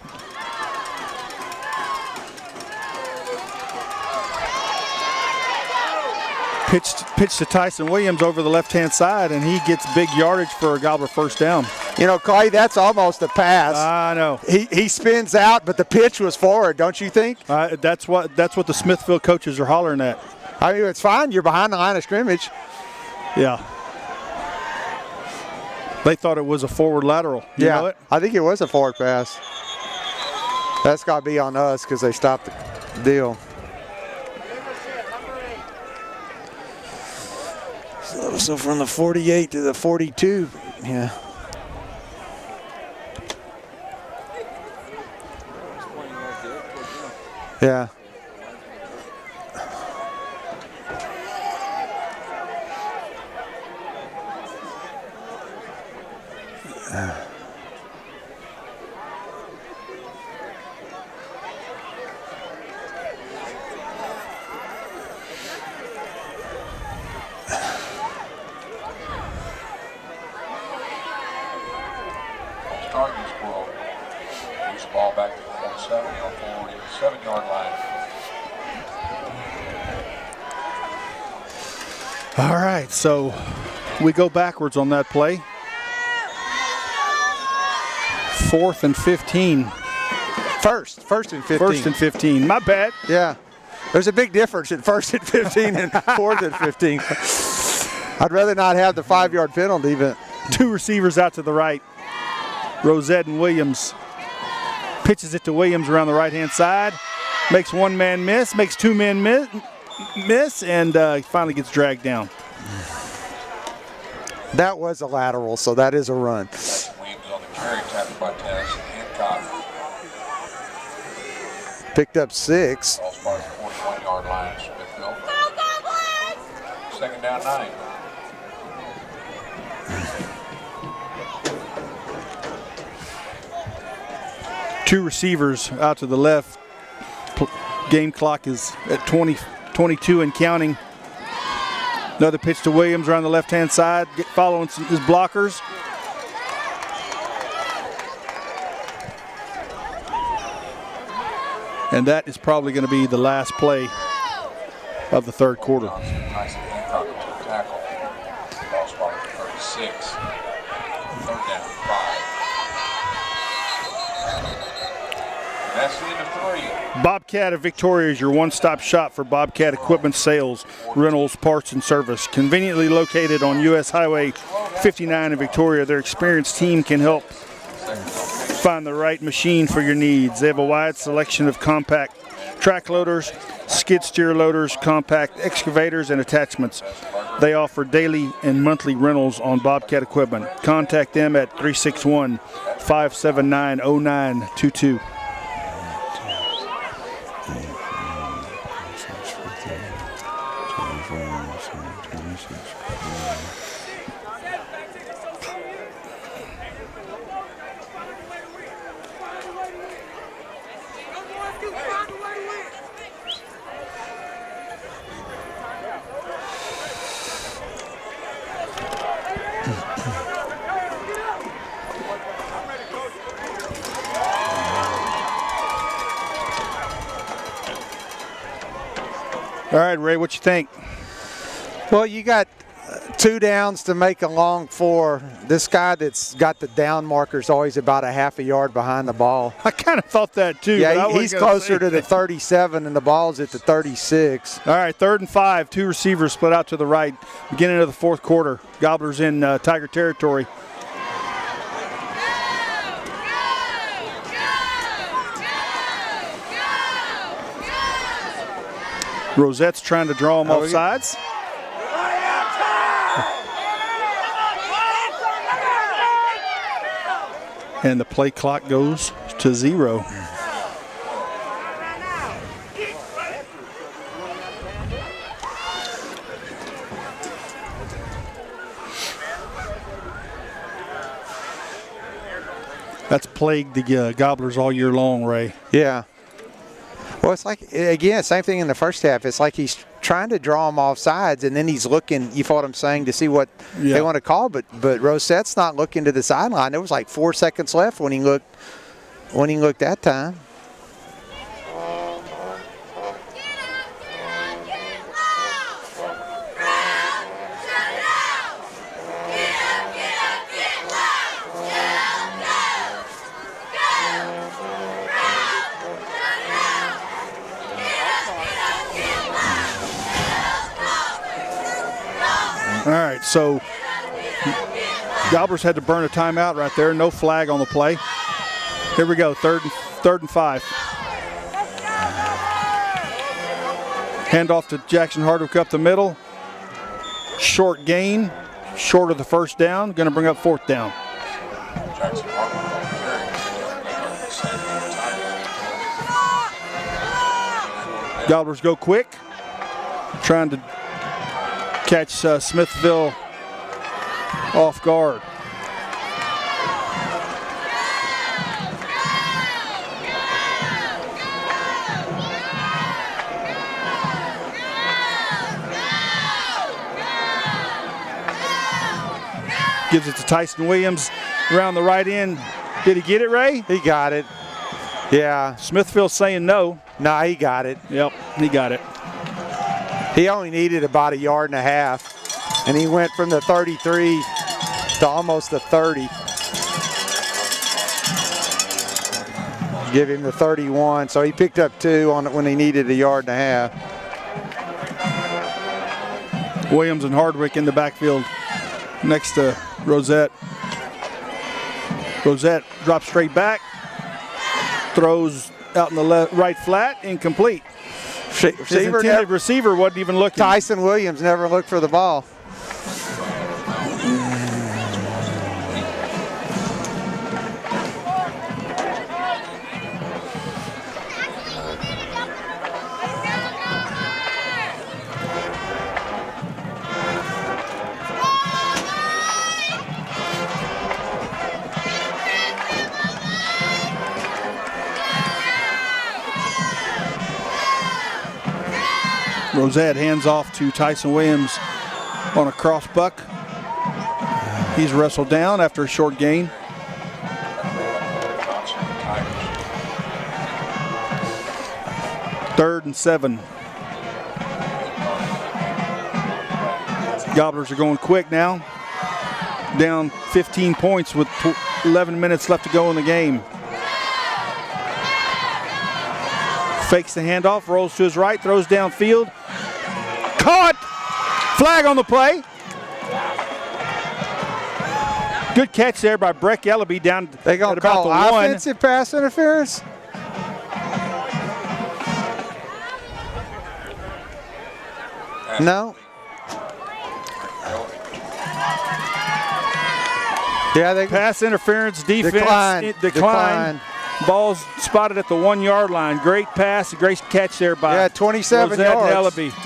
Pitch to Tyson Williams over the left-hand side, and he gets big yardage for a Gobbler first down. You know, Clay, that's almost a pass. I know. He spins out, but the pitch was forward, don't you think? That's what the Smithville coaches are hollering at. I mean, it's fine. You're behind the line of scrimmage. Yeah. They thought it was a forward lateral. You know it? I think it was a forward pass. That's got to be on us because they stopped the deal. So from the 48 to the 42, yeah. Yeah. Tigers will lose the ball back to the 47 on 47-yard line. All right, so we go backwards on that play. 4th and 15. First and 15. 1st and 15. My bad. Yeah. There's a big difference in 1st and 15 and 4th and 15. I'd rather not have the 5-yard penalty, but 2 receivers out to the right. Rosette and Williams. Pitches it to Williams around the right-hand side. Makes 1 man miss, makes 2 men miss, and finally gets dragged down. that was a lateral, so that is a run. Williams on the carry, tackled by Tennis. Hancock. Picked up 6. Ball spot at the 41-yard line, Smithville. Second down 9. Two receivers out to the left. Game clock is at 22 and counting. Another pitch to Williams around the left-hand side, following his blockers. And that is probably going to be the last play of the third quarter. Nice Hancock to the tackle. Ball spot at the 36. Third down 5. And that's the end of 3. Bobcat of Victoria is your one-stop shop for Bobcat equipment sales, rentals, parts, and service. Conveniently located on U.S. Highway 59 in Victoria, their experienced team can help find the right machine for your needs. They have a wide selection of compact track loaders, skid steer loaders, compact excavators, and attachments. They offer daily and monthly rentals on Bobcat equipment. Contact them at 361-579-0922. All right, Ray, what you think? Well, you got 2 downs to make a long 4. This guy that's got the down marker is always about a half a yard behind the ball. I kind of thought that too. but I Yeah, wasn't he's gonna closer say to the that. 37, and the ball's at the 36. All right, 3rd and 5. 2 receivers split out to the right. Beginning of the fourth quarter. Gobblers in Tiger territory. Rosette's trying to draw him off sides. And the play clock goes to 0. That's plagued the Gobblers all year long, Ray. Yeah. Well, it's like, again, same thing in the first half. It's like he's trying to draw them off sides, and then he's looking, you follow what I'm saying, to see what they want to call. But Rosette's not looking to the sideline. There was like 4 seconds left when he looked that time. All right, so Gobblers had to burn a timeout right there. No flag on the play. Here we go, third and 5. Handoff to Jackson Hardwick up the middle. Short gain, short of the first down. Going to bring up 4th down. Jackson Hardwick on the carry. Gobblers go quick, trying to catch Smithville off guard. Gives it to Tyson Williams around the right end. Did he get it, Ray? He got it. Yeah. Smithville saying no. Nah, he got it. Yep, he got it. He only needed about 1.5 yards, and he went from the 33 to almost the 30. Give him the 31, so he picked up 2 on it when he needed 1.5 yards. Williams and Hardwick in the backfield next to Rosette. Rosette drops straight back, throws out in the right flat, incomplete. His intended receiver wasn't even looking. Tyson Williams never looked for the ball. Rosette hands off to Tyson Williams on a cross buck. He's wrestled down after a short gain. Third and 7. Gobblers are going quick now. Down 15 points with 11 minutes left to go in the game. Fakes the handoff, rolls to his right, throws downfield. Caught! Flag on the play. Good catch there by Breck Ellaby down they gonna at about call the 1. Offensive pass interference? No. Yeah, they pass interference, defense decline. Ball's spotted at the 1 yard line. Great pass, great catch there by 27 Rosette yards. and Ellaby.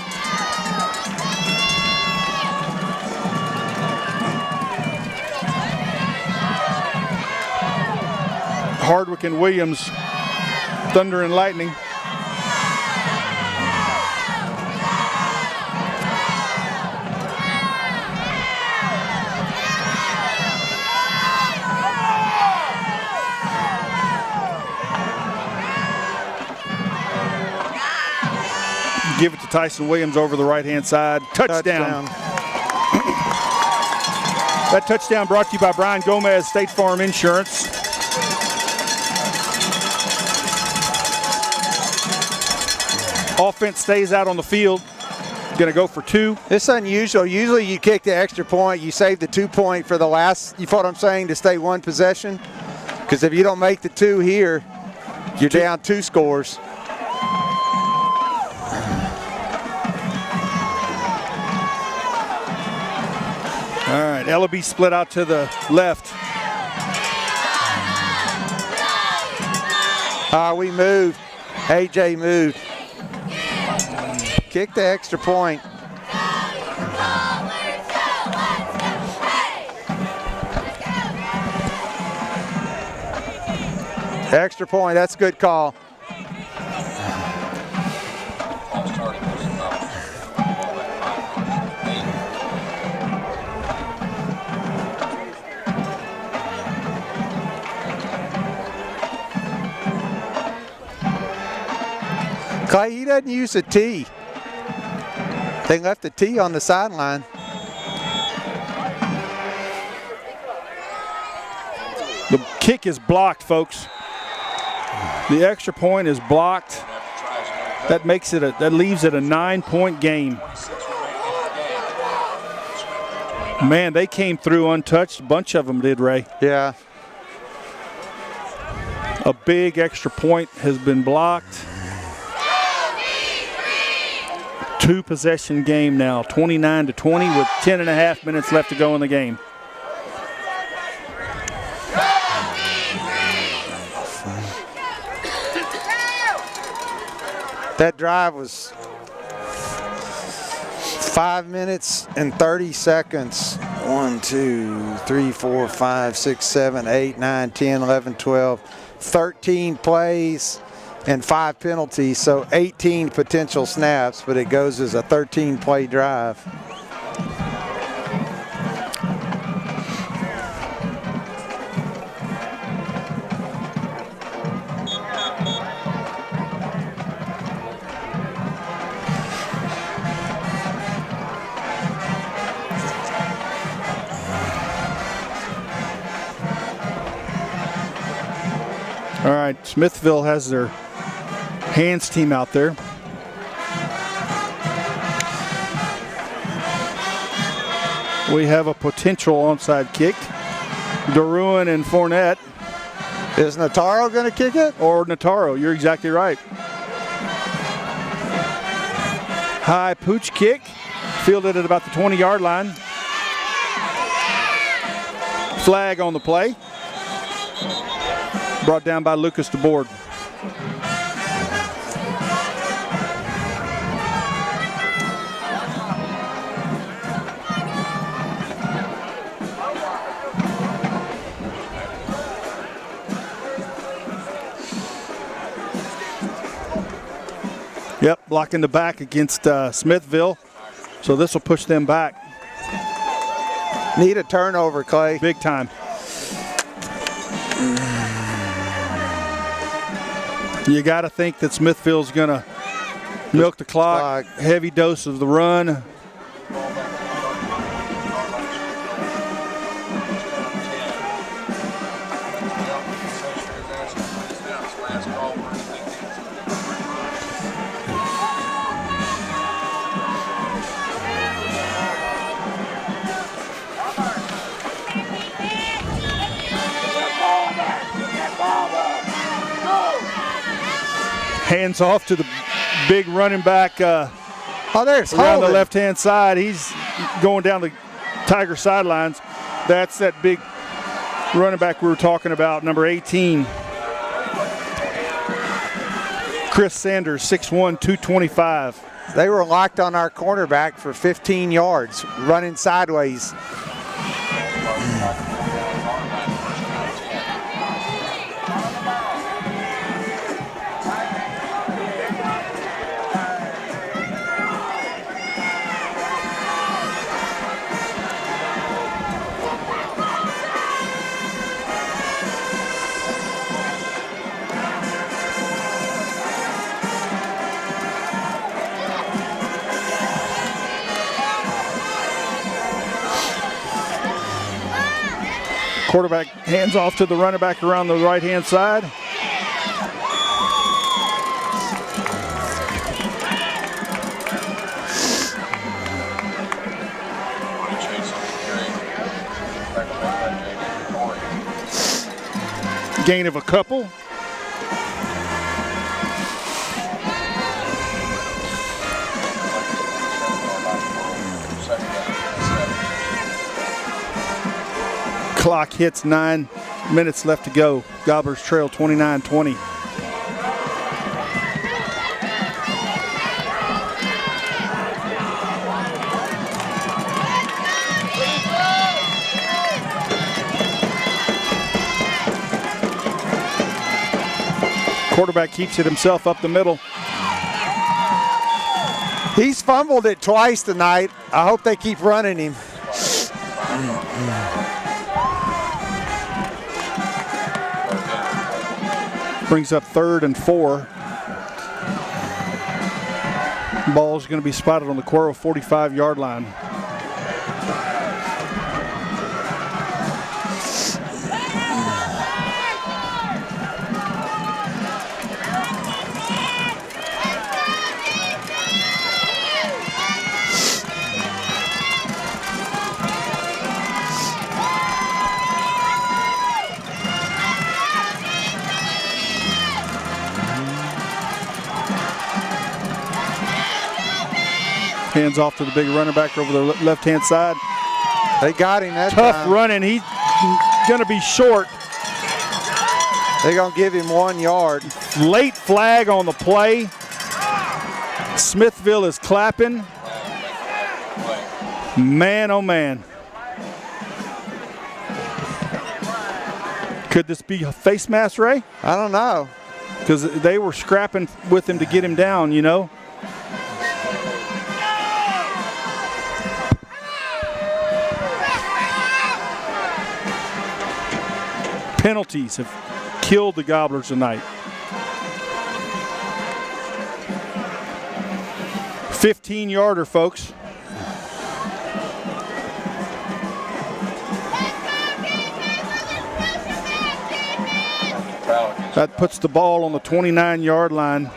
Hardwick and Williams, thunder and lightning. Give it to Tyson Williams over the right-hand side. Touchdown. That touchdown brought to you by Brian Gomez, State Farm Insurance. Offense stays out on the field. Going to go for 2. It's unusual. Usually you kick the extra point. You save the 2 point for the last, you know what I'm saying, to stay 1 possession. Because if you don't make the 2 here, you're down 2 scores. All right, Ellaby split out to the left. We moved. AJ moved. Kick the extra point. Extra point, that's a good call. Clay, he doesn't use a tee. They left the tee on the sideline. The kick is blocked, folks. The extra point is blocked. That makes it that leaves it a 9-point game. Man, they came through untouched. A bunch of them did, Ray. Yeah. A big extra point has been blocked. 2-possession game now, 29-20 with 10.5 minutes left to go in the game. That drive was 5 minutes and 30 seconds. 1, 2, 3, 4, 5, 6, 7, 8, 9, 10, 11, 12, 13 plays and 5 penalties, so 18 potential snaps, but it goes as a 13-play drive. All right, Smithville has their hands team out there. We have a potential onside kick. Deruin and Fournette. Is Nataro going to kick it? Or Nataro, you're exactly right. High pooch kick, fielded at about the 20-yard line. Flag on the play. Brought down by Lucas DeBoard. Yep, blocking the back against Smithville. So this will push them back. Need a turnover, Clay. Big time. You got to think that Smithville's going to milk the clock. Heavy dose of the run. Hands off to the big running back there's around the Holden. left-hand side. He's going down the Tiger sidelines. That's that big running back we were talking about, number 18. Chris Sanders, 6'1", 225. They were locked on our cornerback for 15 yards, running sideways. Quarterback hands off to the running back around the right-hand side. Gain of a couple. Clock hits 9 minutes left to go. Gobblers trail 29-20. Quarterback keeps it himself up the middle. He's fumbled it twice tonight. I hope they keep running him. Brings up 3rd and 4. Ball's going to be spotted on the Cuero 45-yard line. Hands off to the big running back over the left-hand side. They got him that Tough time. running. He's going to be short. They're going to give him 1 yard. Late flag on the play. Smithville is clapping. Man, oh man. Could this be a face mask, Ray? I don't know. Because they were scrapping with him to get him down, you know. Penalties have killed the Gobblers tonight. 15-yarder, folks. That puts the ball on the 29-yard line.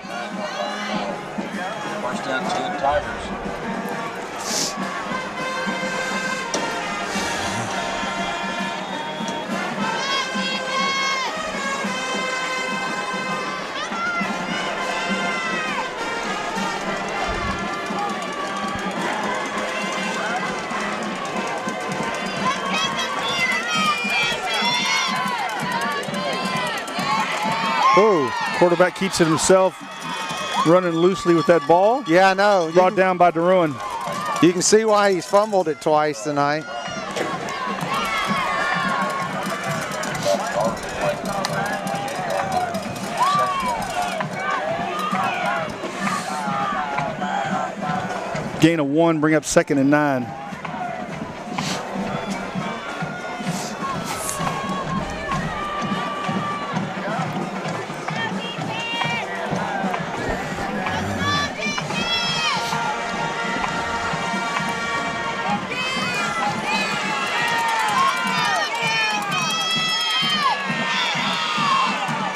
First down 10 Tigers. Oh, quarterback keeps it himself, running loosely with that ball. Yeah, I know. Brought down by DeRuin. You can see why he's fumbled it twice tonight. Gain of 1, bring up 2nd and 9.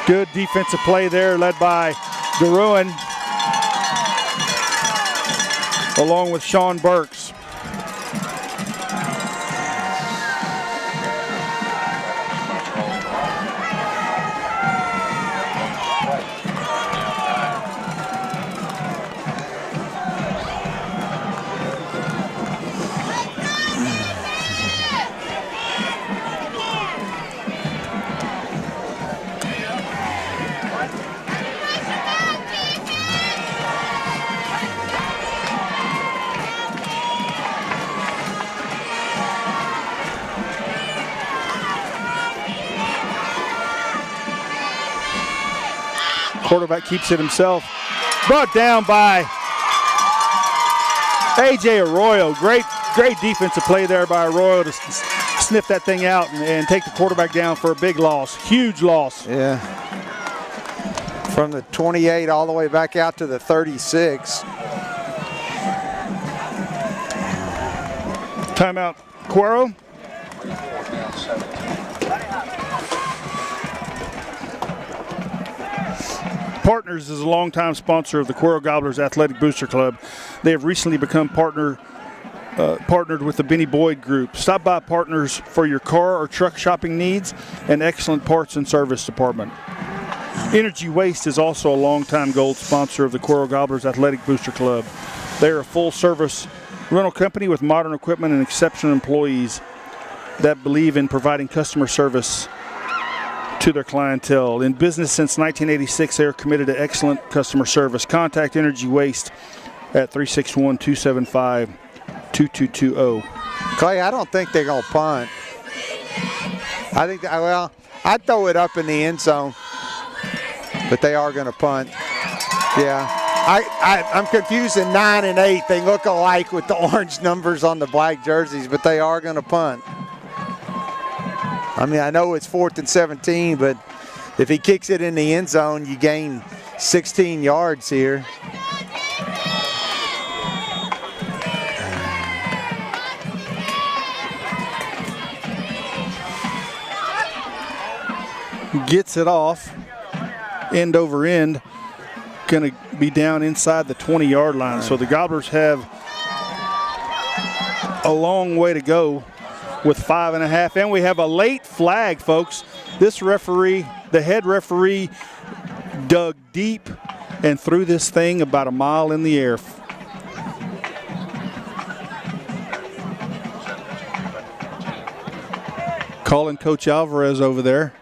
Good defensive play there, led by DeRuin, along with Sean Burks. Quarterback keeps it himself. Brought down by A.J. Arroyo. Great defensive play there by Arroyo to sniff that thing out and take the quarterback down for a big loss. Huge loss. Yeah. From the 28 all the way back out to the 36. Timeout, Cuero. Partners is a longtime sponsor of the Cuero Gobblers Athletic Booster Club. They have recently become partnered with the Benny Boyd Group. Stop by Partners for your car or truck shopping needs and excellent parts and service department. Energy Waste is also a longtime gold sponsor of the Cuero Gobblers Athletic Booster Club. They are a full-service rental company with modern equipment and exceptional employees that believe in providing customer service to their clientele. In business since 1986, they are committed to excellent customer service. Contact Energy Waste at 361-275-2220. Clay, I don't think they're going to punt. I think, I'd throw it up in the end zone, but they are going to punt. Yeah. I'm confusing 9 and 8. They look alike with the orange numbers on the black jerseys, but they are going to punt. I mean, I know it's 4th and 17, but if he kicks it in the end zone, you gain 16 yards here. Gets it off, end over end, going to be down inside the 20-yard line. So the Gobblers have a long way to go with 5.5, and we have a late flag, folks. This referee, the head referee, dug deep and threw this thing about a mile in the air. Calling Coach Alvarez over there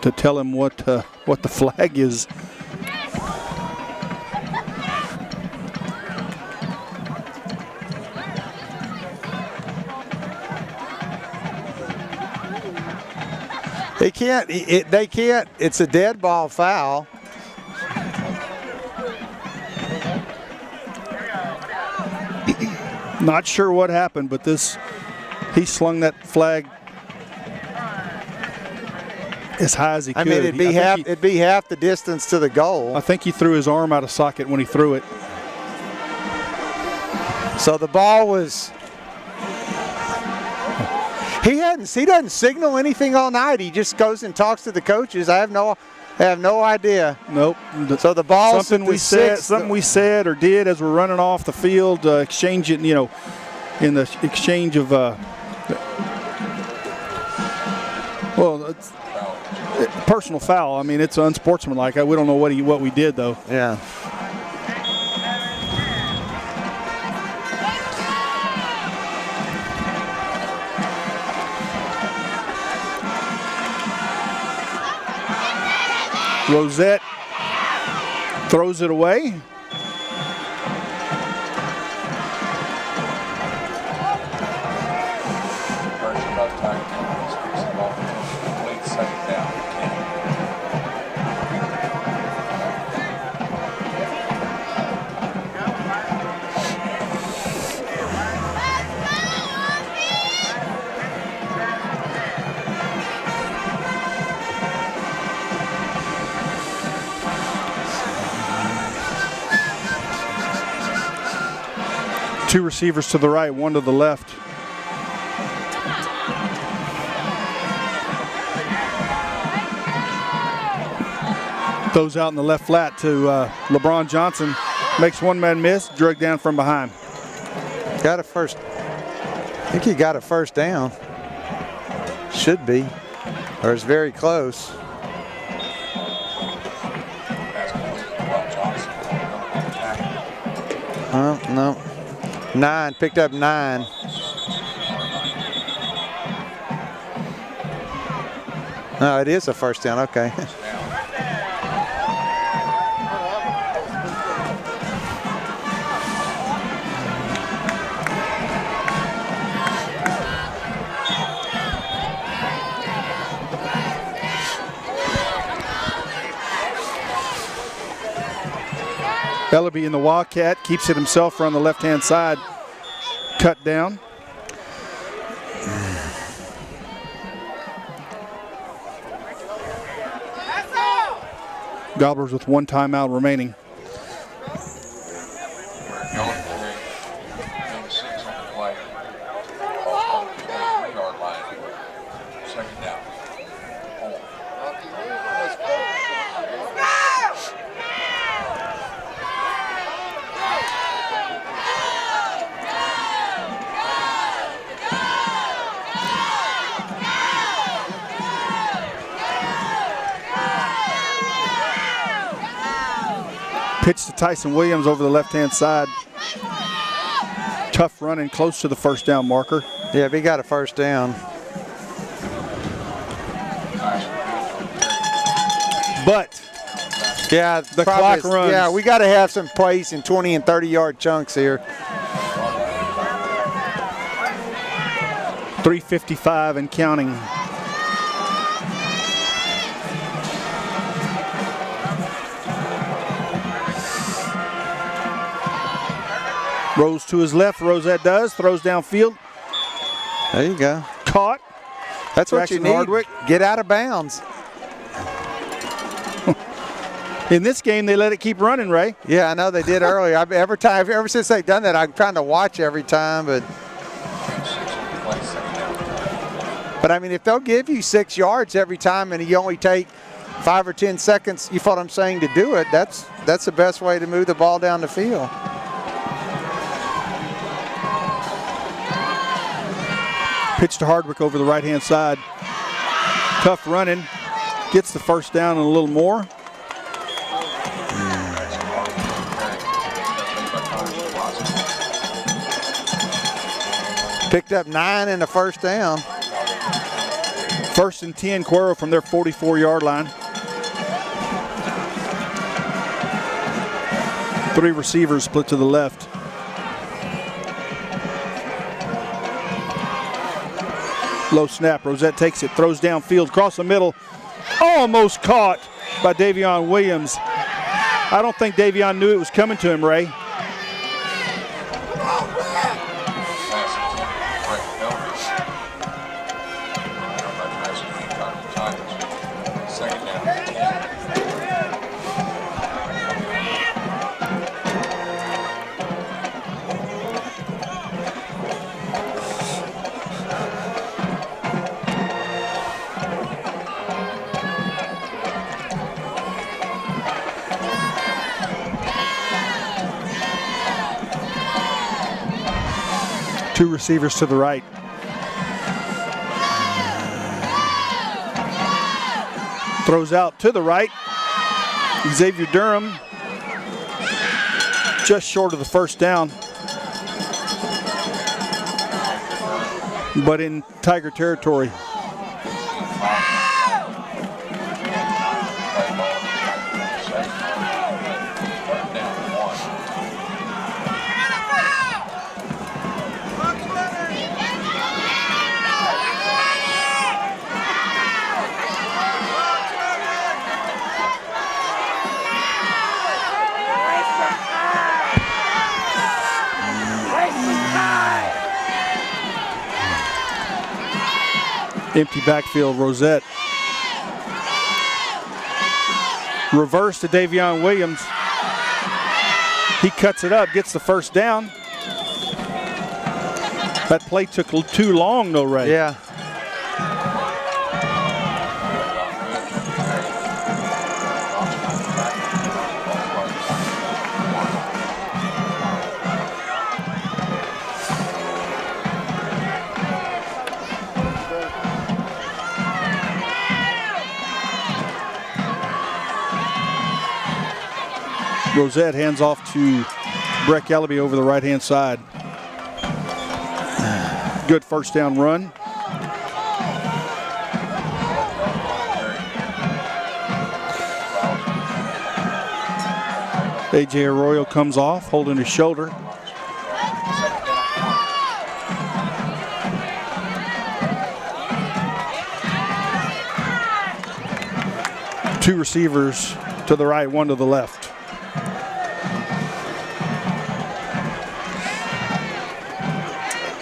to tell him what the flag is. They can't. They can't. It's a dead ball foul. Not sure what happened, but he slung that flag as high as he could. I mean, it'd be half the distance to the goal. I think he threw his arm out of socket when he threw it. So the ball was. He doesn't signal anything all night. He just goes and talks to the coaches. I have no idea. Nope. So the ball something we said or did as we're running off the field, exchanging, in the exchange of it's personal foul. I mean, it's unsportsmanlike. We don't know what we did though. Yeah. Rosette throws it away. Two receivers to the right, one to the left. Throws out in the left flat to LeBron Johnson. Makes one man miss, drug down from behind. Got a first. I think he got a first down. Should be, or it's very close. Oh, no. 9, picked up 9. No, it is a first down, okay. Ellaby in the Wildcat, keeps it himself around the left-hand side. Cut down. Gobblers with one timeout remaining. Pitch to Tyson Williams over the left-hand side. Tough running close to the first down marker. Yeah, but he got a first down. But yeah, the clock runs. Yeah, we got to have some plays in 20 and 30-yard chunks here. 3:55 and counting. Rose to his left, Rosette does, throws downfield. There you go. Caught. That's what you need. Hardwick. Get out of bounds. In this game, they let it keep running, Ray. Yeah, I know they did earlier. Ever since they've done that, I'm trying to watch every time, but I mean, if they'll give you 6 yards every time and you only take 5 or 10 seconds, you follow what I'm saying, to do it, that's the best way to move the ball down the field. Pitch to Hardwick over the right-hand side. Tough running. Gets the first down and a little more. Picked up 9 in the first down. 1st and 10, Cuero from their 44-yard line. 3 receivers split to the left. Low snap, Rosette takes it, throws downfield, across the middle. Almost caught by Davion Williams. I don't think Davion knew it was coming to him, Ray. Two receivers to the right. Throws out to the right. Xavier Durham just short of the first down. But in Tiger territory. Empty backfield, Rosette. Reverse to Davion Williams. He cuts it up, gets the first down. That play took too long, though, Ray. Yeah. Rosette hands off to Breck Ellaby over the right-hand side. Good first down run. A.J. Arroyo comes off, holding his shoulder. Two receivers to the right, one to the left.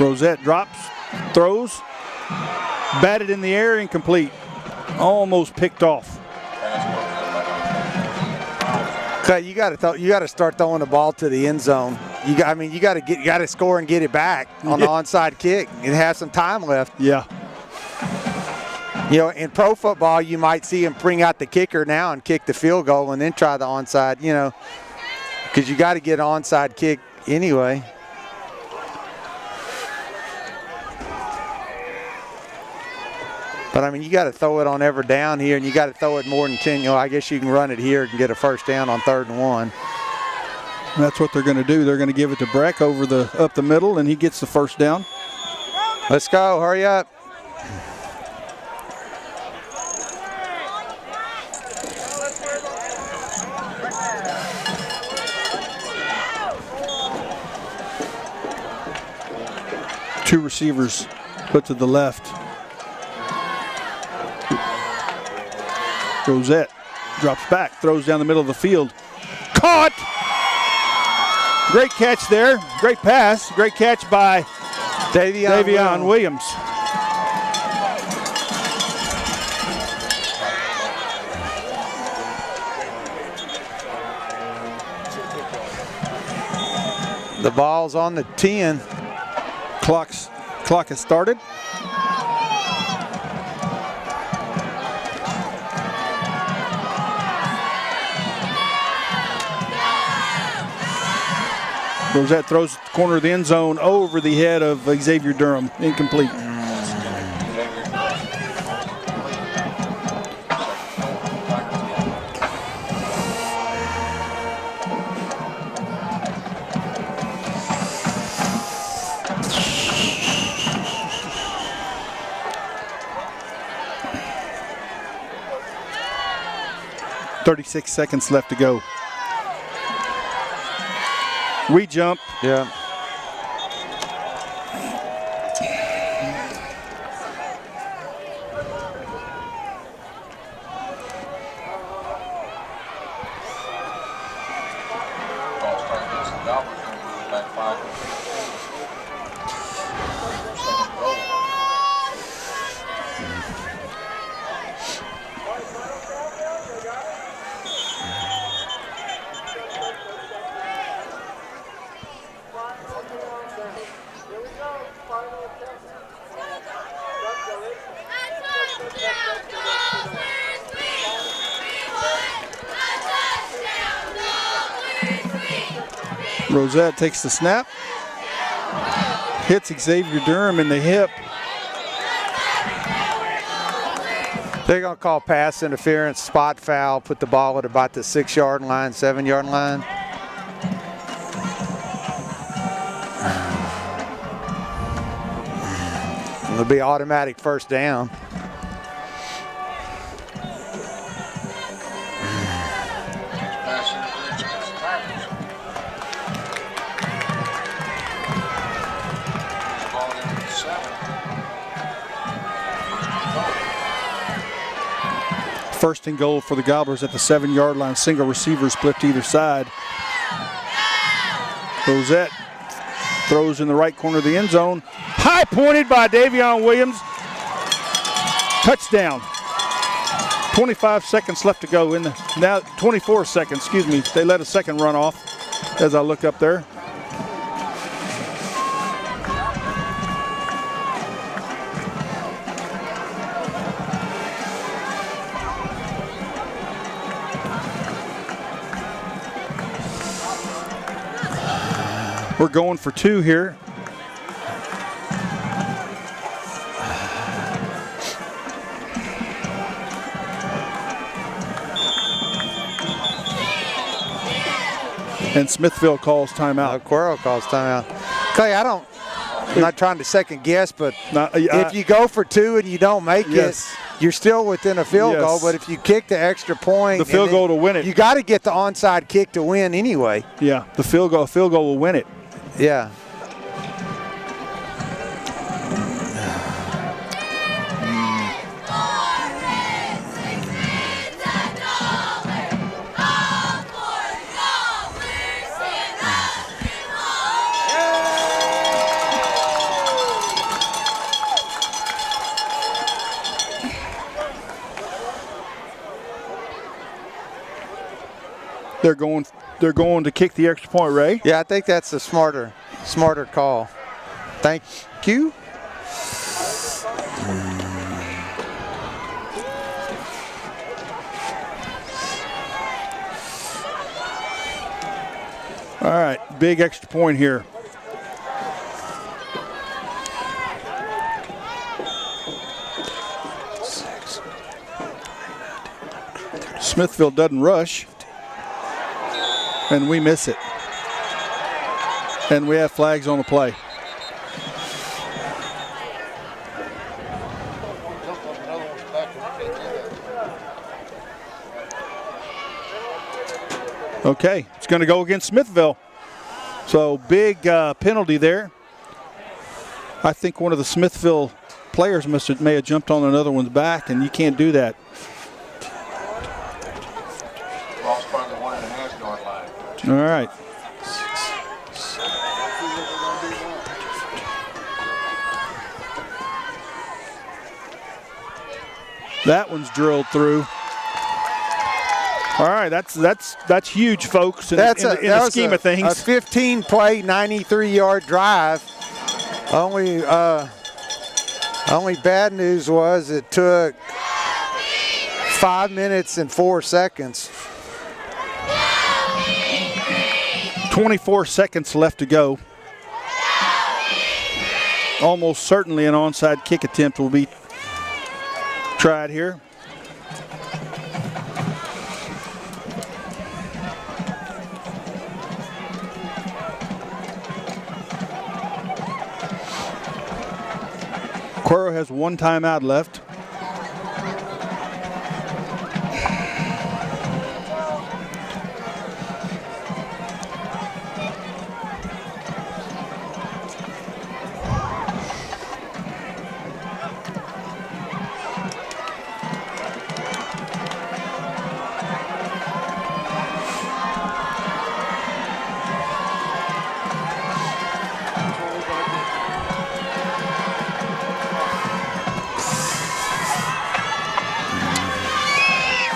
Rosette drops, throws, batted in the air, incomplete. Almost picked off. Okay, you got to start throwing the ball to the end zone. You got to score and get it back on the onside kick and have some time left. Yeah. You know, in pro football, you might see him bring out the kicker now and kick the field goal and then try the onside. You know, because you got to get an onside kick anyway. But, I mean, you got to throw it on every down here, and you got to throw it more than 10. You know, I guess you can run it here and get a first down on 3rd and 1. That's what they're going to do. They're going to give it to Breck up the middle, and he gets the first down. Let's go. Hurry up. Two receivers put to the left. Rosette drops back, throws down the middle of the field. Caught! Great catch there. Great pass. Great catch by Davion Williams. The ball's on the 10. Clock has started. Rosette throws the corner of the end zone over the head of Xavier Durham. Incomplete. .36 seconds left to go. We jump. Yeah. Rosette takes the snap. Hits Xavier Durham in the hip. They're going to call pass interference, spot foul, put the ball at about the 6-yard line, 7-yard line. It'll be automatic first down. Pass interference against the Tigers. The ball down to 7. First and goal for the Gobblers at the 7-yard line. Single receiver split to either side. Rosette throws in the right corner of the end zone. High pointed by Davion Williams. Touchdown. 25 seconds left to go in the, now 24 seconds, excuse me. They let a second run off as I look up there. We're going for 2 here. And Smithville calls timeout. Cuero calls timeout. Clay, I'm not trying to second guess, but if you go for 2 and you don't make it, you're still within a field goal. But if you kick the extra point, the field goal to win it, you got to get the onside kick to win anyway. Yeah, the field goal will win it. Yeah. They're going to kick the extra point, Ray. Yeah, I think that's the smarter call. Thank you. All right, big extra point here. Smithville doesn't rush. And we miss it. And we have flags on the play. Okay, it's going to go against Smithville. So big penalty there. I think one of the Smithville players may have jumped on another one's back, and you can't do that. Lost by the 1.5-yard line. All right. That one's drilled through. All right, that's huge, folks. In the scheme of things, a 15-play, 93-yard drive. Only bad news was it took 5 minutes and 4 seconds. 24 seconds left to go. Almost certainly an onside kick attempt will be tried here. Cuero has 1 timeout left.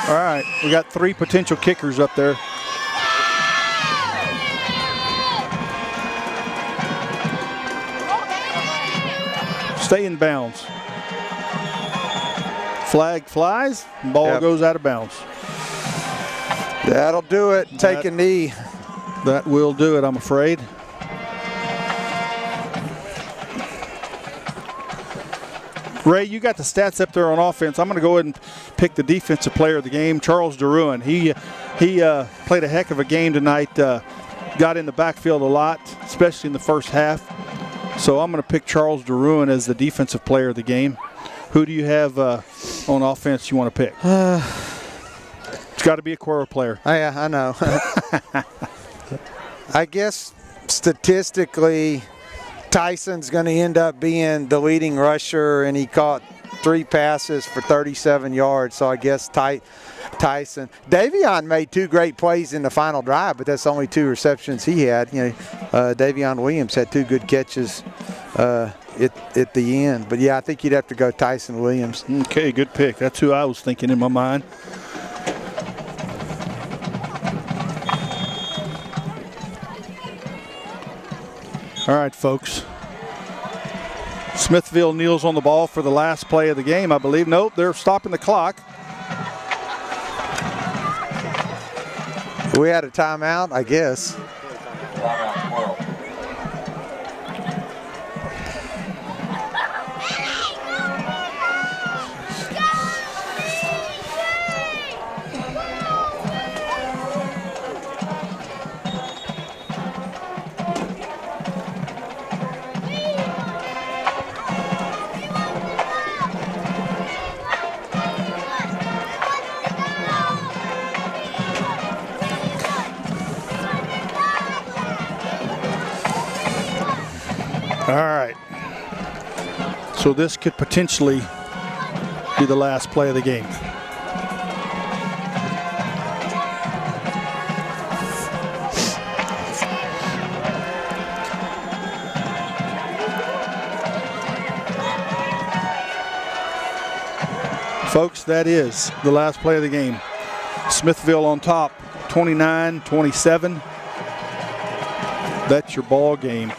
All right, we got 3 potential kickers up there. Stay in bounds. Flag flies, ball goes out of bounds. That'll do it. Take a knee. That will do it, I'm afraid. Ray, you got the stats up there on offense. I'm going to go ahead and pick the defensive player of the game, Charles DeRuin. He played a heck of a game tonight. Got in the backfield a lot, especially in the first half. So I'm going to pick Charles DeRuin as the defensive player of the game. Who do you have on offense you want to pick? It's got to be a Cuero player. Yeah, I know. I guess statistically, Tyson's going to end up being the leading rusher, and he caught 3 passes for 37 yards. So I guess Tyson. Davion made 2 great plays in the final drive, but that's only 2 receptions he had. Davion Williams had 2 good catches at the end. But yeah, I think you'd have to go Tyson Williams. Okay, good pick. That's who I was thinking in my mind. All right, folks. Smithville kneels on the ball for the last play of the game, I believe. Nope, they're stopping the clock. We had a timeout, I guess. Timeout, Cuero. All right. So this could potentially be the last play of the game. Folks, that is the last play of the game. Smithville on top, 29-27. That's your ball game.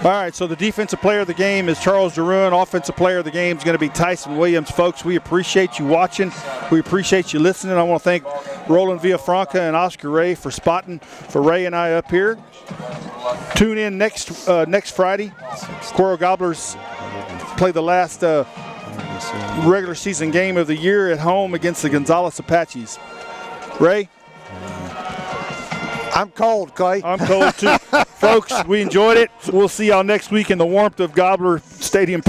All right, so the defensive player of the game is Charles DeRuin. Offensive player of the game is going to be Tyson Williams. Folks, we appreciate you watching. We appreciate you listening. I want to thank Roland Villafranca and Oscar Ray for spotting for Ray and I up here. Tune in next Friday. Cuero Gobblers play the last regular season game of the year at home against the Gonzales Apaches. Ray? I'm cold, Clay. I'm cold too. Folks, we enjoyed it. We'll see y'all next week in the warmth of Gobbler Stadium.